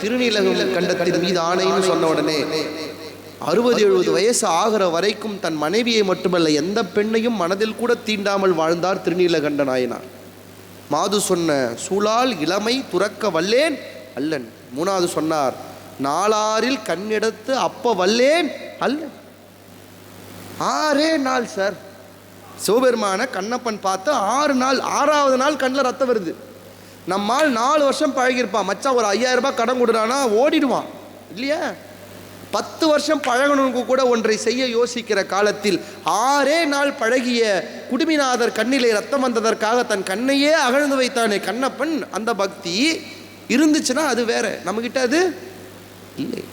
திருநீலகண்டத்தின் மீது ஆணைன்னு சொன்ன உடனே 60-70 வயசு ஆகிற வரைக்கும் தன் மனைவியை மட்டுமல்ல எந்த பெண்ணையும் மனதில் கூட தீண்டாமல் வாழ்ந்தார் திருநீலகண்ட நாயனார். மாது சொன்ன சூழால் இளமை துறக்க வல்லேன் அல்லன். 3வது சொன்னார், நாளாரில் கண்ணெடுத்து அப்ப வல்லேன் அல்ல. 6 நாள் சார் சிவபெருமான கண்ணப்பன் பார்த்து 6 நாள், 6வது நாள் கண்ணில் ரத்தம் வருது. நம்மால் 4 வருஷம் பழகிருப்பான், மச்சான் ஒரு 5000 ரூபாய் கடன் கொடுறானா ஓடிடுவான் இல்லையா? 10 வருஷம் பழகணுக்கு கூட ஒன்றை செய்ய யோசிக்கிற காலத்தில் 6 நாள் பழகிய குடுமிநாதர் கண்ணிலே ரத்தம் வந்ததற்காக தன் கண்ணையே அகழ்ந்து வைத்தானே கண்ணப்பன். அந்த பக்தி இருந்துச்சுன்னா அது வேற, நம்மகிட்ட அது இல்லை.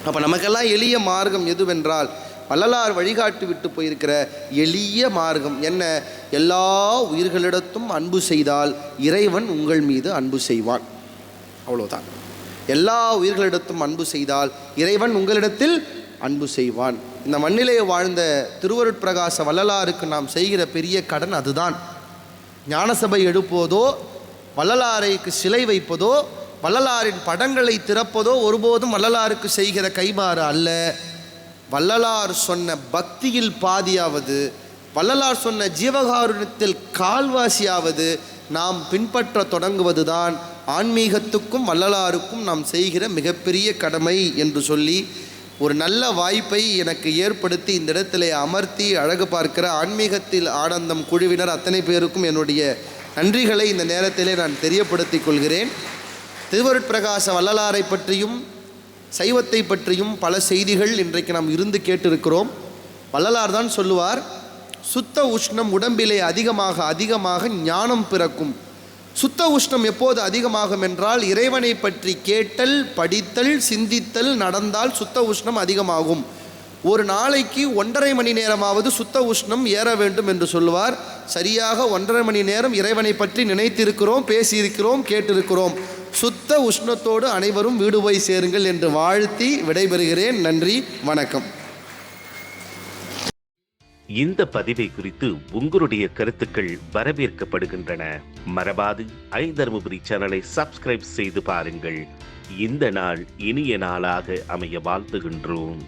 அப்ப நமக்கெல்லாம் எளிய மார்க்கம் எதுவென்றால் வள்ளலார் வழிகாட்டி விட்டு போயிருக்கிற எளிய மார்க்கம் என்ன? எல்லா உயிர்களிடத்தும் அன்பு செய்தால் இறைவன் உங்கள் மீது அன்பு செய்வான், அவ்வளோதான். எல்லா உயிர்களிடத்தும் அன்பு செய்தால் இறைவன் உங்களிடத்தில் அன்பு செய்வான். இந்த மண்ணிலே வாழ்ந்த திருவருட்பிரகாச வள்ளலாருக்கு நாம் செய்கிற பெரிய கடன் அதுதான். ஞானசபை எடுப்பதோ, வள்ளலாருக்கு சிலை வைப்பதோ, வள்ளலாரின் படங்களை திறப்பதோ ஒருபோதும் வள்ளலாருக்கு செய்கிற கைமாறு அல்ல. வள்ளலார் சொன்ன பக்தியில் பாதியாவது, வள்ளலார் சொன்ன ஜீவகாருண்யத்தில் கால்வாசியாவது நாம் பின்பற்ற தொடங்குவதுதான் ஆன்மீகத்துக்கும் வள்ளலாருக்கும் நாம் செய்கிற மிகப்பெரிய கடமை என்று சொல்லி, ஒரு நல்ல வாய்ப்பை எனக்கு ஏற்படுத்தி இந்த இடத்திலே அமர்த்தி அழகு பார்க்கிற ஆன்மீகத்தில் ஆனந்தம் குழுவினர் அத்தனை பேருக்கும் என்னுடைய நன்றிகளை இந்த நேரத்திலே நான் தெரியப்படுத்திக் கொள்கிறேன். திருவருட்பிரகாச வள்ளலாரை பற்றியும் சைவத்தை பற்றியும் பல செய்திகள் இன்றைக்கு நாம் இருந்து கேட்டிருக்கிறோம். வள்ளலார் தான் சொல்லுவார், சுத்த உஷ்ணம் உடம்பிலே அதிகமாக அதிகமாக ஞானம் பிறக்கும். சுத்த உஷ்ணம் எப்போது அதிகமாகும் என்றால் இறைவனை பற்றி கேட்டல், படித்தல், சிந்தித்தல் நடந்தால் சுத்த உஷ்ணம் அதிகமாகும். ஒரு நாளைக்கு 1.5 மணி நேரமாவது சுத்த உஷ்ணம் ஏற வேண்டும் என்று சொல்லுவார். சரியாக 1.5 மணி நேரம் இறைவனை பற்றி நினைத்திருக்கிறோம், பேசியிருக்கிறோம், கேட்டிருக்கிறோம். சுத்த உஷ்ணத்தோடு அனைவரும் வீடு போய் சேருங்கள் என்று வாழ்த்தி விடைபெறுகிறேன். நன்றி, வணக்கம். இந்த பதிவை குறித்து உங்களுடைய கருத்துக்கள் வரவேற்கப்படுகின்றன. மறவாது ஐதர்மபுரி சேனலை சப்ஸ்கிரைப் செய்து பாருங்கள். இந்த நாள் இனிய நாளாக அமைய வாழ்த்துகின்றோம்.